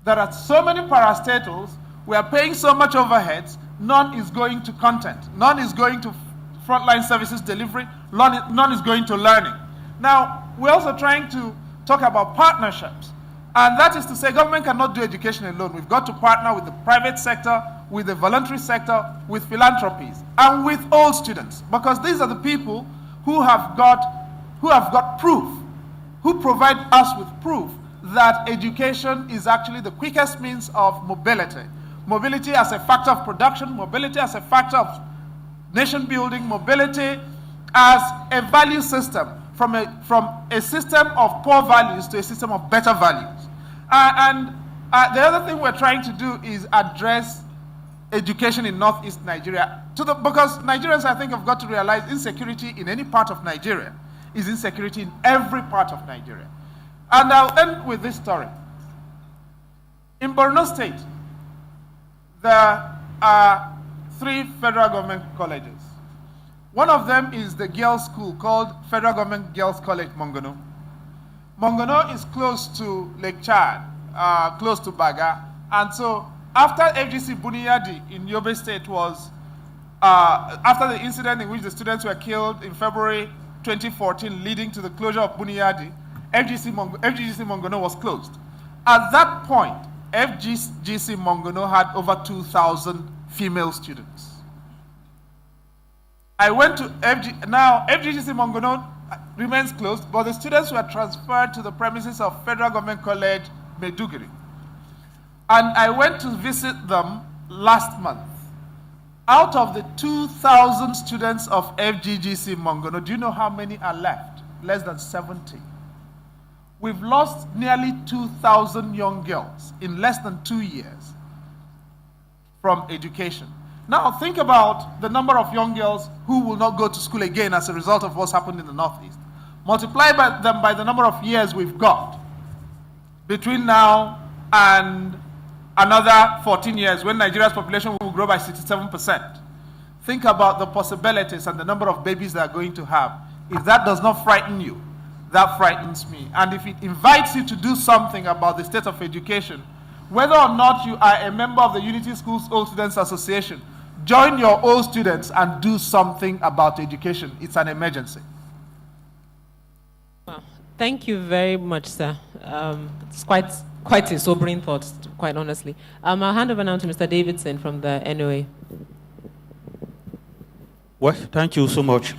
There are so many parastatals, we are paying so much overheads, none is going to content, none is going to frontline services delivery, none is going to learning. Now, we're also trying to talk about partnerships. And that is to say, government cannot do education alone. We've got to partner with the private sector, with the voluntary sector, with philanthropies, and with all students. Because these are the people who have got proof, who provide us with proof that education is actually the quickest means of mobility. Mobility as a factor of production, mobility as a factor of nation building, mobility as a value system, from a system of poor values to a system of better values. The other thing we're trying to do is address education in Northeast Nigeria. Because Nigerians, I think, have got to realize insecurity in any part of Nigeria is insecurity in every part of Nigeria. And I'll end with this story. In Borno State, there are 3 federal government colleges. One of them is the girls' school called Federal Government Girls College, Mongono. Mongono is close to Lake Chad, close to Baga. And so after FGC Buniyadi in Yobe State was, after the incident in which the students were killed in February 2014, leading to the closure of Buniyadi, FGC Mongono was closed. At that point, FGC Mongono had over 2,000 female students. I went to now FGC Mongono remains closed, but the students were transferred to the premises of Federal Government College, Maiduguri. And I went to visit them last month. Out of the 2,000 students of FGGC Mongono, do you know how many are left? Less than 70. We've lost nearly 2,000 young girls in less than 2 years from education. Now think about the number of young girls who will not go to school again as a result of what's happened in the Northeast. Multiply them by the number of years we've got between now and another 14 years when Nigeria's population will grow by 67%. Think about the possibilities and the number of babies they are going to have. If that does not frighten you, that frightens me. And if it invites you to do something about the state of education, whether or not you are a member of the Unity Schools Old Students Association, join your old students and do something about education. It's an emergency. Well, thank you very much, sir. It's quite a sobering thought, quite honestly. I'll hand over now to Mr. Davidson from the NOA. Well, thank you so much.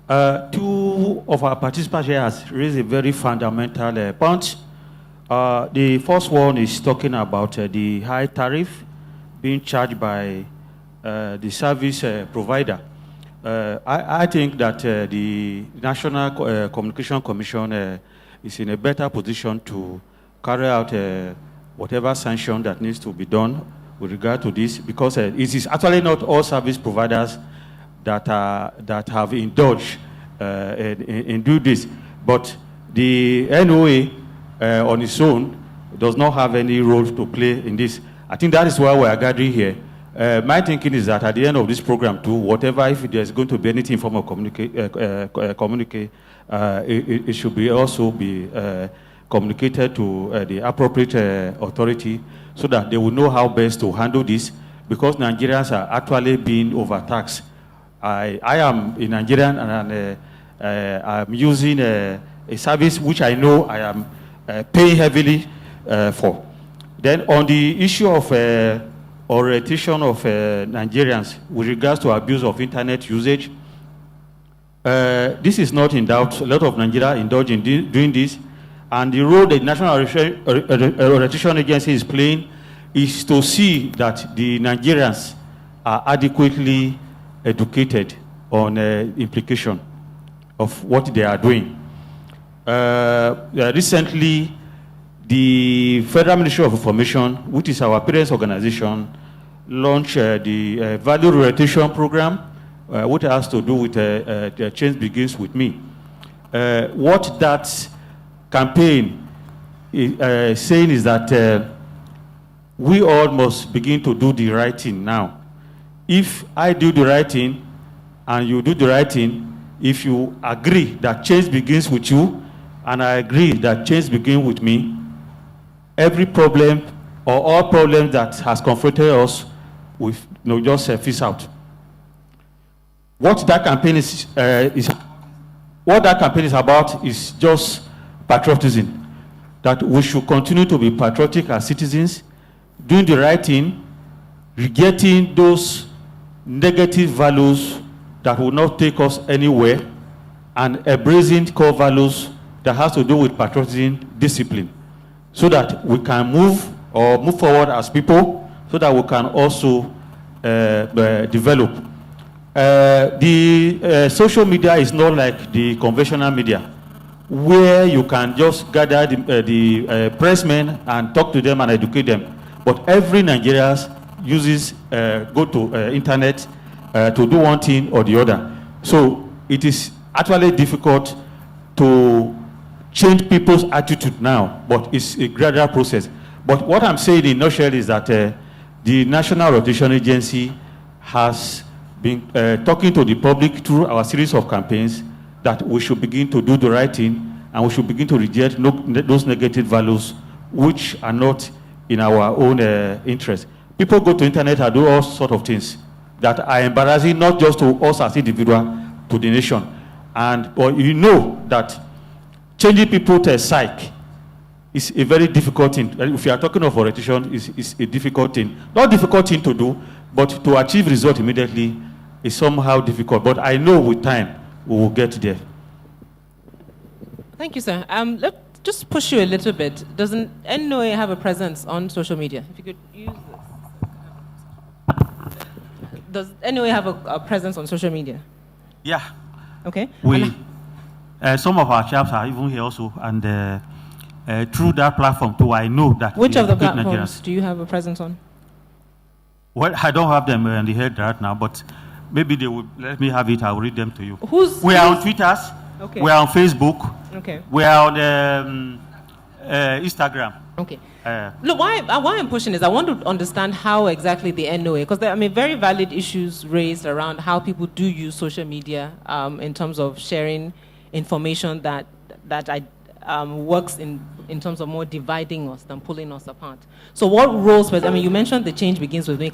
2 of our participants here has raised a very fundamental point. The first one is talking about the high tariff being charged by the service provider. I think that the National Communication Commission is in a better position to carry out whatever sanction that needs to be done with regard to this, because it is actually not all service providers that have indulged in do this, but the NOA on its own does not have any role to play in this. I think that is why we are gathering here. My thinking is that at the end of this program too, whatever, if there's going to be anything from a communique, it should be also be communicated to the appropriate authority so that they will know how best to handle this, because Nigerians are actually being overtaxed. I am a Nigerian and I'm using a service which I know I am paying heavily for. Then on the issue of orientation of Nigerians with regards to abuse of internet usage, this is not in doubt. A lot of Nigeria indulge in doing this, and the role the National Orientation Agency is playing is to see that the Nigerians are adequately educated on implication of what they are doing. Recently, the Federal Ministry of Information, which is our parents' organization, launched the Value Orientation Program, which has to do with Change Begins With Me. What that campaign is saying is that we all must begin to do the right thing now. If I do the right thing and you do the right thing, if you agree that change begins with you and I agree that change begins with me, every problem or all problems that has confronted us will just fizzle out. What that campaign is about is just patriotism. That we should continue to be patriotic as citizens, doing the right thing, rejecting those negative values that will not take us anywhere, and embracing core values that has to do with patriotism, discipline, so that we can move forward as people, so that we can also develop. The social media is not like the conventional media, where you can just gather the pressmen and talk to them and educate them. But every Nigerian uses go to internet to do one thing or the other. So it is actually difficult to change people's attitude now, but it's a gradual process. But what I'm saying in a nutshell is that the National Rotation Agency has been talking to the public through our series of campaigns that we should begin to do the right thing and we should begin to reject those negative values which are not in our own interest. People go to internet and do all sorts of things that are embarrassing, not just to us as individuals, to the nation. But you know that changing people to a psyche is a very difficult thing. If you are talking of orientation, it's a difficult thing. Not difficult thing to do, but to achieve result immediately is somehow difficult. But I know with time we will get there. Thank you, sir. Let's just push you a little bit. Doesn't NOA have a presence on social media? If you could use this. Does NOA have a presence on social media? Yeah. Okay. Some of our chaps are even here also, and through that platform too, I know that. Which of the platforms do you have a presence on? Well, I don't have them in the head right now, but maybe they will let me have it. I will read them to you. We are on Twitter. Okay. We are on Facebook. Okay. We are on Instagram. Okay. Look, why I'm pushing is I want to understand how exactly the NOA, because there are very valid issues raised around how people do use social media in terms of sharing information that works in terms of more dividing us than pulling us apart. So what roles, you mentioned the change begins with me.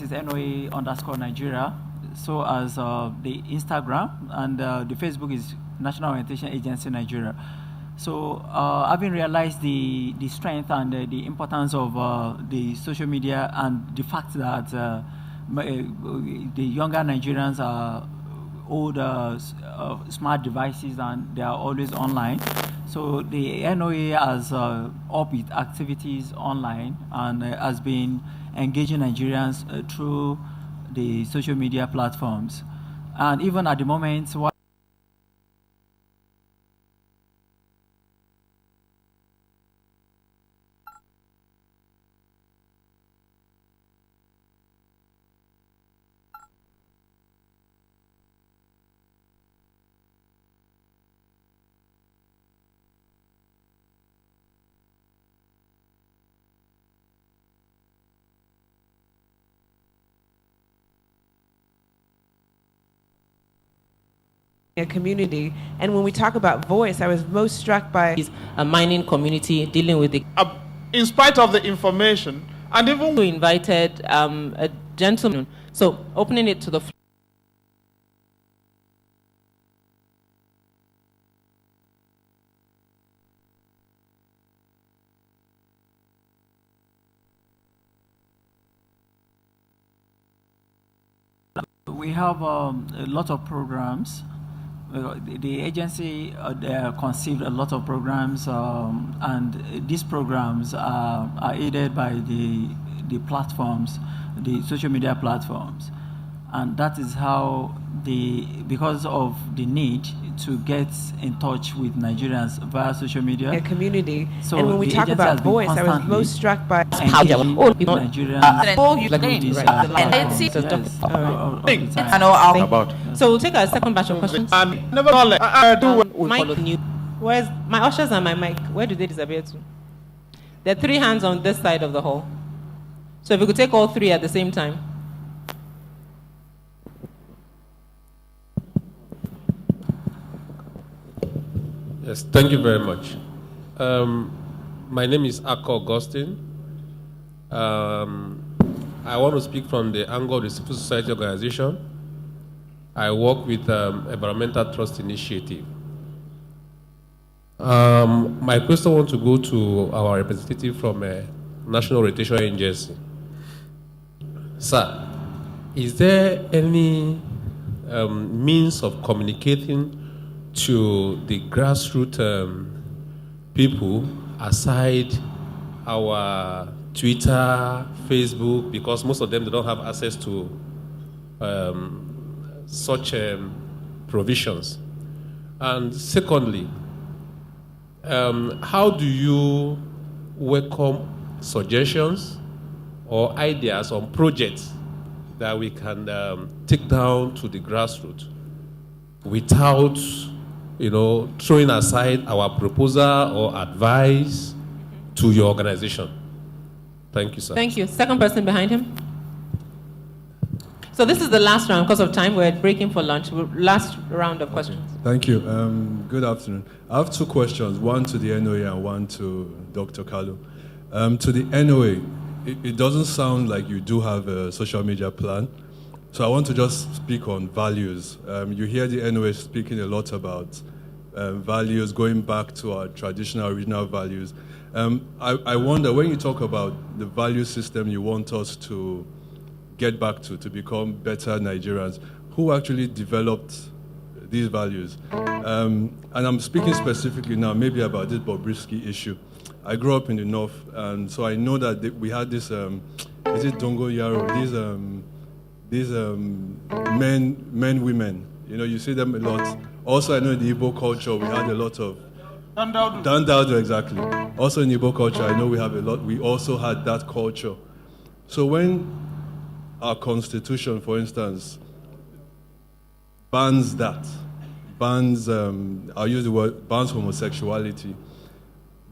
Is NOA_Nigeria, so as the Instagram, and the Facebook is National Orientation Agency Nigeria. So having realized the strength and the importance of the social media, and the fact that the younger Nigerians are older smart devices and they are always online, so the NOA has upped its activities online and has been engaging Nigerians through the social media platforms. And even at the moment, a community. And when we talk about voice, I was most struck by a mining community dealing with the in spite of the information, and even we invited a gentleman, so opening it to the floor. we have a lot of programs. The agency conceived a lot of programs, and these programs are aided by the platforms, the social media platforms. And that is how because of the need to get in touch with Nigerians via social media. A community. So and when we talk about voice, I was most struck by how Nigerians. So we'll take a second batch of questions. Where's my ushers and my mic? Where do they disappear to? There are 3 hands on this side of the hall. So if we could take all 3 at the same time. Yes, thank you very much. My name is Akko Augustine. I want to speak from the angle of the civil society organization. I work with Environmental Trust Initiative. My question wants to go to our representative from National Orientation Agency. Sir, is there any means of communicating to the grassroots people aside our Twitter, Facebook, because most of them they don't have access to such provisions? And secondly, how do you welcome suggestions or ideas on projects that we can take down to the grassroots without, throwing aside our proposal or advice to your organization? Thank you, sir. Thank you. Second person behind him. So this is the last round. Because of time, we're breaking for lunch. Last round of questions. Thank you. Good afternoon. I have 2 questions, one to the NOA and one to Dr. Kalu. To the NOA, it doesn't sound like you do have a social media plan. So I want to just speak on values. You hear the NOA speaking a lot about values, going back to our traditional, original values. I wonder, when you talk about the value system you want us to get back to become better Nigerians, who actually developed these values? And I'm speaking specifically now maybe about this Bobrisky issue. I grew up in the north, and so I know that we had this, is it Dongo Yaro? These men, women. You know, you see them a lot. Also, I know in the Igbo culture, we had a lot of Dandaudu, exactly. Also in Igbo culture, I know we have a lot. We also had that culture. So when our constitution, for instance, bans that, I'll use the word, bans homosexuality,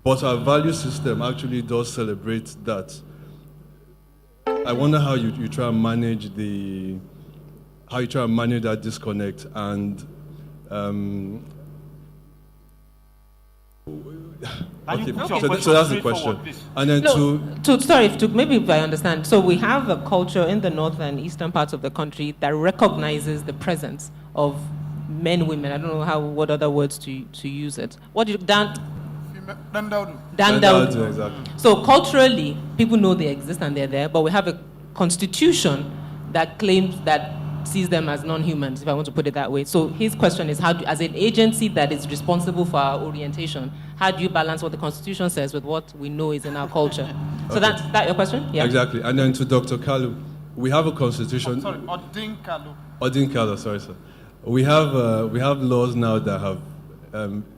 but our value system actually does celebrate that. I wonder how you try and manage that disconnect and okay, so that's the question. And then maybe if I understand. So we have a culture in the north and eastern parts of the country that recognizes the presence of men, women. I don't know what other words to use it. What do you Dandaudu. Exactly. So culturally, people know they exist and they're there, but we have a constitution that claims that sees them as non-humans, if I want to put it that way. So his question is, as an agency that is responsible for our orientation, how do you balance what the Constitution says with what we know is in our culture? So that's that your question? Yeah. Exactly. And then to Dr. Kalu, we have a constitution. Odin Kalu. Odin Kalu, sorry, sir. We have laws now that have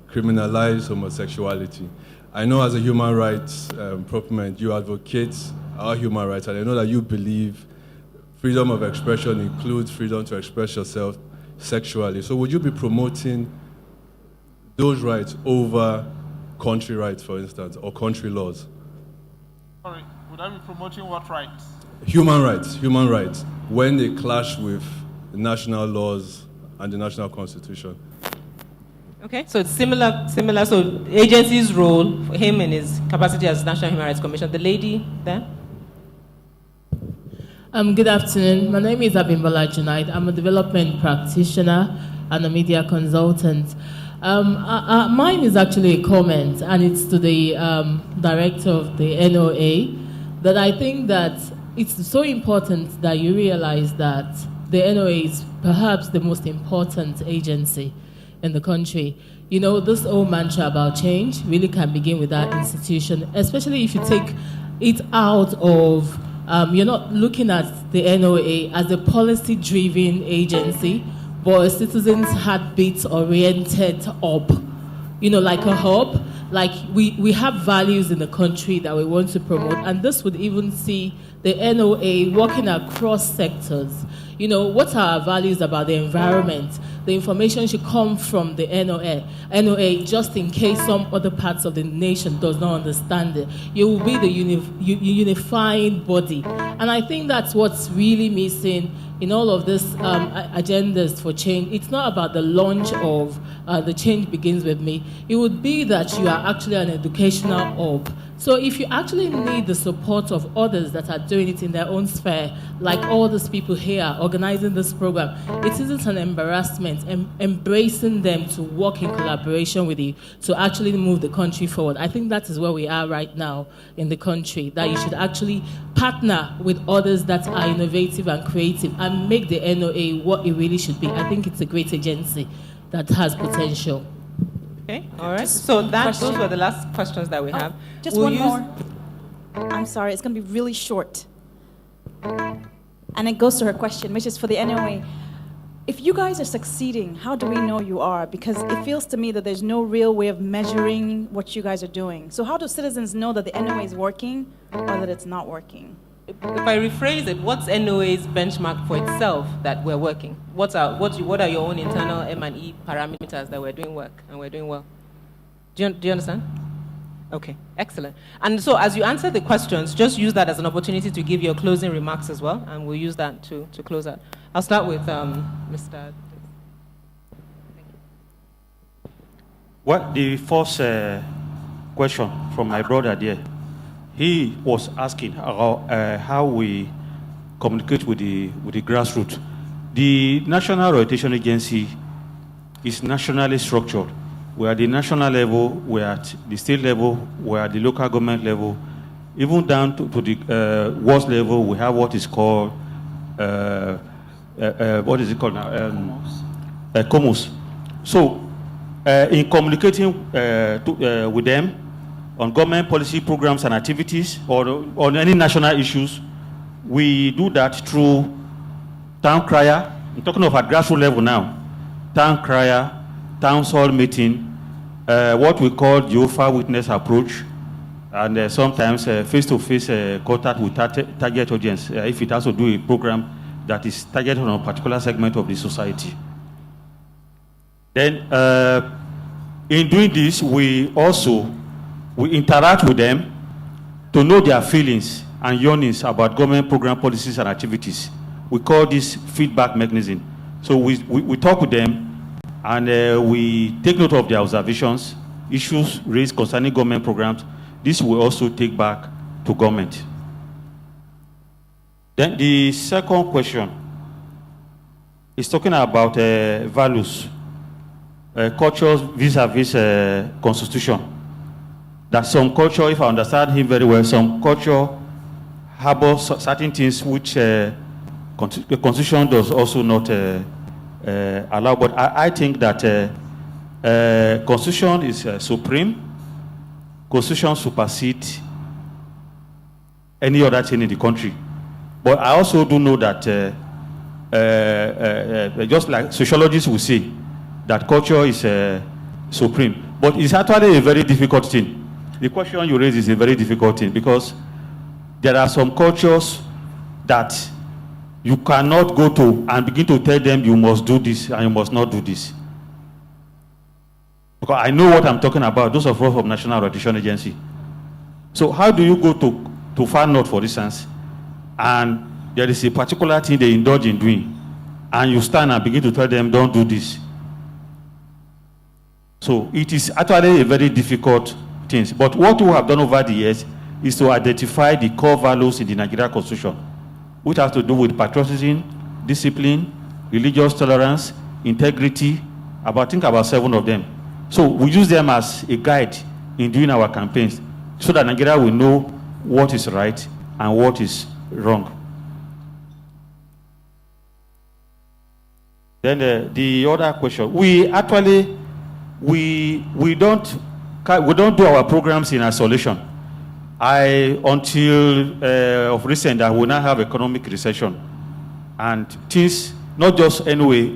criminalized homosexuality. I know as a human rights proponent, you advocate our human rights, and I know that you believe freedom of expression includes freedom to express yourself sexually. So would you be promoting those rights over country rights, for instance, or country laws? Sorry, would I be promoting what rights? Human rights, when they clash with the national laws and the national constitution. Okay, so it's similar. So agency's role for him in his capacity as National Human Rights Commission. The lady there. Good afternoon. My name is Abimbola Junaid. I'm a development practitioner and a media consultant. Mine is actually a comment, and it's to the director of the NOA, that I think that it's so important that you realize that the NOA is perhaps the most important agency in the country. You know, this whole mantra about change really can begin with that institution, especially if you take it out of you're not looking at the NOA as a policy-driven agency, but a citizens' heartbeat-oriented hub. You know, like a hub. Like we have values in the country that we want to promote, and this would even see the NOA working across sectors. You know, what are our values about the environment? The information should come from the NOA, just in case some other parts of the nation does not understand it. You will be the unifying body. And I think that's what's really missing in all of these agendas for change. It's not about the launch of the change begins with me. It would be that you are actually an educational hub. So if you actually need the support of others that are doing it in their own sphere, like all these people here organizing this program, it isn't an embarrassment, embracing them to work in collaboration with you to actually move the country forward. I think that is where we are right now in the country, that you should actually partner with others that are innovative and creative and make the NOA what it really should be. I think it's a great agency that has potential. Okay, all right. So those were the last questions that we have. Just one more. I'm sorry, it's going to be really short. And it goes to her question, which is for the NOA. If you guys are succeeding, how do we know you are? Because it feels to me that there's no real way of measuring what you guys are doing. So how do citizens know that the NOA is working or that it's not working? If I rephrase it, what's NOA's benchmark for itself that we're working? What are your own internal M&E parameters that we're doing work and we're doing well? Do you understand? Okay, excellent. And so as you answer the questions, just use that as an opportunity to give your closing remarks as well, and we'll use that to close out. I'll start with Mr. Well, the first question from my brother there, he was asking how we communicate with the grassroots. The National Orientation Agency is nationally structured. We're at the national level, we're at the state level, we're at the local government level, even down to the worst level. We have what is called what is it called now? Comos. So in communicating with them, on government policy programs and activities or on any national issues, we do that through town crier. I'm talking of at grassroots level now. Town crier, town hall meeting, what we call the Jehovah's Witness approach, and sometimes face-to-face contact with target audience, if it has to do a program that is targeted on a particular segment of the society. Then, in doing this, we interact with them to know their feelings and yearnings about government program policies and activities. We call this feedback mechanism. So we talk with them, and we take note of their observations, issues raised concerning government programs. This we also take back to government. Then the second question is talking about values, cultures vis-a-vis constitution. That some culture, if I understand him very well, some culture harbor certain things which the constitution does also not allow. But I think that constitution is supreme. Constitution supersedes any other thing in the country. But I also do know that, just like sociologists will say, that culture is supreme. But it's actually a very difficult thing. The question you raise is a very difficult thing because there are some cultures that you cannot go to and begin to tell them you must do this and you must not do this. Because I know what I'm talking about, those of us from National Orientation Agency. So how do you go to Far North, for instance, and there is a particular thing they indulge in doing, and you stand and begin to tell them, don't do this. So it is actually a very difficult thing. But what we have done over the years is to identify the core values in the Nigerian Constitution, which has to do with patriotism, discipline, religious tolerance, integrity, I think about 7 of them. So we use them as a guide in doing our campaigns so that Nigeria will know what is right and what is wrong. Then the other question, we actually we don't do our programs in isolation. Until of recent, I will now have economic recession, and things not just anyway.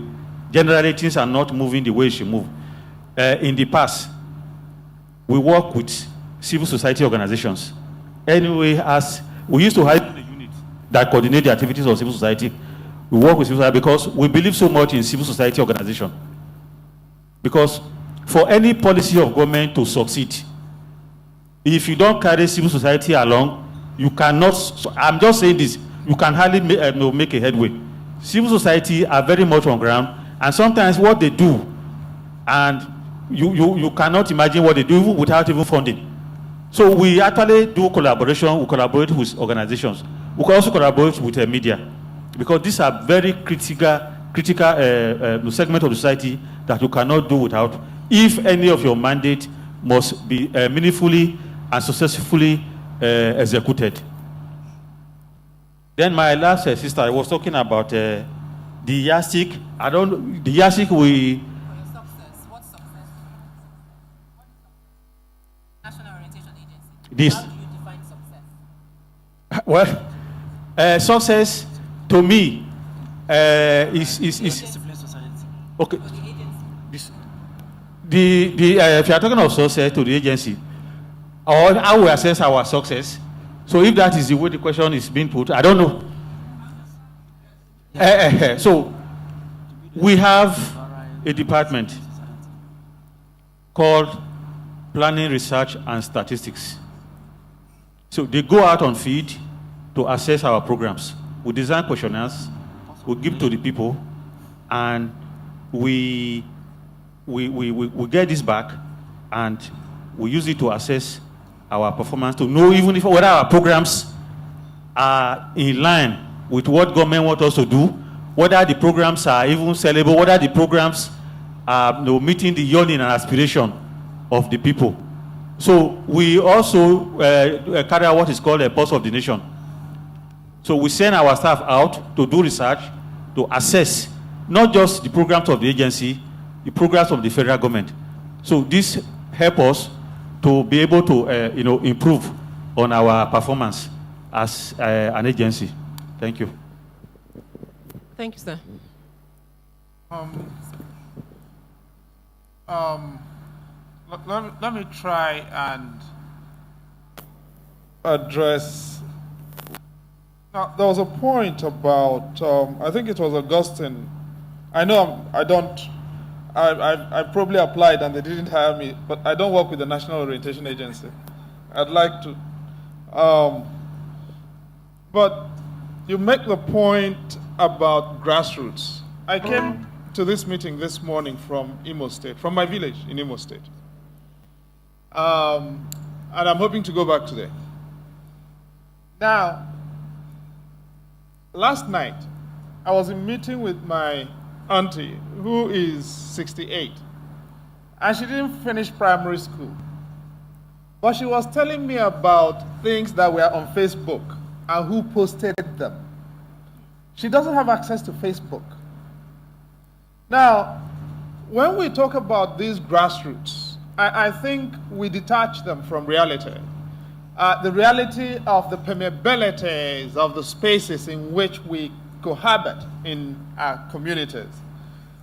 Generally, things are not moving the way it should move. In the past, we work with civil society organizations. Anyway, as we used to have a unit that coordinate the activities of civil society, we work with civil society because we believe so much in civil society organization. Because for any policy of government to succeed, if you don't carry civil society along, you cannot, I'm just saying this, you can hardly make a headway. Civil society are very much on ground, and sometimes what they do, and you cannot imagine what they do even without even funding. So we actually do collaboration, we collaborate with organizations. We can also collaborate with the media, because these are very critical segment of the society that you cannot do without, if any of your mandate must be meaningfully and successfully executed. Then my last sister, I was talking about the yardstick. The yardstick we... What success? National Orientation Agency. This. How do you define success? Well, success to me is discipline society. Okay. If you are talking of success to the agency, or how we assess our success, so if that is the way the question is being put, I don't know. So we have a department called Planning, Research and Statistics. So they go out on field to assess our programs. We design questionnaires, we give to the people, and we get this back, and we use it to assess our performance, to know even if whether our programs are in line with what government wants us to do, whether the programs are even sellable, whether the programs are meeting the yearning and aspiration of the people. So we also carry out what is called a pulse of the nation. So we send our staff out to do research, to assess not just the programs of the agency, the programs of the federal government. So this helps us to be able to improve on our performance as an agency. Thank you. Thank you, sir. Let me try and address. Now, there was a point about, I think it was Augustine. I know I probably applied and they didn't hire me, but I don't work with the National Orientation Agency. I'd like to. But you make the point about grassroots. I came to this meeting this morning from Imo State, from my village in Imo State. And I'm hoping to go back today. Now, last night, I was in a meeting with my auntie, who is 68, and she didn't finish primary school. But she was telling me about things that were on Facebook and who posted them. She doesn't have access to Facebook. Now, when we talk about these grassroots, I think we detach them from reality. The reality of the permeabilities of the spaces in which we cohabit in our communities.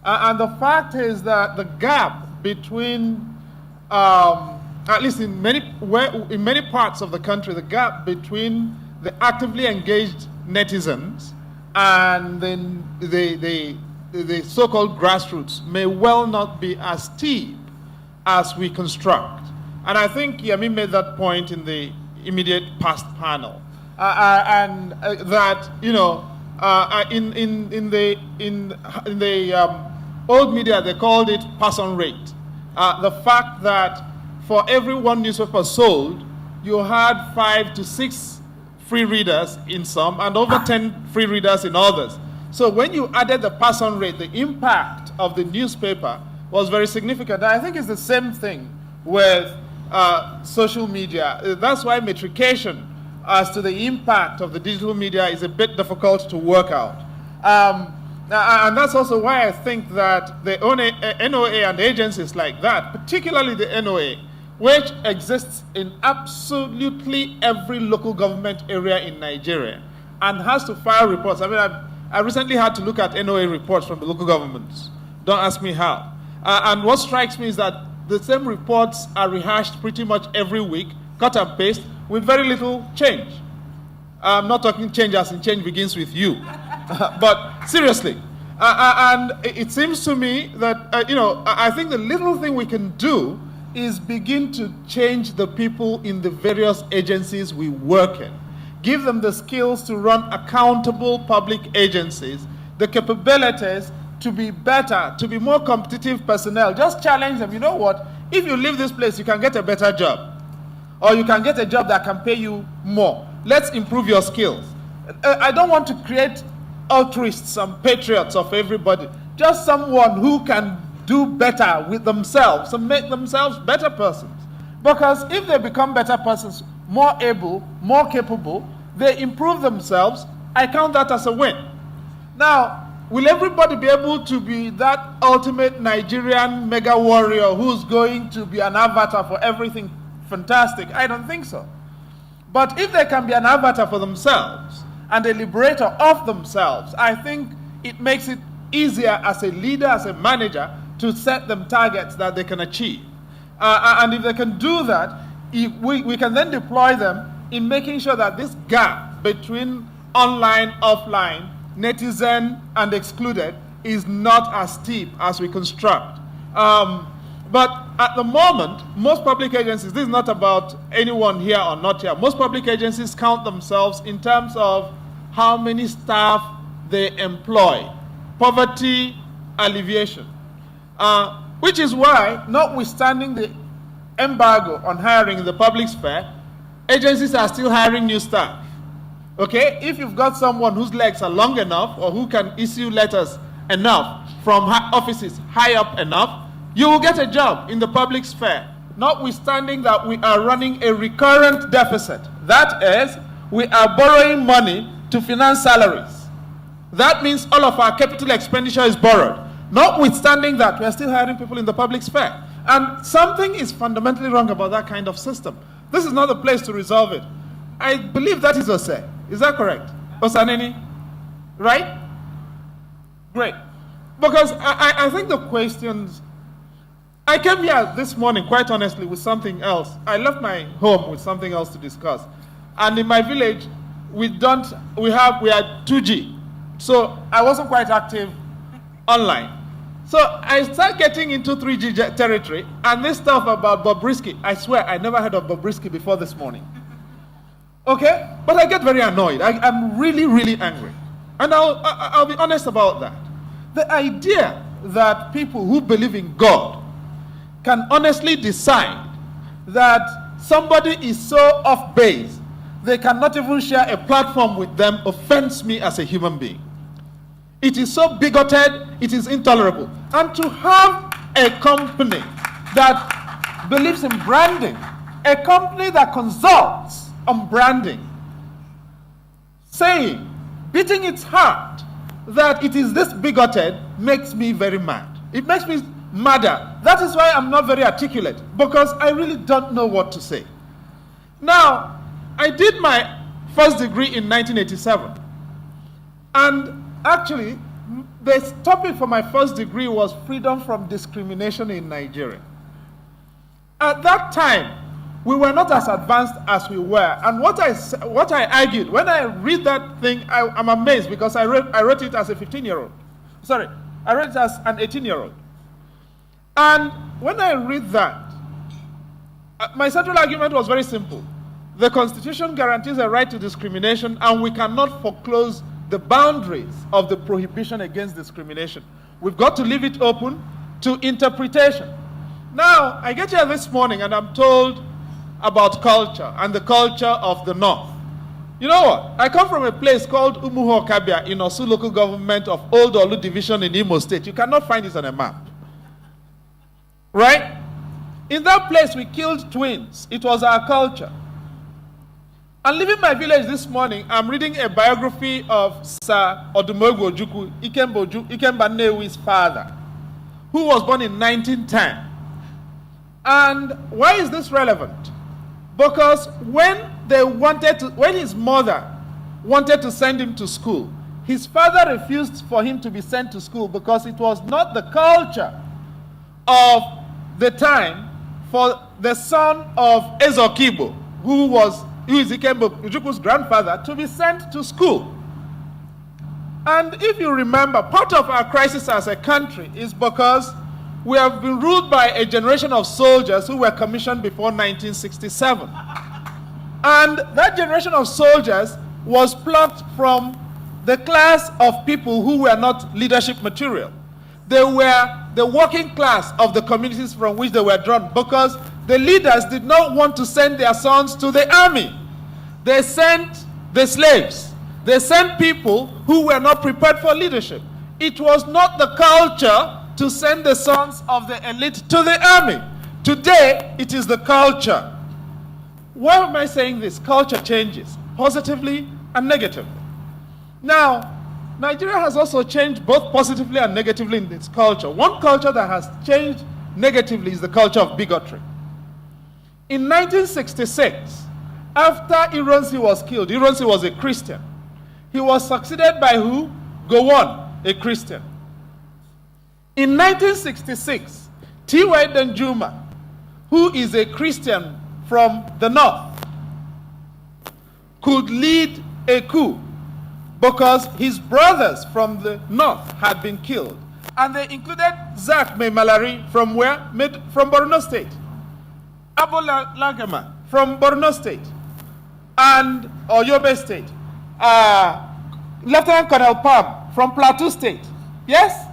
And the fact is that the gap between, at least in many parts of the country, the gap between the actively engaged netizens and then the so-called grassroots may well not be as steep as we construct. And I think Yami made that point in the immediate past panel. And that, in the old media, they called it pass-on rate. The fact that for every one newspaper sold, you had 5 to 6 free readers in some and over 10 free readers in others. So when you added the pass-on rate, the impact of the newspaper was very significant. I think it's the same thing with social media. That's why metrication as to the impact of the digital media is a bit difficult to work out. And that's also why I think that the NOA and agencies like that, particularly the NOA, which exists in absolutely every local government area in Nigeria and has to file reports. I mean, I recently had to look at NOA reports from the local governments. Don't ask me how. And what strikes me is that the same reports are rehashed pretty much every week, cut and paste, with very little change. I'm not talking change as in change begins with you. But seriously. And it seems to me that, I think the little thing we can do is begin to change the people in the various agencies we work in. Give them the skills to run accountable public agencies, the capabilities to be better, to be more competitive personnel. Just challenge them. You know what? If you leave this place, you can get a better job. Or you can get a job that can pay you more. Let's improve your skills. I don't want to create altruists and patriots of everybody. Just someone who can do better with themselves and make themselves better persons. Because if they become better persons, more able, more capable, they improve themselves, I count that as a win. Now, will everybody be able to be that ultimate Nigerian mega warrior who's going to be an avatar for everything fantastic? I don't think so. But if they can be an avatar for themselves and a liberator of themselves, I think it makes it easier as a leader, as a manager, to set them targets that they can achieve. And if they can do that, we can then deploy them in making sure that this gap between online, offline, netizen, and excluded is not as steep as we construct. But at the moment, most public agencies, this is not about anyone here or not here, most public agencies count themselves in terms of how many staff they employ. Poverty alleviation. Which is why, notwithstanding the embargo on hiring in the public sphere, agencies are still hiring new staff. Okay? If you've got someone whose legs are long enough or who can issue letters enough from offices high up enough, you will get a job in the public sphere, notwithstanding that we are running a recurrent deficit. That is, we are borrowing money to finance salaries. That means all of our capital expenditure is borrowed. Notwithstanding that, we are still hiring people in the public sphere. And something is fundamentally wrong about that kind of system. This is not the place to resolve it. I believe that is Ose. Is that correct? Osaneni? Right? Great. Because I think the questions... I came here this morning, quite honestly, with something else. I left my home with something else to discuss. And in my village, we are 2G. So I wasn't quite active online. So I started getting into 3G territory, and this stuff about Bobrisky, I swear I never heard of Bobrisky before this morning. Okay? But I get very annoyed. I'm really, really angry. And I'll be honest about that. The idea that people who believe in God can honestly decide that somebody is so off base, they cannot even share a platform with them, offends me as a human being. It is so bigoted, it is intolerable. And to have a company that believes in branding, a company that consults on branding, saying, beating its heart that it is this bigoted, makes me very mad. It makes me madder. That is why I'm not very articulate, because I really don't know what to say. Now, I did my first degree in 1987. And actually, the topic for my first degree was freedom from discrimination in Nigeria. At that time, we were not as advanced as we were. And what I argued, when I read that thing, I'm amazed, because I wrote it as a 15-year-old. Sorry, I wrote it as an 18-year-old. And when I read that, my central argument was very simple. The Constitution guarantees a right to discrimination, and we cannot foreclose the boundaries of the prohibition against discrimination. We've got to leave it open to interpretation. Now, I get here this morning and I'm told about culture and the culture of the North. You know what? I come from a place called Umuho Kabia in Osu local government of Old Olu division in Imo State. You cannot find it on a map. Right? In that place, we killed twins. It was our culture. And leaving my village this morning, I'm reading a biography of Sir Odumegwu Ojukwu, Ikemba Nnewi's father, who was born in 1910. And why is this relevant? Because when his mother wanted to send him to school, his father refused for him to be sent to school because it was not the culture of the time for the son of Ezekwesili, who is Ikemba Ojukwu's grandfather, to be sent to school. And if you remember, part of our crisis as a country is because we have been ruled by a generation of soldiers who were commissioned before 1967. And that generation of soldiers was plucked from the class of people who were not leadership material. They were the working class of the communities from which they were drawn, because the leaders did not want to send their sons to the army. They sent the slaves. They sent people who were not prepared for leadership. It was not the culture to send the sons of the elite to the army. Today, it is the culture. Why am I saying this? Culture changes, positively and negatively. Now, Nigeria has also changed both positively and negatively in its culture. One culture that has changed negatively is the culture of bigotry. In 1966, after Ironsi was killed, Ironsi was a Christian. He was succeeded by who? Gowon, a Christian. In 1966, T.Y. Danjuma, who is a Christian from the North, could lead a coup because his brothers from the North had been killed. And they included Zak Malari from where? From Borno State. Abu Lagama from Borno State. And Yobe State. Lieutenant Colonel Palm from Plateau State. Yes?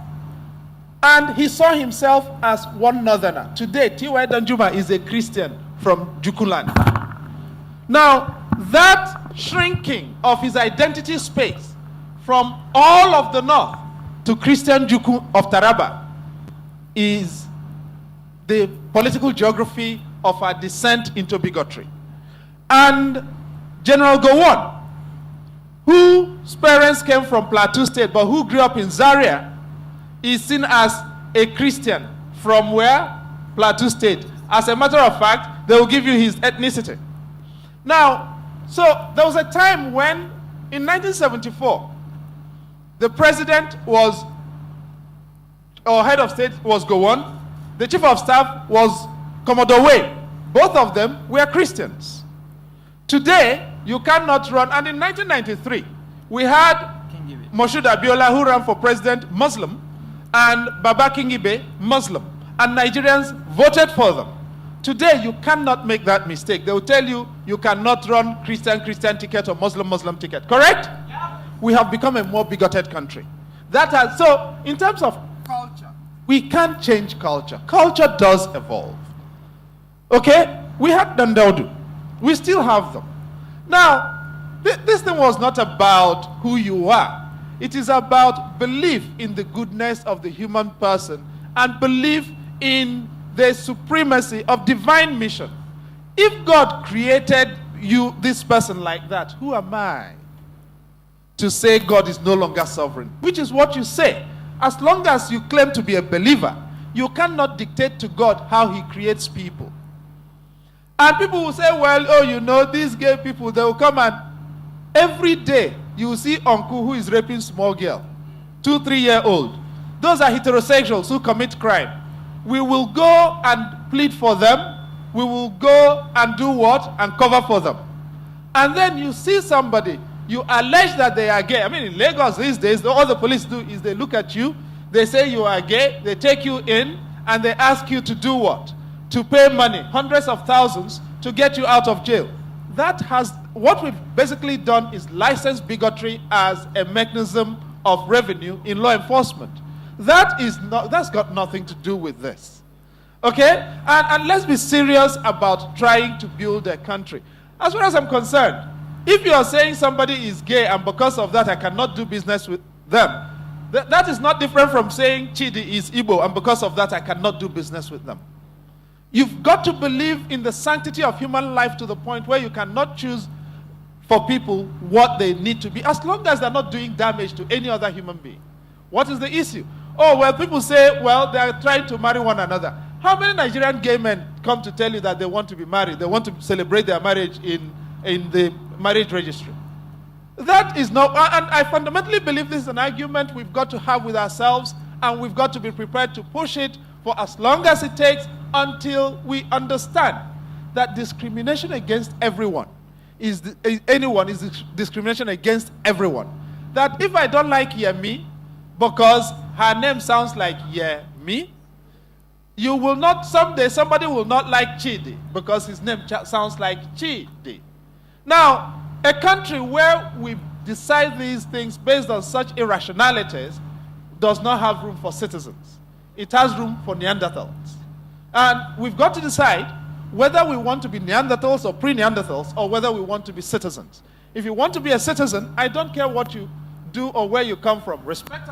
And he saw himself as one northerner. Today, T.Y. Danjuma is a Christian from Jukuland. Now, that shrinking of his identity space from all of the North to Christian Juku of Taraba is the political geography of our descent into bigotry. And General Gowon, whose parents came from Plateau State but who grew up in Zaria, is seen as a Christian from where? Plateau State. As a matter of fact, they will give you his ethnicity. Now, so there was a time when, in 1974, the president was, or head of state was Gowon, the chief of staff was Commodore Way. Both of them were Christians. Today, you cannot run, and in 1993, we had Moshood Abiola, who ran for president, Muslim, and Baba Kingibe, Muslim, and Nigerians voted for them. Today, you cannot make that mistake. They will tell you, you cannot run Christian ticket or Muslim ticket. Correct? Yeah. We have become a more bigoted country. So, in terms of culture, we can't change culture. Culture does evolve. Okay? We had Dandaudu. We still have them. Now, this thing was not about who you are. It is about belief in the goodness of the human person and belief in the supremacy of divine mission. If God created you, this person, like that, who am I to say God is no longer sovereign? Which is what you say. As long as you claim to be a believer, you cannot dictate to God how he creates people. And people will say, well, oh, you know, these gay people, they will come and every day you will see uncle who is raping small girl, 2-3-year-old. Those are heterosexuals who commit crime. We will go and plead for them. We will go and do what? And cover for them. And then you see somebody, you allege that they are gay. I mean, in Lagos these days, all the police do is they look at you, they say you are gay, they take you in, and they ask you to do what? To pay money, hundreds of thousands, to get you out of jail. What we've basically done is license bigotry as a mechanism of revenue in law enforcement. That's got nothing to do with this. Okay? And let's be serious about trying to build a country. As far as I'm concerned, if you are saying somebody is gay and because of that I cannot do business with them, that is not different from saying Chidi is Igbo and because of that I cannot do business with them. You've got to believe in the sanctity of human life to the point where you cannot choose for people what they need to be, as long as they're not doing damage to any other human being. What is the issue? Oh, well, people say, well, they're trying to marry one another. How many Nigerian gay men come to tell you that they want to be married? They want to celebrate their marriage in the marriage registry. That is not, and I fundamentally believe this is an argument we've got to have with ourselves, and we've got to be prepared to push it for as long as it takes until we understand that discrimination against everyone is discrimination against everyone. That if I don't like Yemi because her name sounds like Yemi, you will not, someday somebody will not like Chidi because his name sounds like Chidi. Now, a country where we decide these things based on such irrationalities does not have room for citizens. It has room for Neanderthals. And we've got to decide whether we want to be Neanderthals or pre-Neanderthals or whether we want to be citizens. If you want to be a citizen, I don't care what you do or where you come from. Respect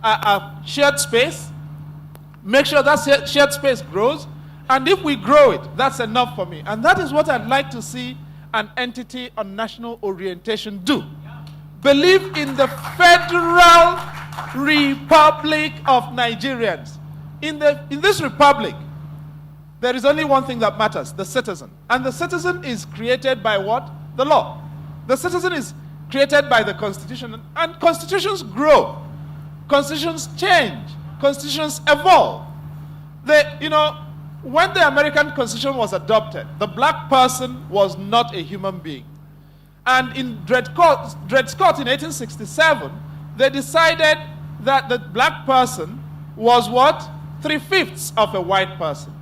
our shared space. Make sure that shared space grows. And if we grow it, that's enough for me. And that is what I'd like to see an entity on national orientation do. Believe in the Federal Republic of Nigerians. In this republic, there is only one thing that matters, the citizen. And the citizen is created by what? The law. The citizen is created by the Constitution. And constitutions grow. Constitutions change. Constitutions evolve. When the American Constitution was adopted, the black person was not a human being. And in Dred Scott in 1867, they decided that the black person was what? 3/5 of a white person.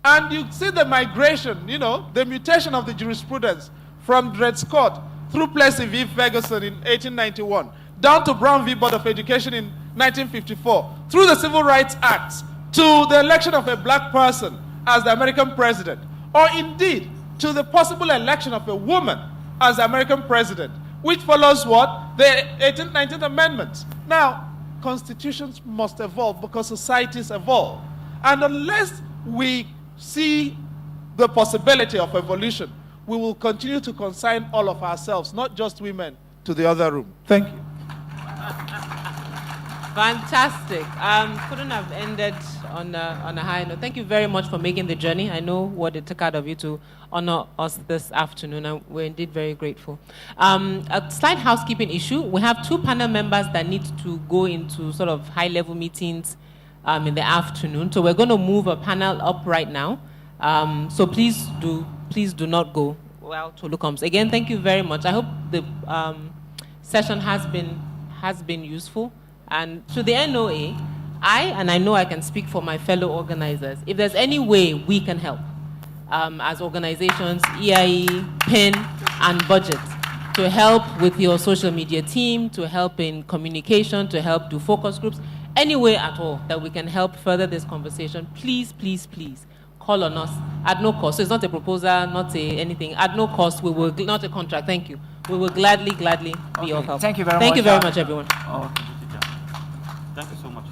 And you see the migration, the mutation of the jurisprudence from Dred Scott through Plessy v. Ferguson in 1891, down to Brown v. Board of Education in 1954, through the Civil Rights Acts, to the election of a black person as the American president, or indeed to the possible election of a woman as the American president, which follows what? The 18th, 19th Amendments. Now, constitutions must evolve because societies evolve. And unless we see the possibility of evolution, we will continue to consign all of ourselves, not just women, to the other room. Thank you. Fantastic. Couldn't have ended on a high note. Thank you very much for making the journey. I know what it took out of you to honor us this afternoon, and we're indeed very grateful. A slight housekeeping issue. We have 2 panel members that need to go into sort of high-level meetings in the afternoon. So we're going to move a panel up right now. So please do not go while Tolu comes. Again, thank you very much. I hope the session has been useful. And to the NOA, I know I can speak for my fellow organizers. If there's any way we can help as organizations, EIE, PIN, and budget, to help with your social media team, to help in communication, to help do focus groups, any way at all that we can help further this conversation, please, please, please call on us at no cost. So it's not a proposal, not anything. At no cost, we will, not a contract, thank you. We will gladly be of help. Thank you very much. Thank you very much, everyone. Thank you so much.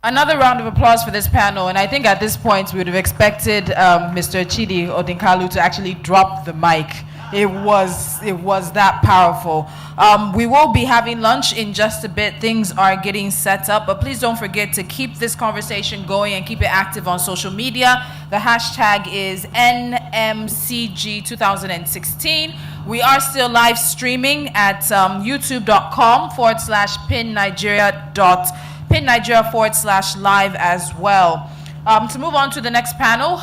Another round of applause for this panel, and I think at this point we would have expected Mr. Chidi Odinkalu to actually drop the mic. It was that powerful. We will be having lunch in just a bit. Things are getting set up, but please don't forget to keep this conversation going and keep it active on social media. The hashtag is NMCG2016. We are still live streaming at youtube.com/PinNigeria/live as well. To move on to the next panel,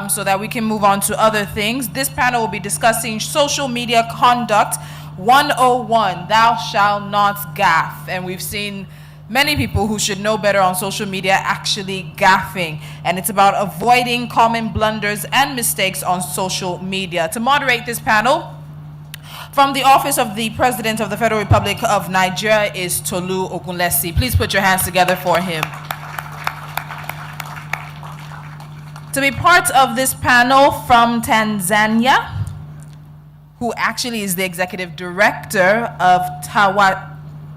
so that we can move on to other things, this panel will be discussing social media conduct 101, thou shalt not gaffe. And we've seen many people who should know better on social media actually gaffing. And it's about avoiding common blunders and mistakes on social media. To moderate this panel, from the Office of the President of the Federal Republic of Nigeria is Tolu Ogunlesi. Please put your hands together for him. To be part of this panel from Tanzania, who actually is the Executive Director of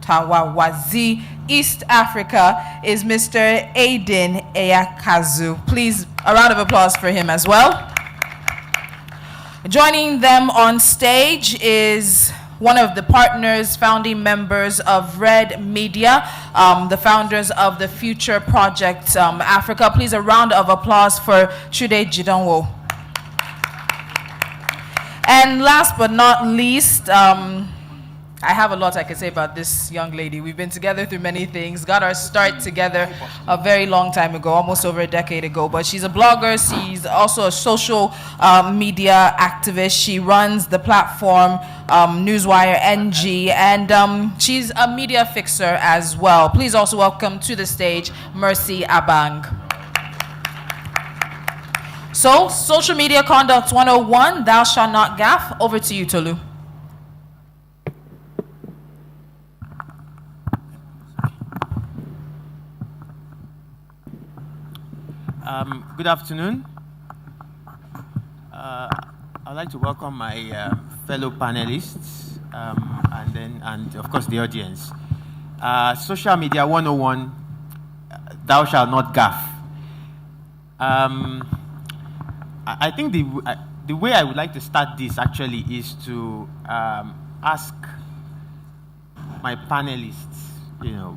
Tawawazi East Africa, is Mr. Aiden Eyakazu. Please, a round of applause for him as well. Joining them on stage is one of the partners, founding members of Red Media, the founders of the Future Project Africa. Please, a round of applause for Chude Jidonwo. And last but not least, I have a lot I can say about this young lady. We've been together through many things, got our start together a very long time ago, almost over a decade ago. But she's a blogger, she's also a social media activist. She runs the platform Newswire NG, and she's a media fixer as well. Please also welcome to the stage Mercy Abang. So, Social Media Conduct 101, thou shalt not gaffe. Over to you, Tolu. Good afternoon. I'd like to welcome my fellow panelists and of course the audience. Social Media 101, thou shalt not gaffe. I think the way I would like to start this actually is to ask my panelists, you know,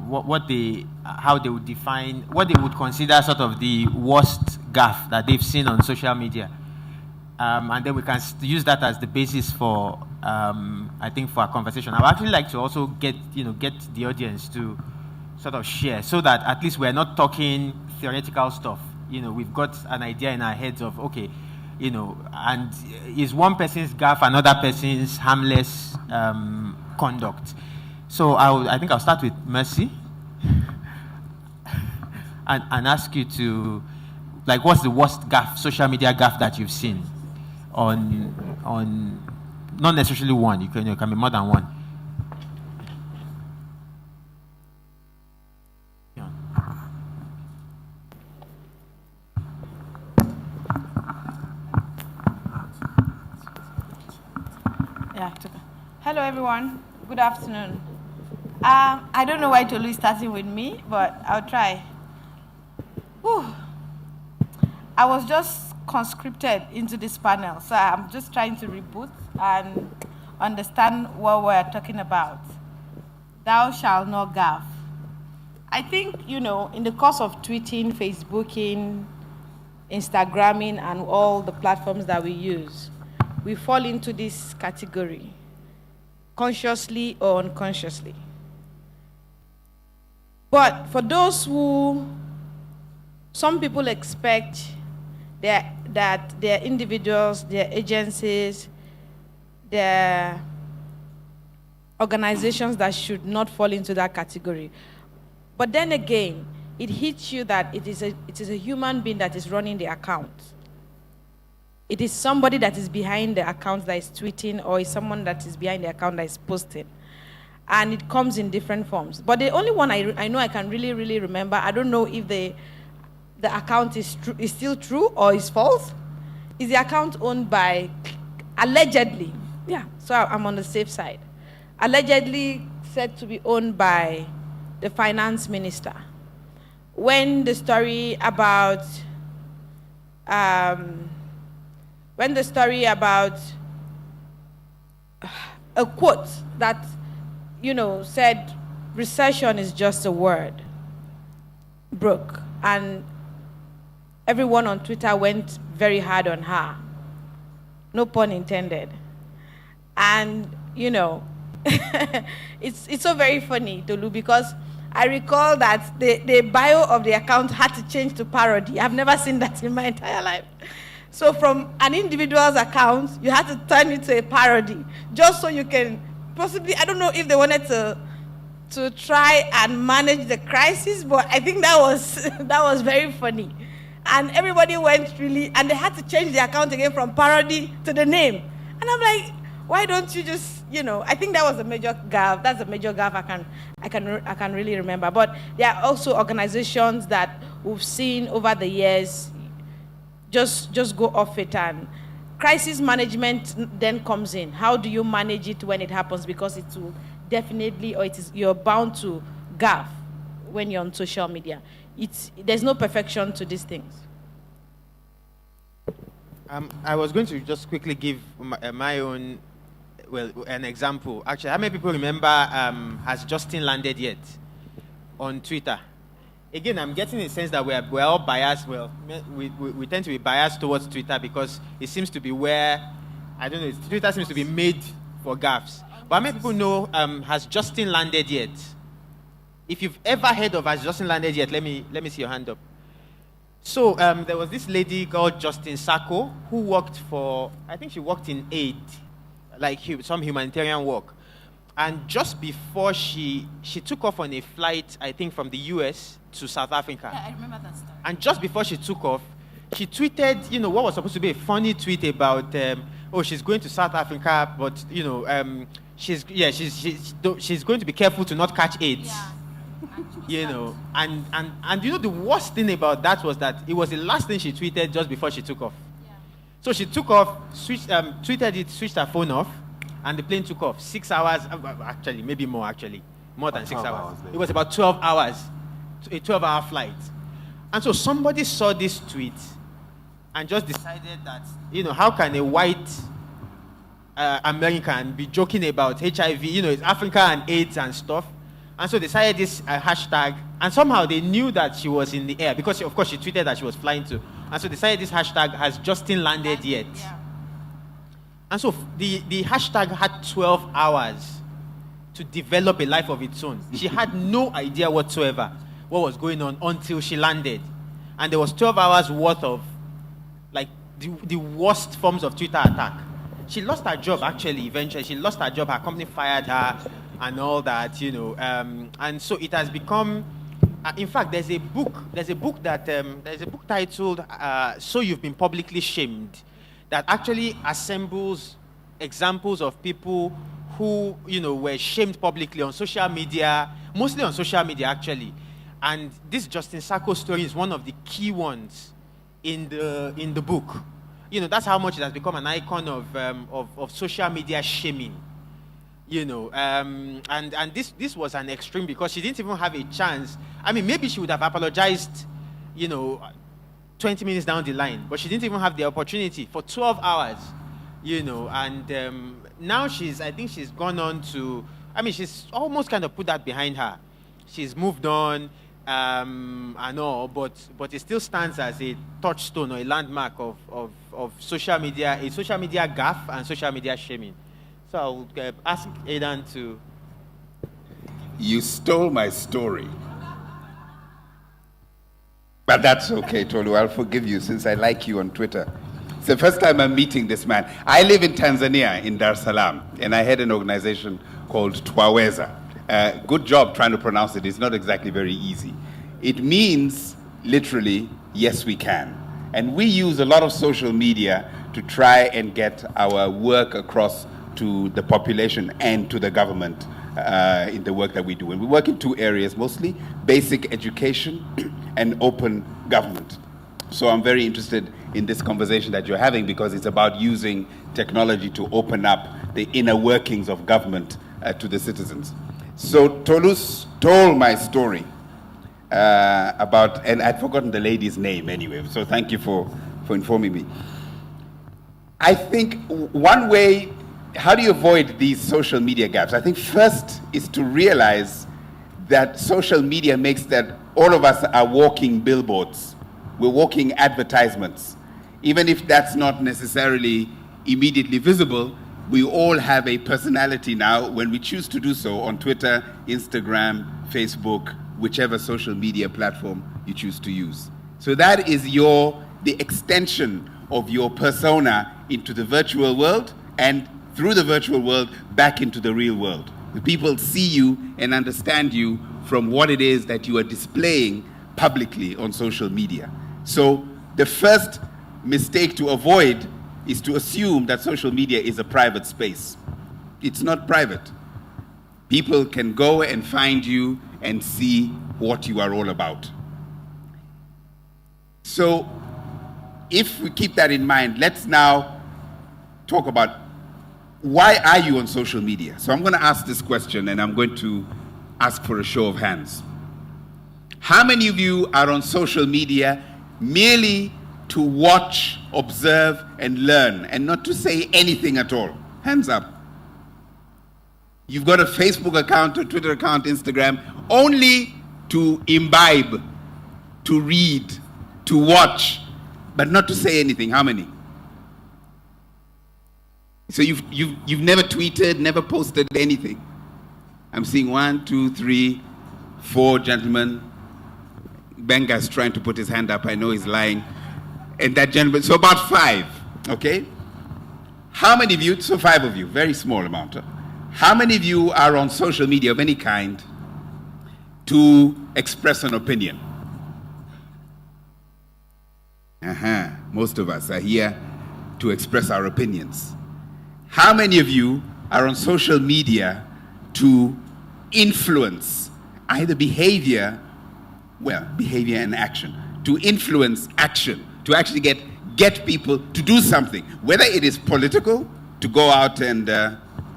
how they would define, what they would consider sort of the worst gaffe that they've seen on social media, and then we can use that as the basis for, I think, for our conversation. I would actually like to also get the audience to sort of share, so that at least we're not talking theoretical stuff. You know, we've got an idea in our heads of, okay, you know, and is one person's gaffe another person's harmless conduct? So I think I'll start with Mercy and ask you to, like, what's the worst gaffe, social media gaffe that you've seen on not necessarily one, it can be more than one. Hello, everyone. Good afternoon. I don't know why Tolu is starting with me, but I'll try. Whew. I was just conscripted into this panel, so I'm just trying to reboot and understand what we're talking about. Thou shalt not gaffe. I think, in the course of tweeting, Facebooking, Instagramming, and all the platforms that we use, we fall into this category, consciously or unconsciously. But for those who, some people expect that their individuals, their agencies, their organizations that should not fall into that category. But then again, it hits you that it is a human being that is running the account. It is somebody that is behind the account that is tweeting, or is someone that is behind the account that is posting. And it comes in different forms. But the only one I know I can really, really remember, I don't know if the account is still true or is false, is the account owned by, allegedly, so I'm on the safe side, allegedly said to be owned by the finance minister. When the story about a quote that, said recession is just a word, broke, and everyone on Twitter went very hard on her. No pun intended. And, it's so very touch, Tolu, because I recall that the bio of the account had to change to parody. I've never seen that in my entire life. So from an individual's account, you had to turn it to a parody, just so you can possibly, I don't know if they wanted to try and manage the crisis, but I think that was very funny. And everybody went really, and they had to change the account again from parody to the name. And I'm like, why don't you just, I think that was a major gaffe. That's a major gaffe I can really remember. But there are also organizations that we've seen over the years just go off it, and crisis management then comes in. How do you manage it when it happens? Because it will definitely, you're bound to gaffe when you're on social media. There's no perfection to these things. I was going to just quickly give my own, an example. Actually, how many people remember has Justin landed yet on Twitter? Again, I'm getting a sense that we're all biased. Well, we tend to be biased towards Twitter because it seems to be where, I don't know, Twitter seems to be made for gaffes. But how many people know has Justin landed yet? If you've ever heard of has Justin landed yet, let me see your hand up. So there was this lady called Justine Sacco who worked I think she worked in aid, like some humanitarian work. And just before she took off on a flight, I think from the US to South Africa. Yeah, I remember that story. And just before she took off, she tweeted, what was supposed to be a funny tweet about, she's going to South Africa, but she's going to be careful to not catch AIDS. Yeah. And the worst thing about that was that it was the last thing she tweeted just before she took off. Yeah. So she took off, tweeted it, switched her phone off, and the plane took off. 6 hours, actually, maybe more actually, more than 6 hours. It was about 12 hours, a 12-hour flight. And so somebody saw this tweet and just decided that, how can a white American be joking about HIV, it's Africa and AIDS and stuff. And so they decided this hashtag, and somehow they knew that she was in the air because, of course, she tweeted that she was flying too. And so they decided this hashtag has Justin landed yet. Yeah. And so the hashtag had 12 hours to develop a life of its own. She had no idea whatsoever what was going on until she landed. And there was 12 hours worth of, the worst forms of Twitter attack. She lost her job, actually, eventually. She lost her job. Her company fired her and all that, and so it has become, in fact, there's a book titled So You've Been Publicly Shamed, that actually assembles examples of people who, were shamed publicly on social media, mostly on social media, actually. And this Justin Sacco story is one of the key ones in the book. That's how much it has become an icon of social media shaming. And this was an extreme because she didn't even have a chance. I mean, maybe she would have apologized, 2 20 minutes down the line, but she didn't even have the opportunity for 12 hours, and now I think she's gone on to, she's almost kind of put that behind her. She's moved on, and all, but it still stands as a touchstone or a landmark of social media, a social media gaffe and social media shaming. So I would ask Aidan to... You stole my story. But that's okay, Tolu. I'll forgive you since I like you on Twitter. It's the first time I'm meeting this man. I live in Tanzania, in Dar es Salaam, and I had an organization called Twaweza. Good job trying to pronounce it. It's not exactly very easy. It means, literally, yes, we can. And we use a lot of social media to try and get our work across to the population and to the government in the work that we do. And we work in two areas mostly, basic education and open government. So I'm very interested in this conversation that you're having because it's about using technology to open up the inner workings of government to the citizens. So Tolu told my story about, and I'd forgotten the lady's name anyway, so thank you for informing me. I think one way, how do you avoid these social media gaps? I think first is to realize that social media makes that all of us are walking billboards. We're walking advertisements. Even if that's not necessarily immediately visible, we all have a personality now when we choose to do so on Twitter, Instagram, Facebook, whichever social media platform you choose to use. So that is the extension of your persona into the virtual world and through the virtual world back into the real world. The people see you and understand you from what it is that you are displaying publicly on social media. So the first mistake to avoid is to assume that social media is a private space. It's not private. People can go and find you and see what you are all about. So if we keep that in mind, let's now talk about why are you on social media? So I'm going to ask this question and I'm going to ask for a show of hands. How many of you are on social media merely to watch, observe, and learn, and not to say anything at all? Hands up. You've got a Facebook account, a Twitter account, Instagram, only to imbibe, to read, to watch, but not to say anything. How many? So you've never tweeted, never posted anything. I'm seeing 1, 2, 3, 4 gentlemen. Benga's trying to put his hand up. I know he's lying. And that gentleman, so about 5, okay? How many of you, so 5 of you, very small amount. How many of you are on social media of any kind to express an opinion? Most of us are here to express our opinions. How many of you are on social media to influence either behavior and action, to influence action, to actually get people to do something, whether it is political, to go out and,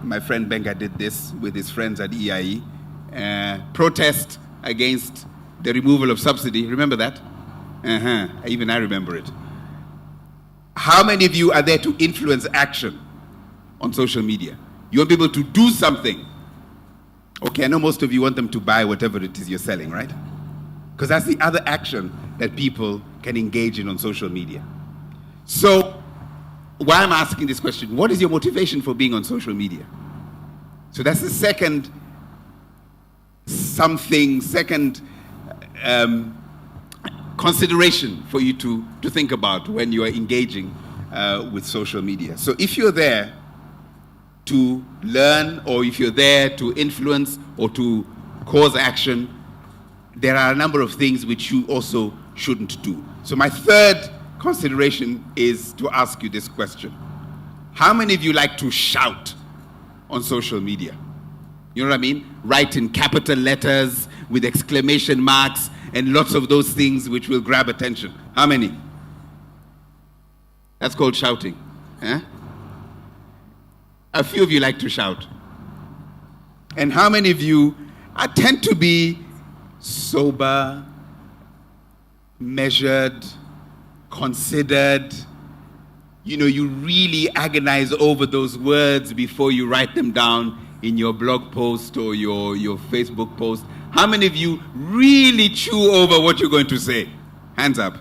my friend Benga did this with his friends at EIE, protest against the removal of subsidy. Remember that? Even I remember it. How many of you are there to influence action on social media? You want people to do something. Okay, I know most of you want them to buy whatever it is you're selling, right? Because that's the other action that people can engage in on social media. So, why I'm asking this question, what is your motivation for being on social media? So that's the second consideration for you to think about when you are engaging with social media. So if you're there to learn, or if you're there to influence or to cause action, there are a number of things which you also shouldn't do. So my third consideration is to ask you this question. How many of you like to shout on social media? You know what I mean? Write in capital letters with exclamation marks and lots of those things which will grab attention. How many? That's called shouting. A few of you like to shout. And how many of you tend to be sober, measured, considered. You really agonize over those words before you write them down in your blog post or your Facebook post. How many of you really chew over what you're going to say? Hands up.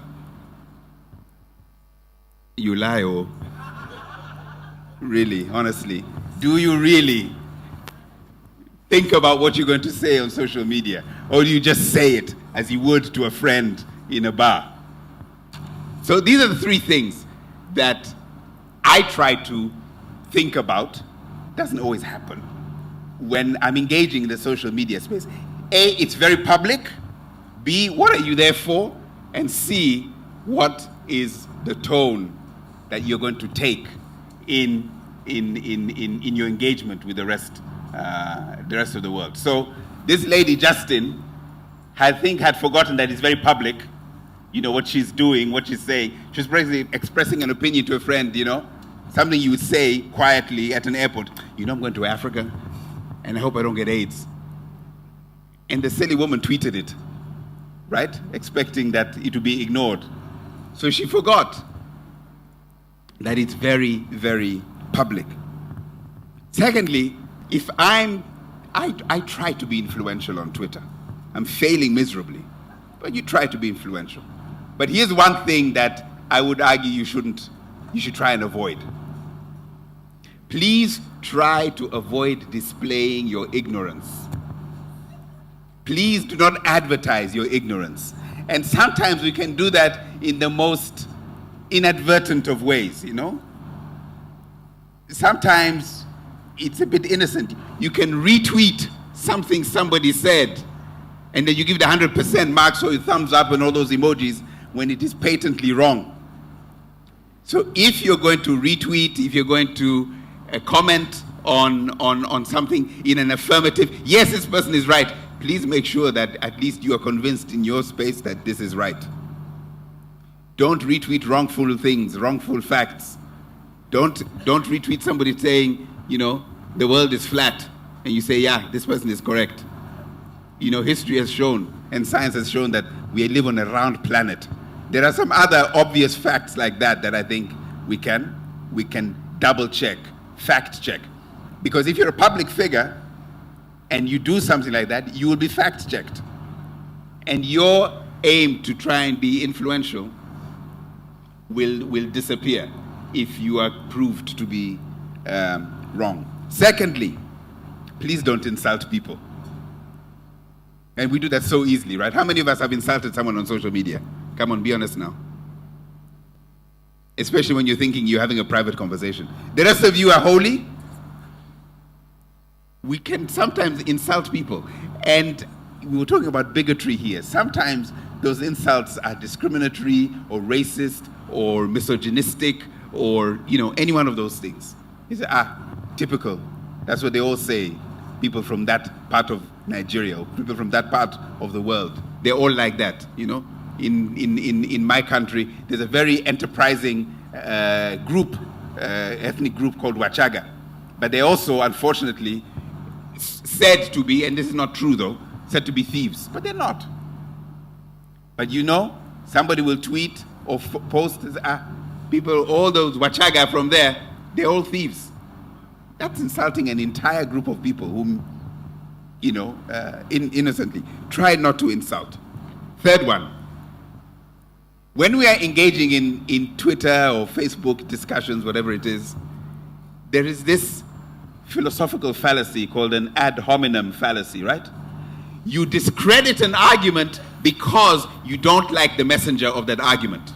You lie, oh. Really, honestly. Do you really think about what you're going to say on social media? Or do you just say it as you would to a friend in a bar? So these are the three things that I try to think about. Doesn't always happen when I'm engaging in the social media space. A, it's very public. B, what are you there for? And C, what is the tone that you're going to take in your engagement with the rest of the world? So this lady, Justin, I think had forgotten that it's very public. What she's doing, what she's saying. She's basically expressing an opinion to a friend, something you would say quietly at an airport. I'm going to Africa, and I hope I don't get AIDS. And the silly woman tweeted it, right? Expecting that it would be ignored. So she forgot that it's very, very public. Secondly, if I try to be influential on Twitter. I'm failing miserably, but you try to be influential. But here's one thing that I would argue you should try and avoid. Please try to avoid displaying your ignorance. Please do not advertise your ignorance. And sometimes we can do that in the most inadvertent of ways, Sometimes it's a bit innocent. You can retweet something somebody said, and then you give the 100% mark, so a thumbs up and all those emojis, when it is patently wrong. So if you're going to retweet, if you're going to comment on something in an affirmative, yes, this person is right, please make sure that at least you are convinced in your space that this is right. Don't retweet wrongful things, wrongful facts. Don't retweet somebody saying, the world is flat, and you say, yeah, this person is correct. History has shown, and science has shown that we live on a round planet. There are some other obvious facts like that I think we can double check, fact check. Because if you're a public figure and you do something like that, you will be fact checked. And your aim to try and be influential will disappear if you are proved to be wrong. Secondly, please don't insult people. And we do that so easily, right? How many of us have insulted someone on social media? Come on, be honest now. Especially when you're thinking you're having a private conversation. The rest of you are holy. We can sometimes insult people. And we were talking about bigotry here. Sometimes those insults are discriminatory or racist or misogynistic or, any one of those things. You say, typical. That's what they all say. People from that part of Nigeria, or people from that part of the world. They're all like that, In my country, there's a very enterprising ethnic group called Wachaga. But they're also, unfortunately, said to be, and this is not true though, said to be thieves. But they're not. But somebody will tweet or post, people, all those Wachaga from there, they're all thieves. That's insulting an entire group of people whom, innocently. Try not to insult. Third one. When we are engaging in Twitter or Facebook discussions, whatever it is, there is this philosophical fallacy called an ad hominem fallacy, right? You discredit an argument because you don't like the messenger of that argument.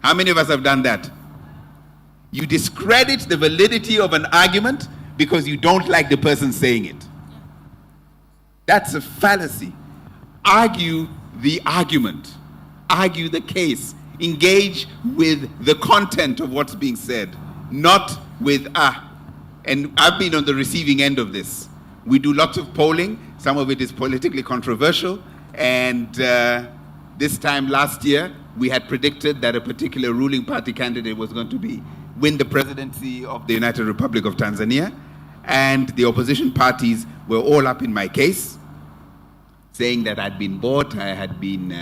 How many of us have done that? You discredit the validity of an argument because you don't like the person saying it. That's a fallacy. Argue the argument. Argue the case. Engage with the content of what's being said, not with And I've been on the receiving end of this. We do lots of polling. Some of it is politically controversial. And this time last year, we had predicted that a particular ruling party candidate was going to win the presidency of the United Republic of Tanzania. And the opposition parties were all up in my case, saying that I'd been bought, I had been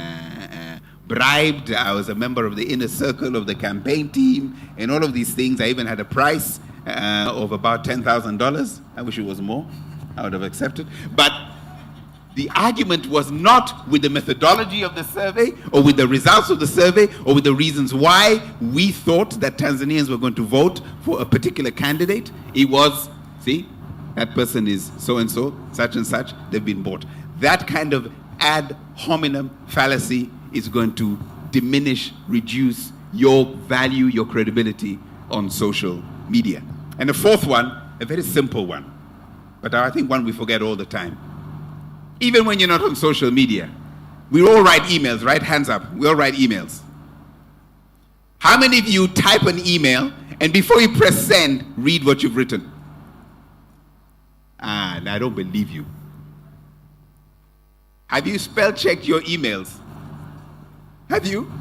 bribed. I was a member of the inner circle of the campaign team and all of these things. I even had a price of about $10,000. I wish it was more. I would have accepted. But the argument was not with the methodology of the survey or with the results of the survey or with the reasons why we thought that Tanzanians were going to vote for a particular candidate. It was, see, that person is so-and-so, such and such, they've been bought. That kind of ad hominem fallacy is going to diminish, reduce your value, your credibility on social media. And the fourth one, a very simple one, but I think one we forget all the time. Even when you're not on social media, we all write emails, right? Hands up. We all write emails. How many of you type an email and before you press send, read what you've written? I don't believe you. Have you spell checked your emails? Have you?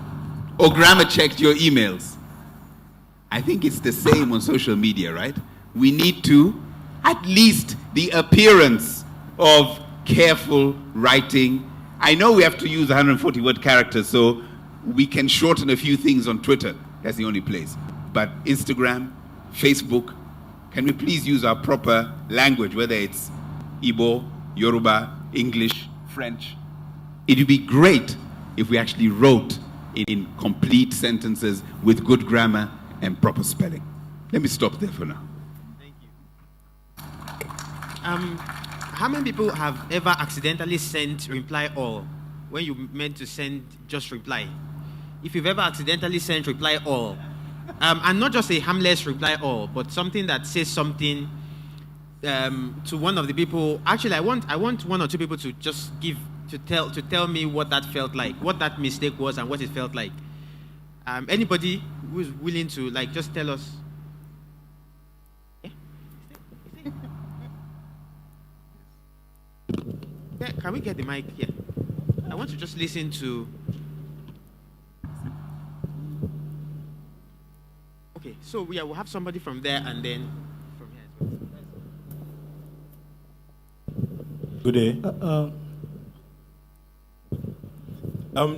Or grammar checked your emails? I think it's the same on social media, right? We need to, at least the appearance of careful writing. I know we have to use 140-word characters, so we can shorten a few things on Twitter. That's the only place. But Instagram, Facebook, can we please use our proper language, whether it's Igbo, Yoruba, English, French? It would be great if we actually wrote in complete sentences with good grammar and proper spelling. Let me stop there for now. Thank you. How many people have ever accidentally sent reply all when you meant to send just reply? If you've ever accidentally sent reply all, and not just a harmless reply all, but something that says something to one of the people. Actually, I want one or two people to just tell me what that felt like, what that mistake was, and what it felt like. Anybody who's willing to just tell us. Yeah, can we get the mic here? I want to just listen to. Okay, so we'll have somebody from there and then from here as well. Good day.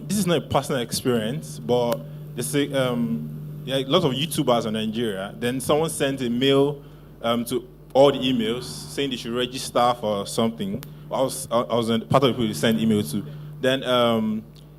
This is not a personal experience, but they say lots of YouTubers in Nigeria. Then someone sent a mail to all the emails saying they should register for something. I was part of the people who sent email to. Then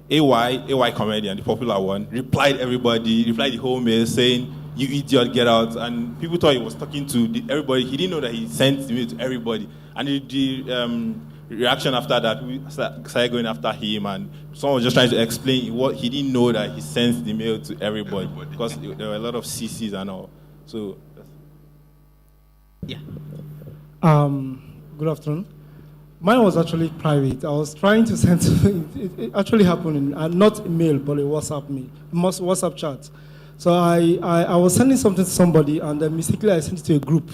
AY comedian, the popular one, replied the whole mail saying, "You idiot, get out." And people thought he was talking to everybody. He didn't know that he sent the mail to everybody. And the reaction after that, we started going after him, and someone was just trying to explain what he didn't know that he sent the mail to everybody because there were a lot of CCs and all. So, yeah. Good afternoon. Mine was actually private. I was trying to send. It actually happened in not email, but a WhatsApp chat. So I was sending something to somebody, and then mistakenly I sent it to a group.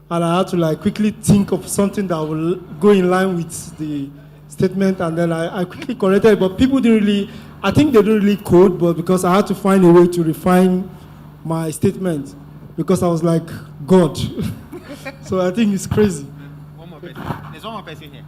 And I had to quickly think of something that will go in line with the statement, and then I quickly corrected it. But people didn't really, I think they didn't really code, but because I had to find a way to refine my statement, because I was like, God. So I think it's crazy. One more person. There's one more person here.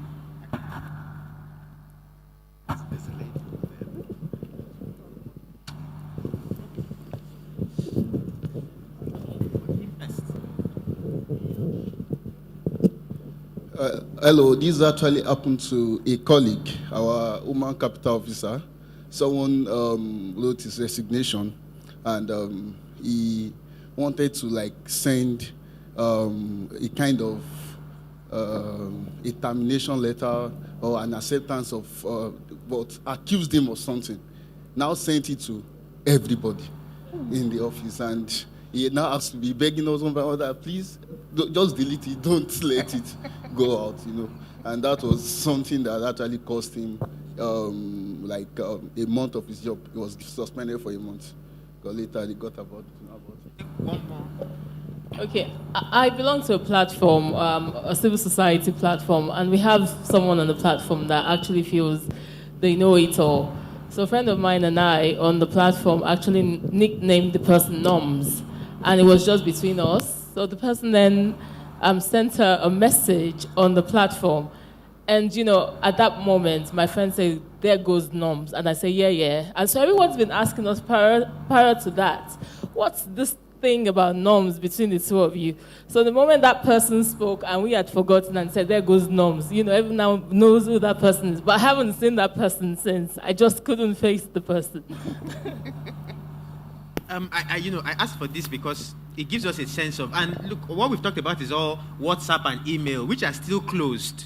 Hello, this actually happened to a colleague, our human capital officer. Someone wrote his resignation, and he wanted to send a kind of a termination letter or an acceptance of what accused him of something. Now sent it to everybody in the office, and he now has to be begging us one by one that please just delete it, don't let it go out, And that was something that actually cost him a month of his job. He was suspended for a month. Because later he got about it. One more. Okay, I belong to a platform, a civil society platform, and we have someone on the platform that actually feels they know it all. So a friend of mine and I on the platform actually nicknamed the person Noms, and it was just between us. So the person then sent her a message on the platform, And, at that moment, my friend said, there goes norms. And I say, yeah. And so everyone's been asking us prior to that, what's this thing about norms between the two of you? So the moment that person spoke and we had forgotten and said, there goes norms, everyone now knows who that person is. But I haven't seen that person since. I just couldn't face the person. I asked for this because it gives us a sense of, and look, what we've talked about is all WhatsApp and email, which are still closed.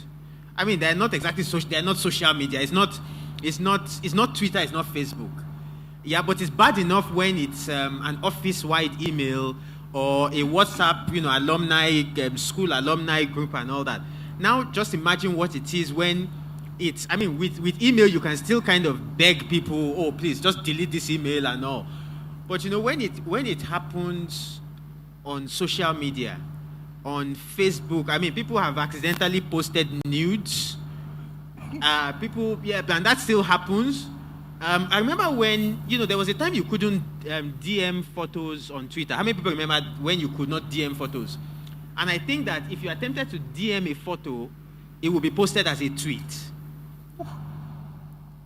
I mean, they're not exactly social. They're not social media. It's not Twitter. It's not Facebook. Yeah, but it's bad enough when it's an office-wide email or a WhatsApp, alumni school alumni group and all that. Now, just imagine what it is when it's. I mean, with email, you can still kind of beg people, oh, please just delete this email and all. But when it happens on social media, on Facebook, I mean, people have accidentally posted nudes. And that still happens. I remember when, there was a time you couldn't DM photos on Twitter. How many people remember when you could not DM photos? And I think that if you attempted to DM a photo, it would be posted as a tweet.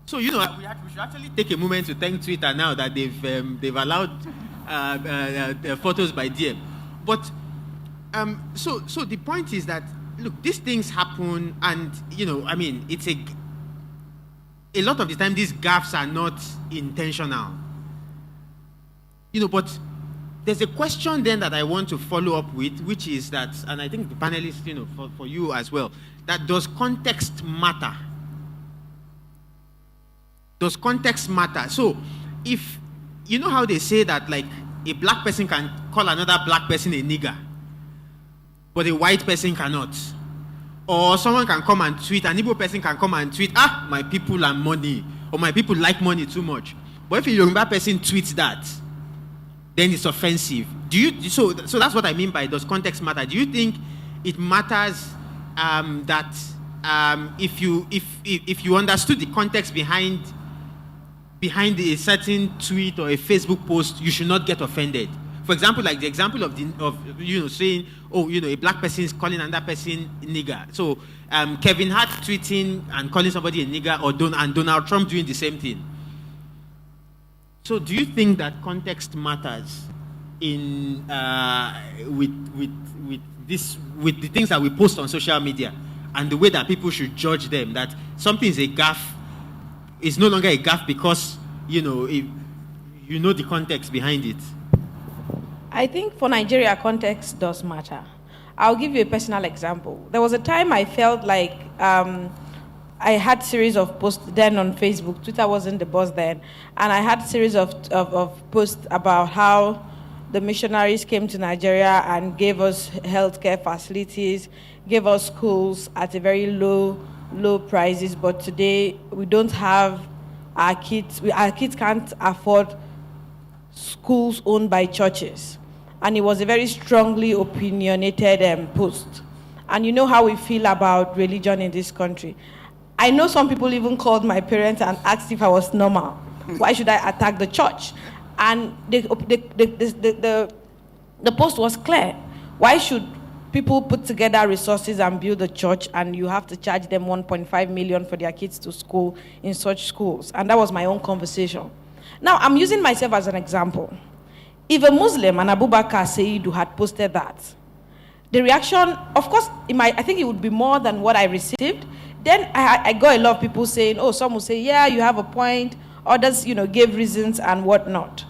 So, we should actually take a moment to thank Twitter now that they've allowed photos by DM. But, so the point is that, look, these things happen and, it's a lot of the time these gaffes are not intentional. But there's a question then that I want to follow up with, which is that, and I think the panelists, for you as well, that does context matter? Does context matter? So if, how they say that, like, a black person can call another black person a nigger, but a white person cannot. Or someone can come and tweet, an Igbo person can come and tweet, my people are money, or my people like money too much. But if a Yoruba person tweets that, then it's offensive. So that's what I mean by does context matter? Do you think it matters that if you understood the context behind a certain tweet or a Facebook post, you should not get offended? For example, like the example of saying, a black person is calling another person nigger. So Kevin Hart tweeting and calling somebody a nigger, and Donald Trump doing the same thing. So do you think that context matters in with the things that we post on social media and the way that people should judge them? That something is a gaffe is no longer a gaffe because if you know the context behind it. I think for Nigeria, context does matter. I'll give you a personal example. There was a time I felt like I had series of posts then on Facebook. Twitter wasn't the buzz then. And I had series of posts about how the missionaries came to Nigeria and gave us healthcare facilities, gave us schools at a very low prices. But today, we don't have our kids can't afford schools owned by churches. And it was a very strongly opinionated post. And you know how we feel about religion in this country. I know some people even called my parents and asked if I was normal. Why should I attack the church? And the post was clear. Why should people put together resources and build a church and you have to charge them 1.5 million for their kids to school in such schools? And that was my own conversation. Now, I'm using myself as an example. If a Muslim and Abubakar Seidu had posted that, the reaction, of course, I think it would be more than what I received. Then I got a lot of people saying, some will say, yeah, you have a point. Others, gave reasons and whatnot.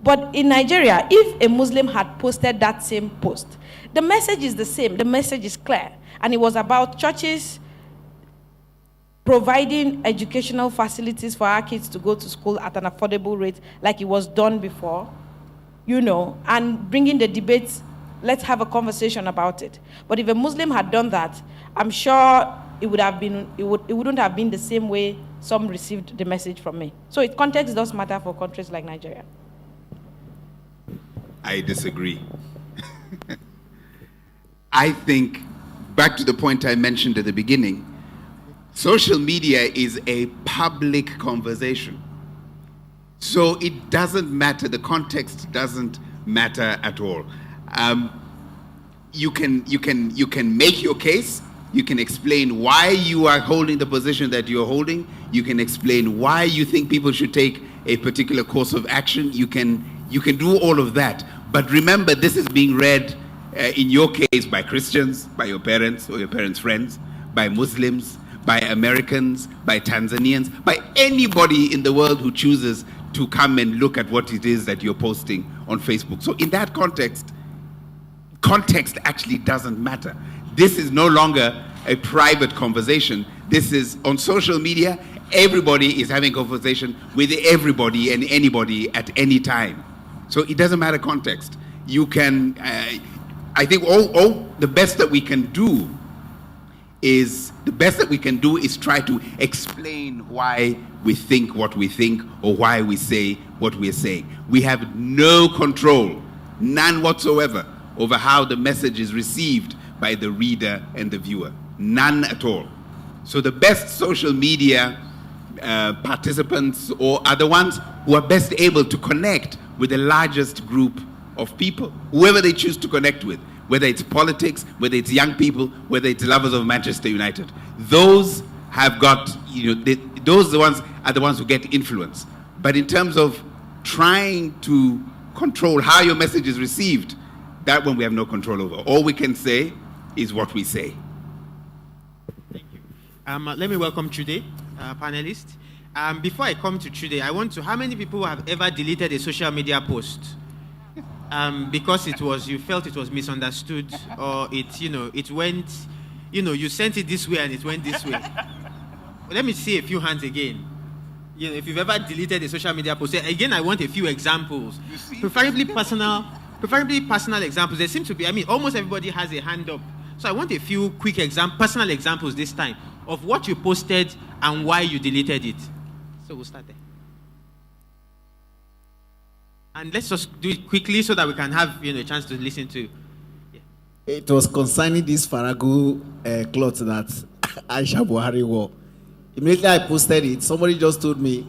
But in Nigeria, if a Muslim had posted that same post, the message is the same. The message is clear. And it was about churches providing educational facilities for our kids to go to school at an affordable rate like it was done before. And bringing the debates, let's have a conversation about it. But if a Muslim had done that, I'm sure it wouldn't have been the same way some received the message from me. So context does matter for countries like Nigeria. I disagree. I think, back to the point I mentioned at the beginning, social media is a public conversation. So it doesn't matter, the context doesn't matter at all. You can make your case You can explain why you are holding the position that you're holding. You can explain why you think people should take a particular course of action. You can do all of that. But remember, this is being read, in your case, by Christians, by your parents or your parents' friends, by Muslims, by Americans, by Tanzanians, by anybody in the world who chooses to come and look at what it is that you're posting on Facebook. So in that context actually doesn't matter. This is no longer a private conversation. This is on social media. Everybody is having conversation with everybody and anybody at any time. So it doesn't matter context. You can, I think all the best that we can do is try to explain why we think what we think or why we say what we're saying. We have no control, none whatsoever, over how the message is received by the reader and the viewer. None at all. So the best social media participants or are the ones who are best able to connect with the largest group of people, whoever they choose to connect with, whether it's politics, whether it's young people, whether it's lovers of Manchester United. Those have got, those are the ones who get influence. But in terms of trying to control how your message is received, that one we have no control over. All we can say is what we say. Thank you. Let me welcome Chude, panelist. Before I come to Chude, I want to, how many people have ever deleted a social media post? Because you felt it was misunderstood, or it went, you sent it this way and it went this way. Let me see a few hands again. If you've ever deleted a social media post, again, I want a few examples, preferably personal examples. There seem to be, almost everybody has a hand up. So I want a few quick personal examples this time of what you posted and why you deleted it. So we'll start there. And let's just do it quickly so that we can have a chance to listen to. Yeah. It was concerning this Farago cloth that Aisha Buhari wore. Immediately I posted it, somebody just told me,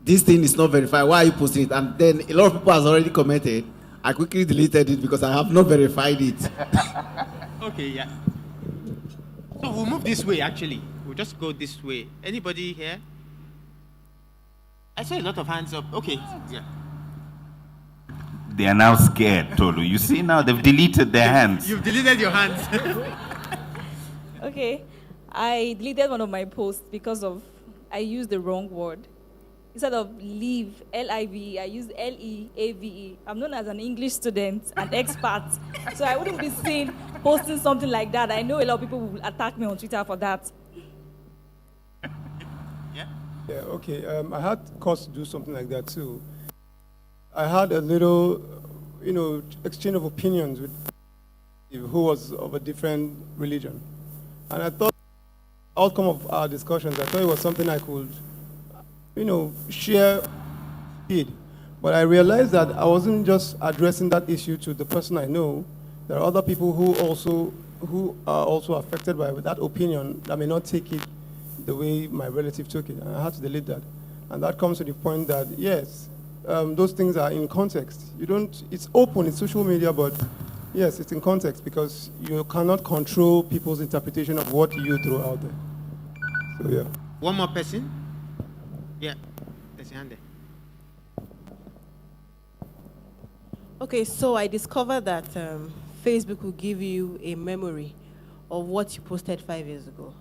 this thing is not verified, why are you posting it? And then a lot of people has already commented. I quickly deleted it because I have not verified it. Okay, yeah. So we'll move this way, actually. We'll just go this way. Anybody here? I saw a lot of hands up. Okay, yeah. They are now scared, Tolu. You see now, they've deleted their hands. You've deleted your hands. Okay. I deleted one of my posts because I used the wrong word. Instead of leave, L-I-V-E, I used L-E-A-V-E. I'm known as an English student, an expert. So I wouldn't be seen posting something like that. I know a lot of people will attack me on Twitter for that. Yeah, okay. I had cause to do something like that too. I had a little, exchange of opinions with who was of a different religion. And I thought, outcome of our discussions, I thought it was something I could, share. But I realized that I wasn't just addressing that issue to the person I know. There are other people who are also affected by that opinion that may not take it the way my relative took it. And I had to delete that. And that comes to the point that, yes, those things are in context. It's open, it's social media, but yes, it's in context because you cannot control people's interpretation of what you throw out there. So, yeah. One more person? Yeah, there's your hand there. Okay, so I discovered that Facebook will give you a memory of what you posted 5 years ago.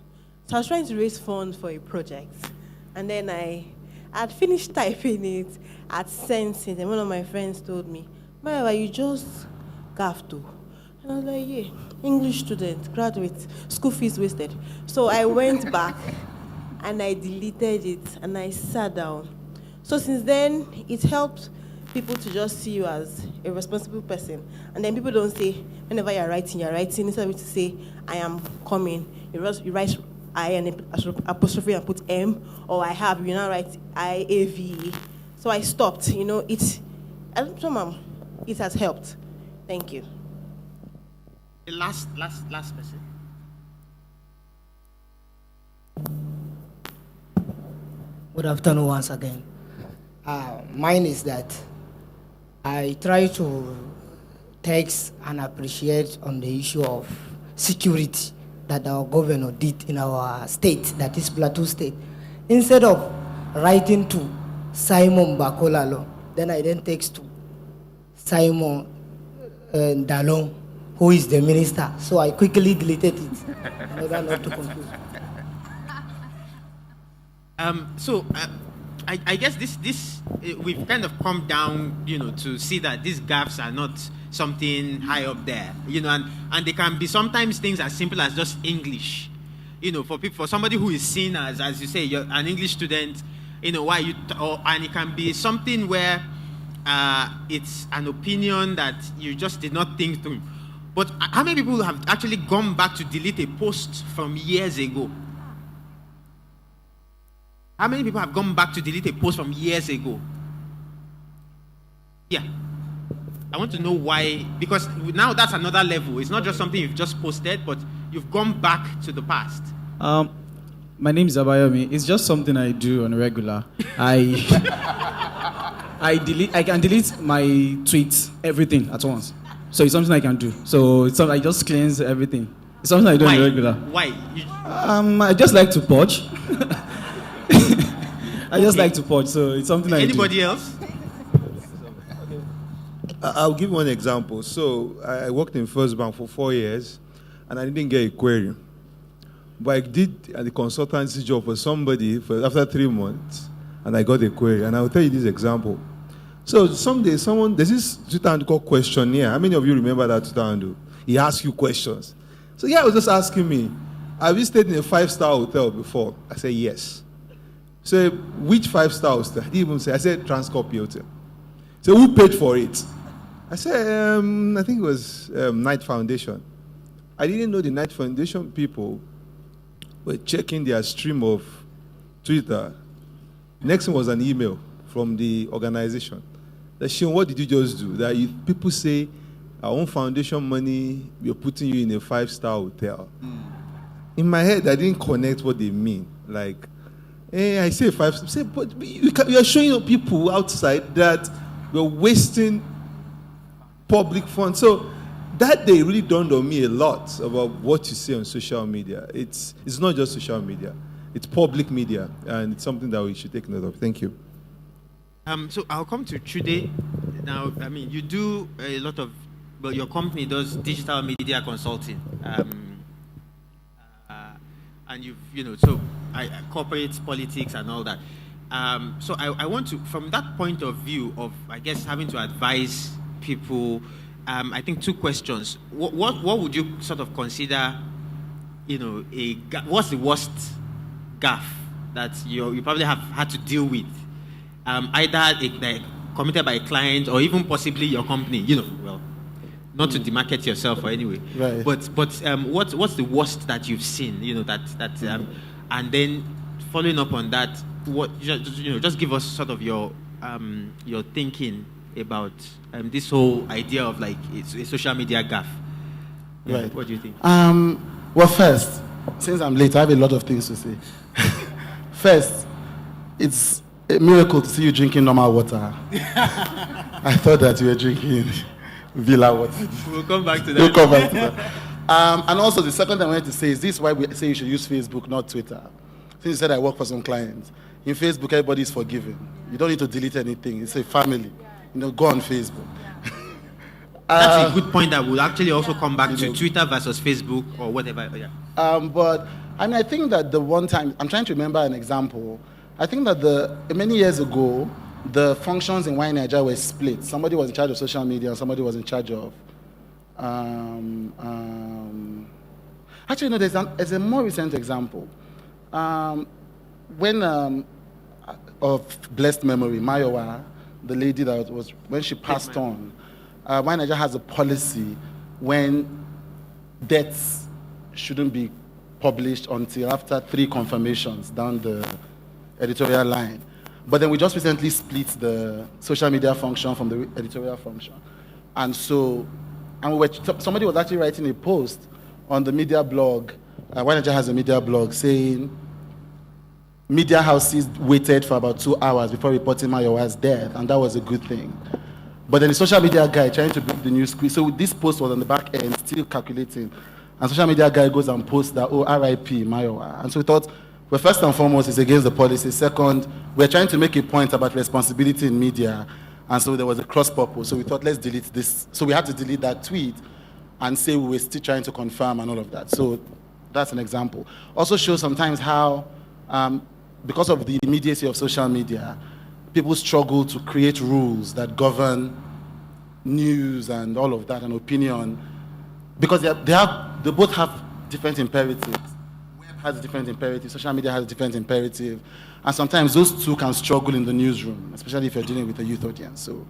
So I was trying to raise funds for a project, and then I had finished typing it, I'd sent it, and one of my friends told me, Maya, you just gaffed to. And I was like, yeah, English student, graduate, school fees wasted. So I went back, and I deleted it, and I sat down. So since then, it helped people to just see you as a responsible person. And then people don't say, whenever you're writing, instead of to say, I am coming, you write I and apostrophe and put M, or I have, you now write I-A-V-E. So I stopped, it has helped. Thank you. The last person. Good afternoon once again. Mine is that I try to text and appreciate on the issue of security that our governor did in our state, that is Plateau State. Instead of writing to Simon Bakolalo, then I then text to Simon Dalon, who is the minister. So I quickly deleted it in order not to confuse. I guess this we've kind of come down, to see that these gaps are not something high up there, and they can be sometimes things as simple as just English, for somebody who is seen as you say, you're an English student, and it can be something where it's an opinion that you just did not think through. But how many people have actually gone back to delete a post from years ago? How many people have gone back to delete a post from years ago? Yeah. I want to know why, because now that's another level. It's not just something you've just posted, but you've gone back to the past. My name is Abayomi. It's just something I do on a regular. I can delete my tweets, everything at once. So it's something I can do. So it's something I just cleanse everything. It's something I do on a regular. Why? I just like to purge. I just like to purge, so it's something I do. Anybody else? I'll give one example. So I worked in First Bank for 4 years, and I didn't get a query. But I did the consultancy job for somebody after 3 months, and I got a query. And I'll tell you this example. So someday, there's this Twitter handle called Questionnaire. How many of you remember that Twitter handle? He asks you questions. So yeah, I was just asking me, have you stayed in a 5-star hotel before? I said, yes. So which 5-star hotel? He even said, I said, Transcorp Hotel. So who paid for it? I said, I think it was Knight Foundation. I didn't know the Knight Foundation people were checking their stream of Twitter. Next thing was an email from the organization. That, Sean, what did you just do? That people say, our own foundation money, we're putting you in a 5-star hotel. In my head, I didn't connect what they mean. Like, I say 5, say, but you are showing people outside that we're wasting public funds. So that day really dawned on me a lot about what you say on social media. It's not just social media, it's public media, and it's something that we should take note of. Thank you. So I'll come to Chude. Now, I mean, you do a lot of, well, your company does digital media consulting. And so corporate politics and all that. So I want to, from that point of view of, I guess, having to advise people, I think 2 questions. What would you sort of consider, what's the worst gaffe that you probably have had to deal with? Either committed by a client or even possibly your company, well, not to demarcate yourself or anyway. Right. But what's the worst that you've seen? And then following up on that, just give us sort of your thinking about this whole idea of like it's a social media gaffe. Yeah, Right. What do you think? Well, first, since I'm late, I have a lot of things to say. First, it's a miracle to see you drinking normal water. I thought that you were drinking Villa water. We'll come back to that. We'll come back to that. And also, the second thing I wanted to say is this: why we say you should use Facebook, not Twitter. Since you said I work for some clients, in Facebook everybody is forgiven. You don't need to delete anything. It's a family. Go on Facebook. That's a good point that would actually also come back to Twitter versus Facebook or whatever. Yeah. But I think that the one time, I'm trying to remember an example. I think that many years ago, the functions in Wine Nigeria were split. Somebody was in charge of social media and somebody was in charge of actually, no, there's a more recent example. When of blessed memory, Mayowa, the lady that was, when she passed on, Wine Nigeria has a policy when deaths shouldn't be published until after 3 confirmations down the editorial line. But then we just recently split the social media function from the editorial function. And so, somebody was actually writing a post on the media blog, Wine Nigeria has a media blog, saying media houses waited for about 2 hours before reporting Mayowa's death, and that was a good thing. But then the social media guy trying to break the news quick. So this post was on the back end, still calculating. and social media guy goes and posts that, oh, RIP, Mayowa. And so we thought, well, first and foremost, it's against the policy. Second, we're trying to make a point about responsibility in media. And so there was a cross purpose. So we thought, let's delete this. So we had to delete that tweet and say we were still trying to confirm and all of that. So that's an example. Also shows sometimes how, because of the immediacy of social media, people struggle to create rules that govern news and all of that and opinion, because they both have different imperatives. Web has a different imperative, social media has a different imperative, and sometimes those two can struggle in the newsroom, especially if you're dealing with a youth audience. So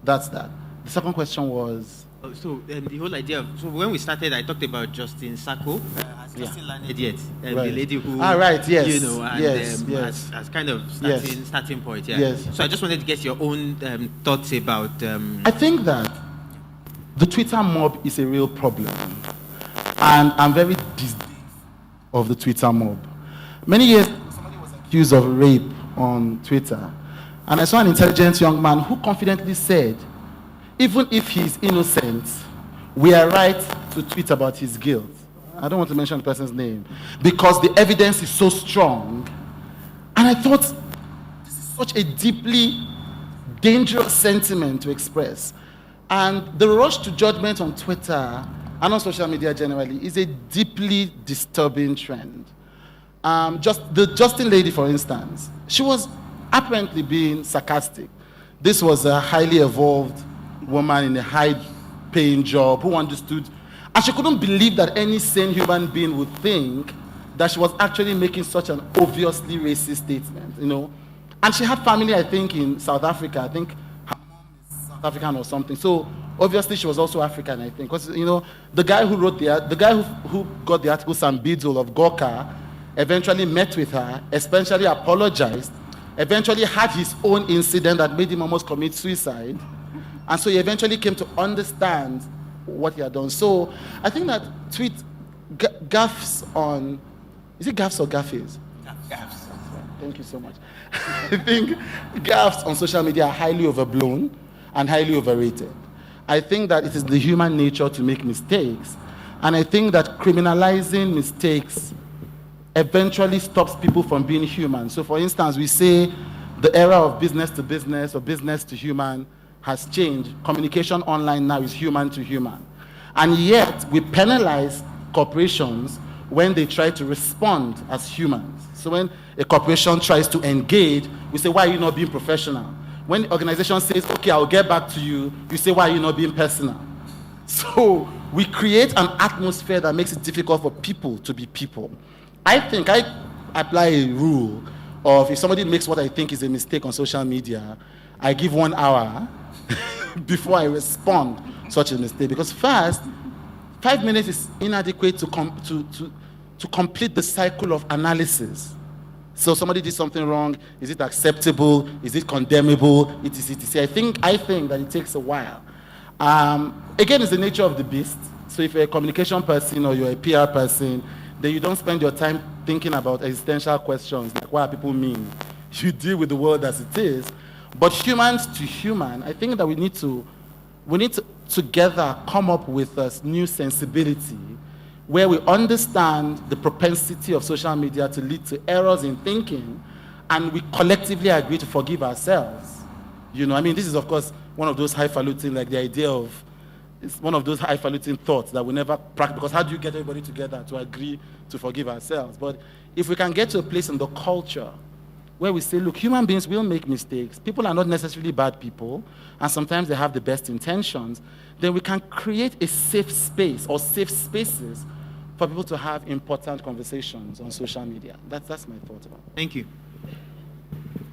that's that. The second question was? So the whole idea so when we started, I talked about Justin Sacco. Has Justin landed yet? Right. The lady who, right, yes. you know, and yes. as kind of starting point. Yeah. Yes. So I just wanted to get your own thoughts about. I think that the Twitter mob is a real problem, and I'm very dismayed of the Twitter mob. Many years ago, somebody was accused of rape on Twitter, and I saw an intelligent young man who confidently said, even if he's innocent, we are right to tweet about his guilt. I don't want to mention the person's name, because the evidence is so strong. And I thought, this is such a deeply dangerous sentiment to express. And the rush to judgment on Twitter and on social media generally is a deeply disturbing trend. Just the Justin lady, for instance, she was apparently being sarcastic. This was a highly evolved woman in a high-paying job who understood, and she couldn't believe that any sane human being would think that she was actually making such an obviously racist statement, you know. And she had family, I think, in South Africa. I think her mom is South African or something. So obviously she was also African, I think, because you know the guy who wrote the guy who got the article, Sam Bidzul of Gawker, eventually met with her, essentially apologized, eventually had his own incident that made him almost commit suicide. And so he eventually came to understand what he had done. So I think that gaffes on, is it gaffes or gaffes? Gaffes. Thank you so much. I think gaffes on social media are highly overblown and highly overrated. I think that it is the human nature to make mistakes. And I think that criminalizing mistakes eventually stops people from being human. So for instance, we say the era of business to business or business to human has changed. Communication online now is human to human. And yet, we penalize corporations when they try to respond as humans. So when a corporation tries to engage, we say, why are you not being professional? When the organization says, okay, I'll get back to you, you say, why are you not being personal? So we create an atmosphere that makes it difficult for people to be people. I think I apply a rule of if somebody makes what I think is a mistake on social media, I give 1 hour before I respond such a mistake, because first, 5 minutes is inadequate to complete the cycle of analysis. So somebody did something wrong, is it acceptable, is it condemnable, etc. I think that it takes a while. Again, it's the nature of the beast. So if you're a communication person or you're a PR person, then you don't spend your time thinking about existential questions like what people mean. You deal with the world as it is. But humans to human, I think that we need to together come up with a new sensibility where we understand the propensity of social media to lead to errors in thinking, and we collectively agree to forgive ourselves. You know, I mean, this is of course one of those highfalutin, like the idea of, it's one of those highfalutin thoughts that we never practice, because how do you get everybody together to agree to forgive ourselves? But if we can get to a place in the culture where we say, look, human beings will make mistakes. People are not necessarily bad people, and sometimes they have the best intentions. Then we can create a safe space or safe spaces for people to have important conversations on social media. That's my thought about it. Thank you.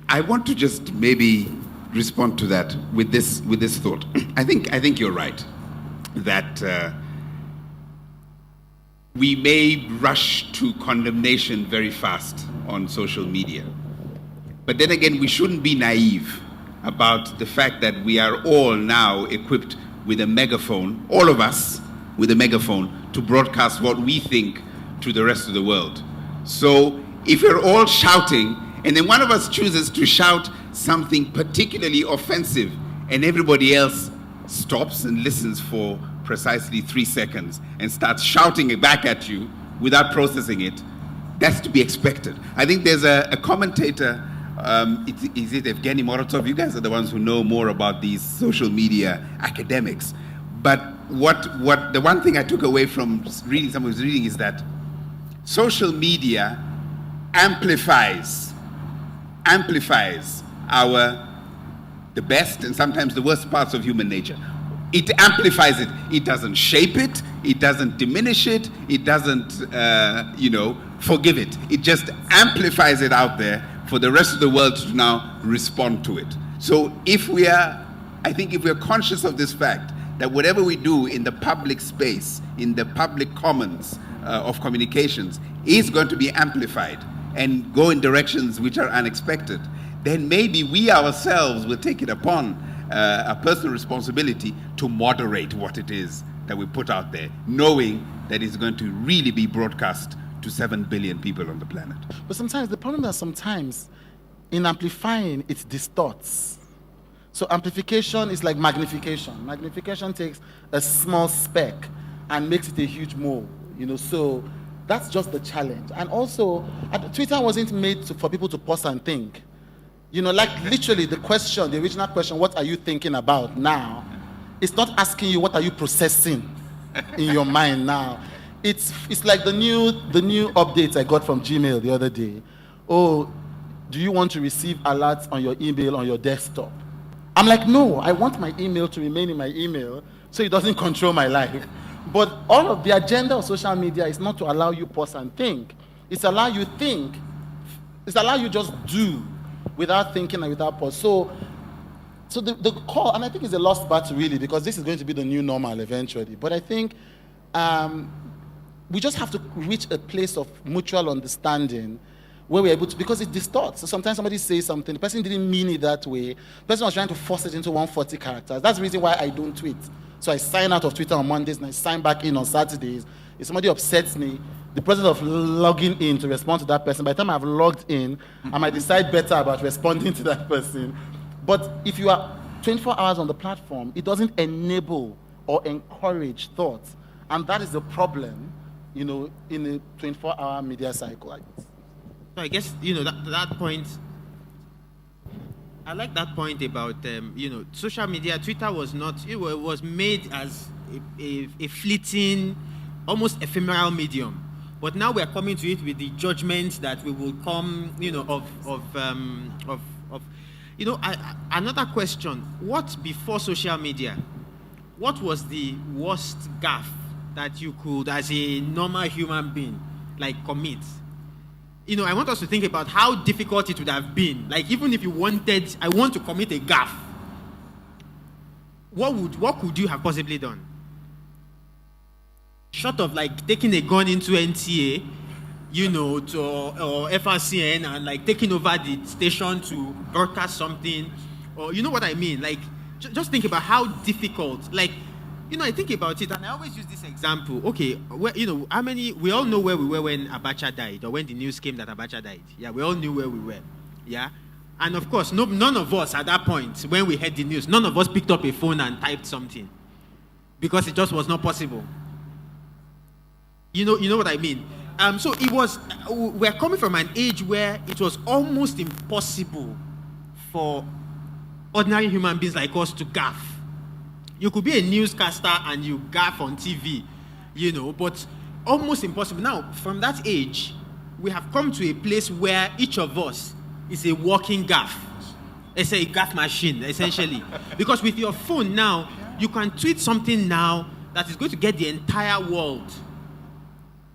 I want to just maybe respond to that with this thought. I think you're right that we may rush to condemnation very fast on social media. But then again, we shouldn't be naive about the fact that we are all now equipped with a megaphone, all of us with a megaphone, to broadcast what we think to the rest of the world. So if we're all shouting, and then one of us chooses to shout something particularly offensive, and everybody else stops and listens for precisely 3 seconds and starts shouting it back at you without processing it, that's to be expected. I think there's a commentator, is it Evgeny Morozov? You guys are the ones who know more about these social media academics. But the one thing I took away from reading someone's reading is that social media amplifies the best and sometimes the worst parts of human nature. It amplifies it. It doesn't shape it. It doesn't diminish it. It doesn't, forgive it. It just amplifies it out there for the rest of the world to now respond to it. So if we're conscious of this fact, that whatever we do in the public space, in the public commons of communications, is going to be amplified and go in directions which are unexpected, then maybe we ourselves will take it upon a personal responsibility to moderate what it is that we put out there, knowing that it's going to really be broadcast to 7 billion people on the planet. But sometimes the problem is sometimes in amplifying, it distorts. So amplification is like magnification. Magnification takes a small speck and makes it a huge mole, so that's just the challenge. And also, Twitter wasn't made for people to pause and think. Like literally the original question, what are you thinking about now? It's not asking you what are you processing in your mind now. It's like the new updates I got from Gmail the other day. Oh, do you want to receive alerts on your email on your desktop? I'm like, no, I want my email to remain in my email so it doesn't control my life. But all of the agenda of social media is not to allow you pause and think. It's allow you think. It's allow you just do without thinking and without pause. So the call, and I think it's a lost battle really, because this is going to be the new normal eventually. But I think we just have to reach a place of mutual understanding where we're able to, because it distorts. So sometimes somebody says something, the person didn't mean it that way. The person was trying to force it into 140 characters. That's the reason why I don't tweet. So I sign out of Twitter on Mondays and I sign back in on Saturdays. If somebody upsets me, the process of logging in to respond to that person, by the time I've logged in, I might decide better about responding to that person. But if you are 24 hours on the platform, it doesn't enable or encourage thought. And that is the problem, in a 24-hour media cycle. So I guess, that point, I like that point about, social media. Twitter was not, it was made as a fleeting, almost ephemeral medium. But now we're coming to it with the judgment that we will come, another question. What before social media, what was the worst gaffe that you could, as a normal human being, commit? I want us to think about how difficult it would have been. Like, even if you I want to commit a gaffe, what could you have possibly done? Short of taking a gun into NTA, or FRCN and taking over the station to broadcast something, or you know what I mean? Just think about how difficult. I think about it, and I always use this example. Okay, we all know where we were when Abacha died, or when the news came that Abacha died. Yeah, we all knew where we were. Yeah, and of course, none of us at that point, when we heard the news, none of us picked up a phone and typed something, because it just was not possible. You know what I mean? So it was. We're coming from an age where it was almost impossible for ordinary human beings like us to gaffe. You could be a newscaster and you gaffe on TV, but almost impossible. Now, from that age, we have come to a place where each of us is a walking gaffe. It's a gaffe machine, essentially. Because with your phone now, you can tweet something now that is going to get the entire world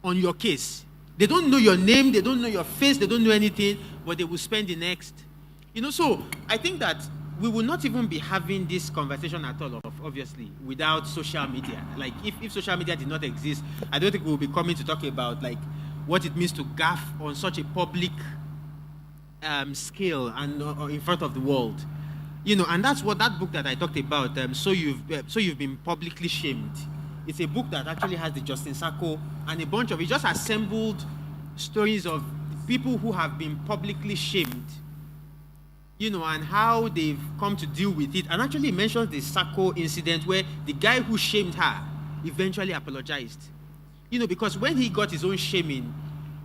on your case. They don't know your name, they don't know your face, they don't know anything, but they will spend the next. So I think that we will not even be having this conversation at all, obviously, without social media. If social media did not exist, I don't think we'll be coming to talk about what it means to gaffe on such a public scale and in front of the world. And that's what that book that I talked about, So You've Been Publicly Shamed. It's a book that actually has the Justin Sacco and a bunch of it. Just assembled stories of people who have been publicly shamed, and how they've come to deal with it. And actually mentions the Sacco incident where the guy who shamed her eventually apologized. Because when he got his own shaming,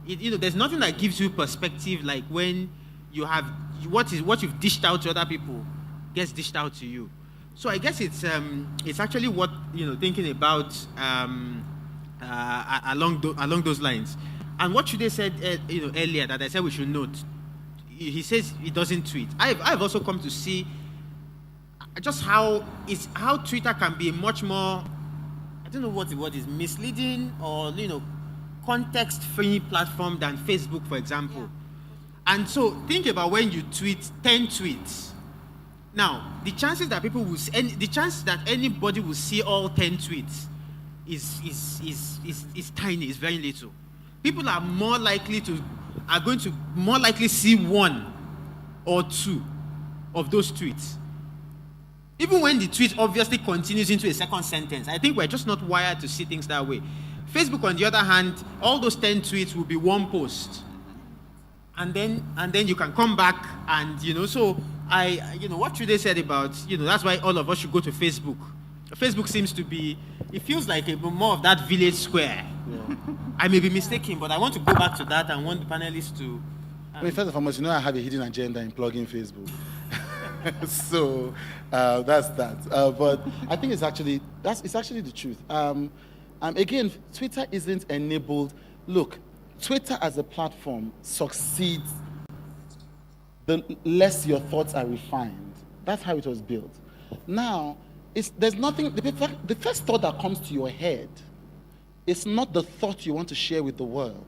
there's nothing that gives you perspective like when you have what you've dished out to other people gets dished out to you. So I guess it's actually what thinking about along those lines. And what Chude said earlier that I said we should note, he says he doesn't tweet. I've also come to see just how Twitter can be much more, I don't know what the word is, misleading or context-free platform than Facebook, for example. Yeah. And so think about when you tweet 10 tweets. Now, the chances that the chance that anybody will see all 10 tweets is tiny, is very little. People are going to more likely see one or two of those tweets. Even when the tweet obviously continues into a second sentence, I think we're just not wired to see things that way. Facebook, on the other hand, all those 10 tweets will be one post. And then you can come back and, so what Chude said about, that's why all of us should go to Facebook. Facebook seems to be, it feels like more of that village square. Yeah. I may be mistaken, but I want to go back to that and want the panelists to... First and foremost, I have a hidden agenda in plugging Facebook. So that's that. But I think it's actually the truth. Again, Twitter isn't enabled. Look, Twitter as a platform succeeds the less your thoughts are refined. That's how it was built. Now, there's nothing. The first thought that comes to your head is not the thought you want to share with the world.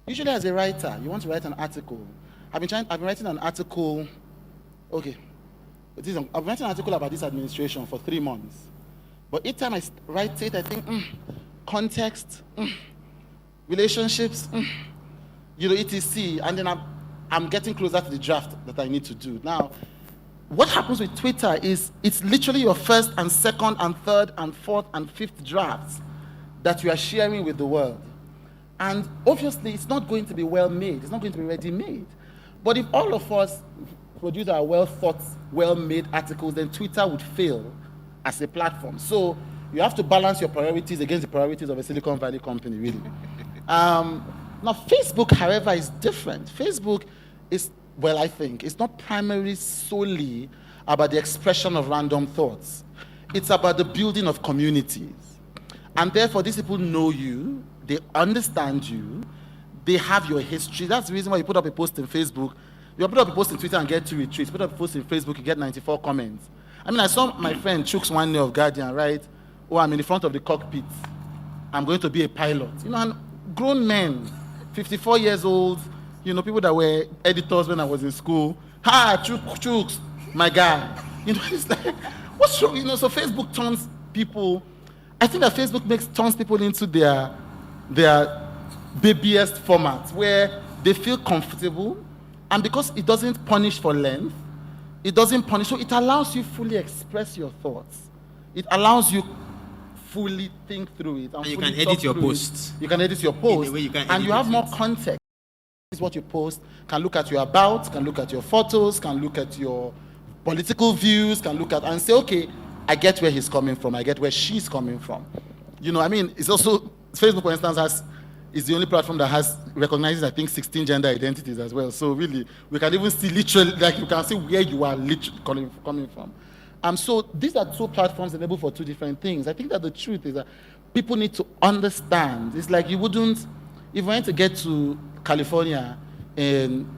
Usually, as a writer, you want to write an article. I've been writing an article. Okay, I've been writing an article about this administration for 3 months. But each time I write it, I think, context, relationships, etc. And then I'm getting closer to the draft that I need to do. Now, what happens with Twitter is it's literally your first and second and third and fourth and fifth drafts that you are sharing with the world. And obviously, it's not going to be well made. It's not going to be ready made. But if all of us produce our well thought, well made articles, then Twitter would fail as a platform. So you have to balance your priorities against the priorities of a Silicon Valley company, really. Now, Facebook, however, is different. Facebook is, I think, it's not primarily solely about the expression of random thoughts. It's about the building of communities. And therefore, these people know you, they understand you, they have your history. That's the reason why you put up a post in Facebook. You put up a post in Twitter and get 2 retweets. Put up a post in Facebook, you get 94 comments. I saw my friend Chooks one day of Guardian, right? I'm in the front of the cockpit. I'm going to be a pilot. And grown men, 54 years old, people that were editors when I was in school. Hi, Chooks, my guy. It's like, what's wrong? So Facebook turns people, I think that Facebook turns people into their babyest format where they feel comfortable, and because it doesn't punish for length, it doesn't punish, so it allows you fully express your thoughts. It allows you fully think through it. And you can edit your posts. You can edit your posts. And you have more context. This is what you post. Can look at your about, can look at your photos, can look at your political views, can look at and say, okay, I get where he's coming from. I get where she's coming from. It's also, Facebook, for instance, is the only platform that recognizes, I think, 16 gender identities as well. So really, we can even see literally, you can see where you are literally coming from. So these are 2 platforms enabled for 2 different things. I think that the truth is that people need to understand. It's like if you want to get to California in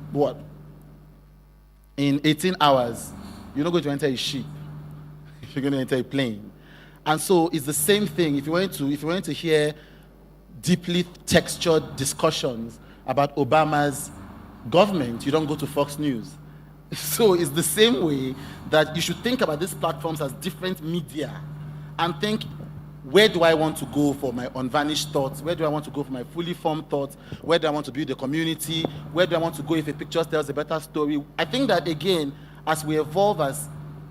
18 hours, you're not going to enter a ship. You're going to enter a plane. And so it's the same thing. If you want to hear deeply textured discussions about Obama's government, you don't go to Fox News. So it's the same way that you should think about these platforms as different media and think, where do I want to go for my unvarnished thoughts? Where do I want to go for my fully formed thoughts? Where do I want to build a community? Where do I want to go if a picture tells a better story? I think that, again, as we evolve as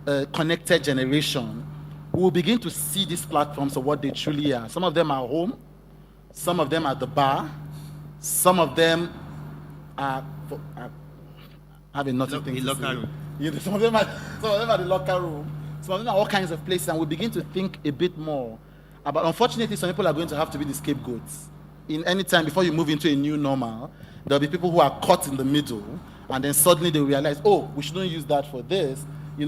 a connected generation, we will begin to see these platforms for what they truly are. Some of them are home. Some of them are the bar. Some of them are having nothing to locker room. Some of them are the locker room. Some of them are all kinds of places, and we begin to think a bit more But unfortunately, some people are going to have to be the scapegoats. In any time before you move into a new normal, there'll be people who are caught in the middle, and then suddenly they realize, oh, we shouldn't use that for this.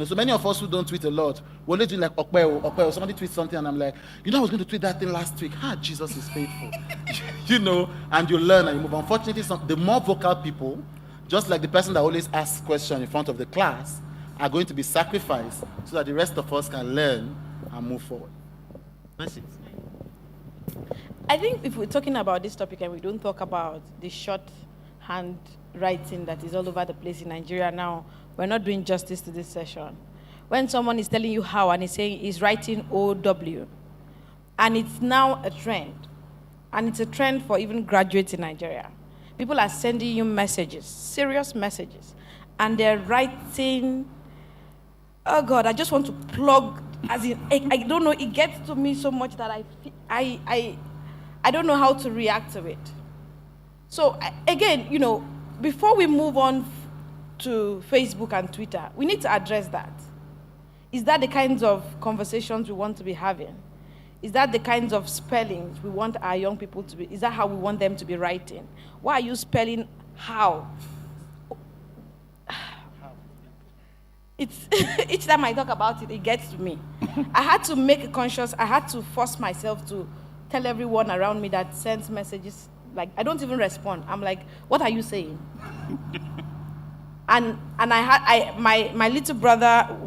So many of us who don't tweet a lot, we only do like Okpeo. Somebody tweets something, and I'm like, I was going to tweet that thing last week. Jesus is faithful. And you learn and you move. Unfortunately, the more vocal people, just like the person that always asks questions in front of the class, are going to be sacrificed so that the rest of us can learn and move forward. I think if we're talking about this topic and we don't talk about the shorthand writing that is all over the place in Nigeria now, we're not doing justice to this session. When someone is telling you how and he's writing OW, and it's now a trend, and it's a trend for even graduates in Nigeria. People are sending you messages, serious messages, and they're writing, oh God, I just want to plug, as in, I don't know, it gets to me so much that I don't know how to react to it. So again, before we move on to Facebook and Twitter, we need to address that. Is that the kinds of conversations we want to be having? Is that the kinds of spellings we want our young people to be? Is that how we want them to be writing? Why are you spelling how? Each time I talk about it, it gets to me. I had to force myself to tell everyone around me that sends messages, like, I don't even respond. I'm like, what are you saying? And my little brother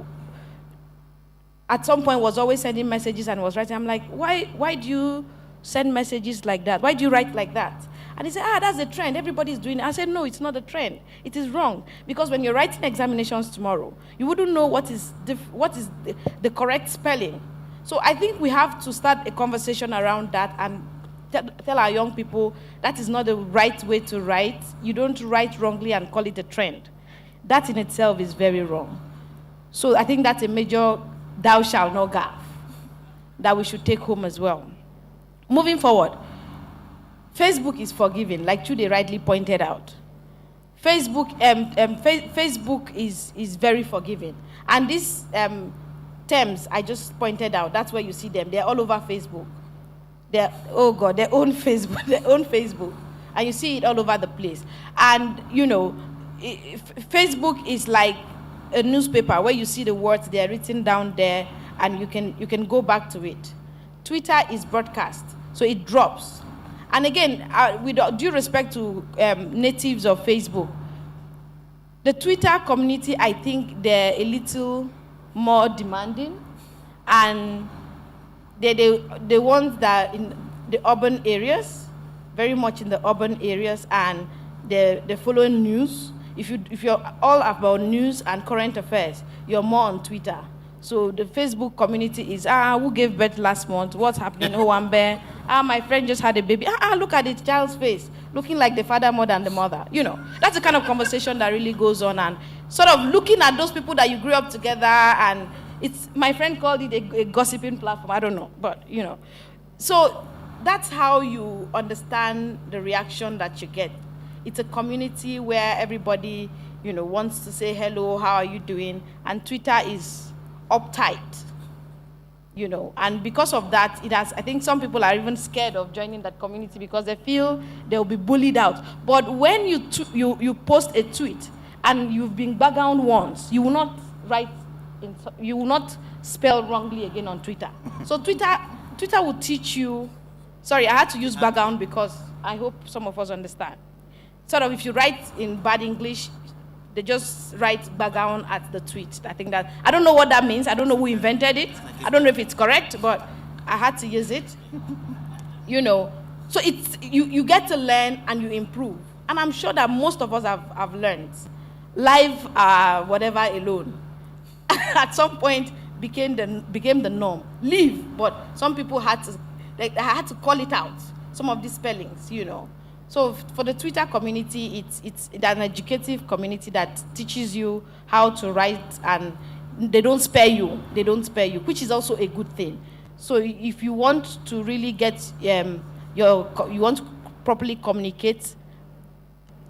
at some point was always sending messages and was writing. I'm like, why do you send messages like that? Why do you write like that? And he said, that's a trend. Everybody's doing it. I said, no, it's not a trend. It is wrong. Because when you're writing examinations tomorrow, you wouldn't know what is the correct spelling. So I think we have to start a conversation around that and tell our young people that is not the right way to write. You don't write wrongly and call it a trend. That in itself is very wrong. So I think that's a major thou shalt not gaffe that we should take home as well. Moving forward, Facebook is forgiving, like Chude rightly pointed out. Facebook is very forgiving. And these terms I just pointed out, that's where you see them. They're all over Facebook. Their own Facebook. And you see it all over the place. And, Facebook is like a newspaper where you see the words, they're written down there, and you can go back to it. Twitter is broadcast, so it drops. And again, with due respect to natives of Facebook, the Twitter community, I think they're a little more demanding, and they're the ones that in the urban areas, very much in the urban areas, and they're following news. If you're all about news and current affairs, you're more on Twitter. So the Facebook community is, who gave birth last month? What's happening? Oh, I'm bare. My friend just had a baby. Look at the child's face, looking like the father more than the mother. That's the kind of conversation that really goes on, and sort of looking at those people that you grew up together, and my friend called it a gossiping platform. I don't know, but So that's how you understand the reaction that you get. It's a community where everybody, wants to say hello, how are you doing? And Twitter is uptight, and because of that, I think some people are even scared of joining that community because they feel they'll be bullied out. But when you post a tweet and you've been background once, you will not you will not spell wrongly again on Twitter. So Twitter will teach you. Sorry, I had to use background because I hope some of us understand. Sort of, if you write in bad English, they just write background at the tweet. I think that, I don't know what that means. I don't know who invented it. I don't know if it's correct, but I had to use it. So it's you get to learn and you improve. And I'm sure that most of us have learned. Live whatever alone. At some point became the norm. Leave, but some people had to call it out. Some of these spellings, So for the Twitter community, it's an educative community that teaches you how to write, and they don't spare you, which is also a good thing. So if you want to really get you want to properly communicate,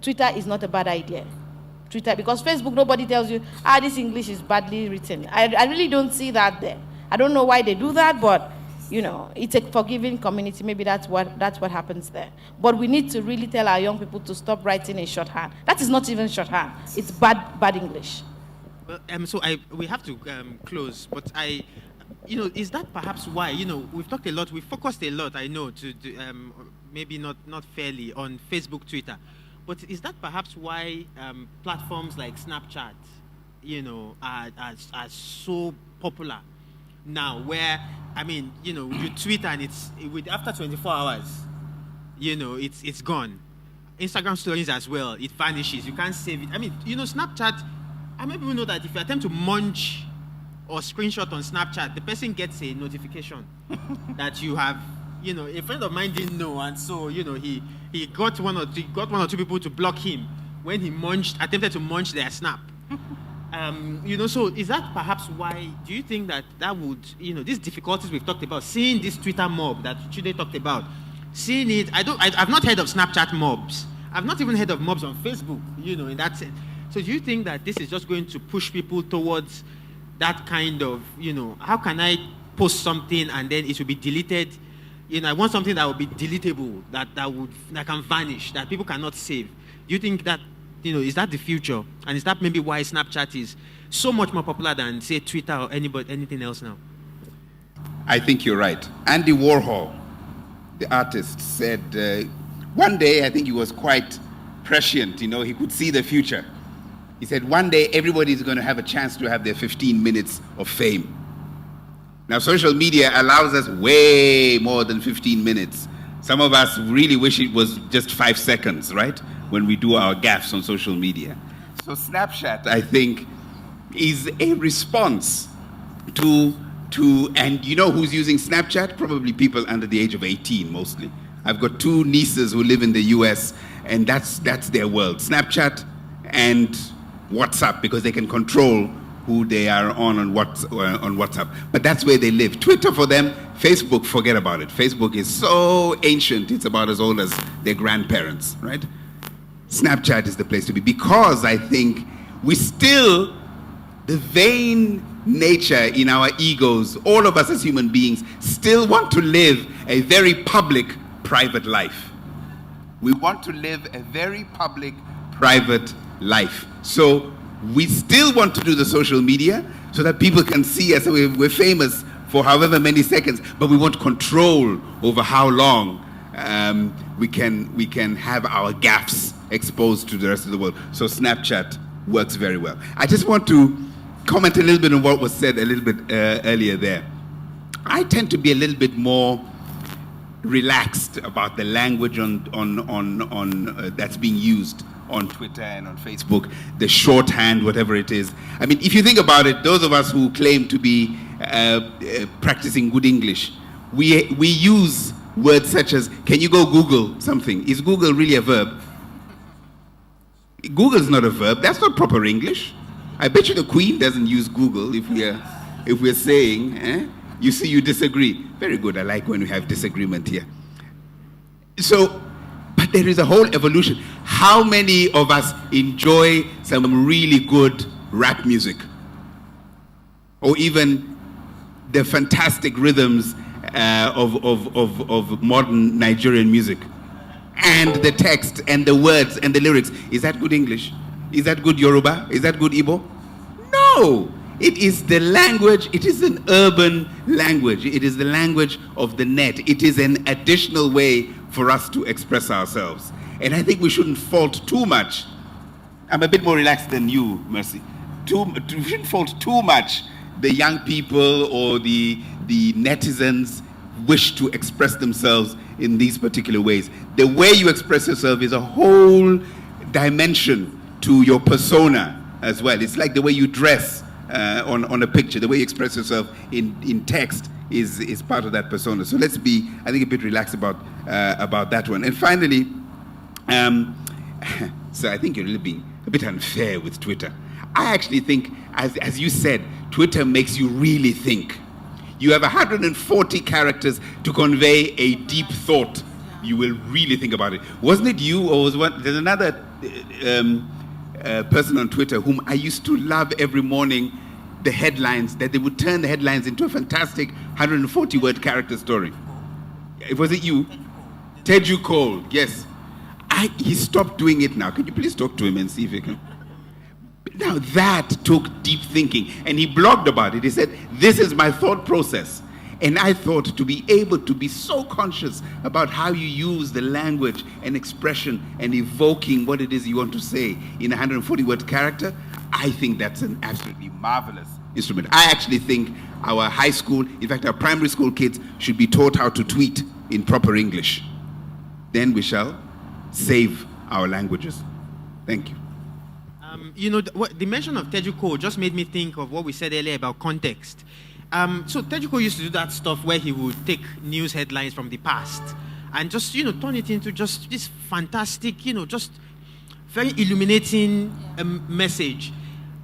Twitter is not a bad idea. Twitter, because Facebook, nobody tells you, this English is badly written. I really don't see that there. I don't know why they do that, but You know, it's a forgiving community. Maybe that's what happens there. But we need to really tell our young people to stop writing in shorthand. That is not even shorthand. It's bad English. Well, we have to close, but is that perhaps why, we've talked a lot, we've focused a lot, I know, to maybe not fairly on Facebook, Twitter, but is that perhaps why platforms like Snapchat, are so popular now, where, you tweet and after 24 hours, it's gone. Instagram stories as well, it vanishes, you can't save it. Snapchat, many people know that if you attempt to munch or screenshot on Snapchat, the person gets a notification that you have, a friend of mine didn't know, and so, he got one or two people to block him when he attempted to munch their snap. So is that perhaps why, do you think that would, these difficulties we've talked about, seeing this Twitter mob that Chude talked about, seeing it, I've not heard of Snapchat mobs. I've not even heard of mobs on Facebook, in that sense. So do you think that this is just going to push people towards that kind of, how can I post something and then it will be deleted? I want something that will be deletable, that can vanish, that people cannot save. Do you think that, is that the future? And is that maybe why Snapchat is so much more popular than, say, Twitter or anything else now? I think you're right. Andy Warhol, the artist, said one day, I think he was quite prescient, he could see the future. He said, one day everybody's going to have a chance to have their 15 minutes of fame. Now, social media allows us way more than 15 minutes. Some of us really wish it was just 5 seconds, right? When we do our gaffes on social media. So Snapchat, I think, is a response to and who's using Snapchat? Probably people under the age of 18, mostly. I've got 2 nieces who live in the US, and that's their world. Snapchat and WhatsApp, because they can control who they are on WhatsApp. But that's where they live. Twitter for them, Facebook, forget about it. Facebook is so ancient, it's about as old as their grandparents, right? Snapchat is the place to be, because I think the vain nature in our egos, all of us as human beings, still want to live a very public, private life. We want to live a very public, private life. So we still want to do the social media so that people can see us. We're famous for however many seconds, but we want control over how long we can have our gaffes exposed to the rest of the world. So Snapchat works very well. I just want to comment a little bit on what was said a little bit earlier there. I tend to be a little bit more relaxed about the language on that's being used on Twitter and on Facebook, the shorthand, whatever it is. If you think about it, those of us who claim to be practicing good English, we use words such as, can you go Google something? Is Google really a verb? Google is not a verb. That's not proper English. I bet you the Queen doesn't use Google if we're saying, you see, you disagree. Very good. I like when we have disagreement here. So, but there is a whole evolution. How many of us enjoy some really good rap music? Or even the fantastic rhythms of modern Nigerian music? And the text and the words and the lyrics. Is that good English? Is that good Yoruba? Is that good Igbo? No! It is the language, it is an urban language. It is the language of the net. It is an additional way for us to express ourselves. And I think we shouldn't fault too much. I'm a bit more relaxed than you, Mercy. We shouldn't fault too much the young people or the netizens wish to express themselves in these particular ways. The way you express yourself is a whole dimension to your persona as well. It's like the way you dress on a picture, the way you express yourself in text is part of that persona. So let's be, I think, a bit relaxed about that one. And finally, so I think you're really being a bit unfair with Twitter. I actually think, as you said, Twitter makes you really think. You have 140 characters to convey a deep thought. You will really think about it. Wasn't it you, or was one? There's another person on Twitter whom I used to love every morning, the headlines, that they would turn the headlines into a fantastic 140-word character story. Was it you? Teju Cole, yes. He stopped doing it now. Could you please talk to him and see if he can? Now that took deep thinking, and he blogged about it. He said, this is my thought process. And I thought, to be able to be so conscious about how you use the language and expression and evoking what it is you want to say in a 140-word character, I think that's an absolutely marvelous instrument. I actually think our high school, in fact, our primary school kids should be taught how to tweet in proper English. Then we shall save our languages. Thank you. The mention of Teju Cole just made me think of what we said earlier about context. So Teju Cole used to do that stuff where he would take news headlines from the past and just, turn it into just this fantastic, just very illuminating message.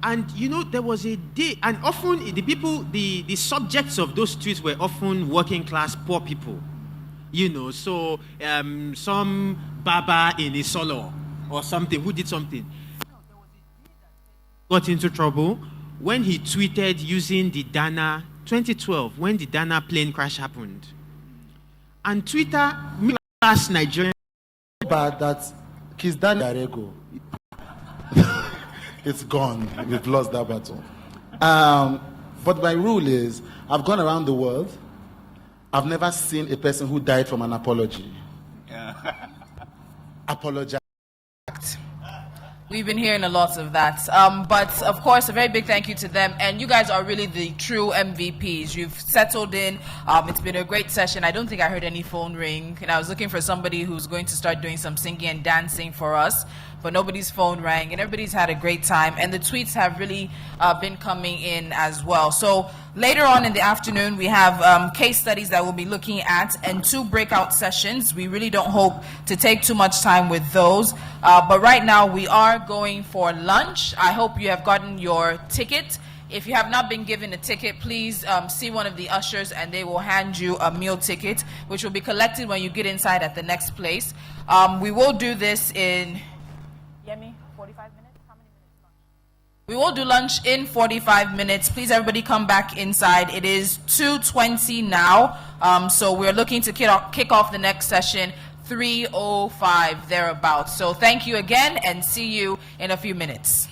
And, there was a day, and often the subjects of those tweets were often working class, poor people. So some Baba in Isolo or something, who did something. Got into trouble when he tweeted using the Dana 2012, when the Dana plane crash happened. And Twitter, last Nigerian. But that's Kiss Dana Darego. It's gone. We've lost that battle. But my rule is, I've gone around the world. I've never seen a person who died from an apology. Apologize. We've been hearing a lot of that. But of course, a very big thank you to them. And you guys are really the true MVPs. You've settled in. It's been a great session. I don't think I heard any phone ring. And I was looking for somebody who's going to start doing some singing and dancing for us. But nobody's phone rang, and everybody's had a great time. And the tweets have really been coming in as well. So later on in the afternoon, we have case studies that we'll be looking at and 2 breakout sessions. We really don't hope to take too much time with those. But right now, we are going for lunch. I hope you have gotten your ticket. If you have not been given a ticket, please see one of the ushers and they will hand you a meal ticket, which will be collected when you get inside at the next place. We will do this in... Yemi, 45 minutes? How many minutes lunch? We will do lunch in 45 minutes. Please, everybody come back inside. It is 2:20 now, so we're looking to kick off the next session 3:05 thereabouts. So thank you again, and see you in a few minutes.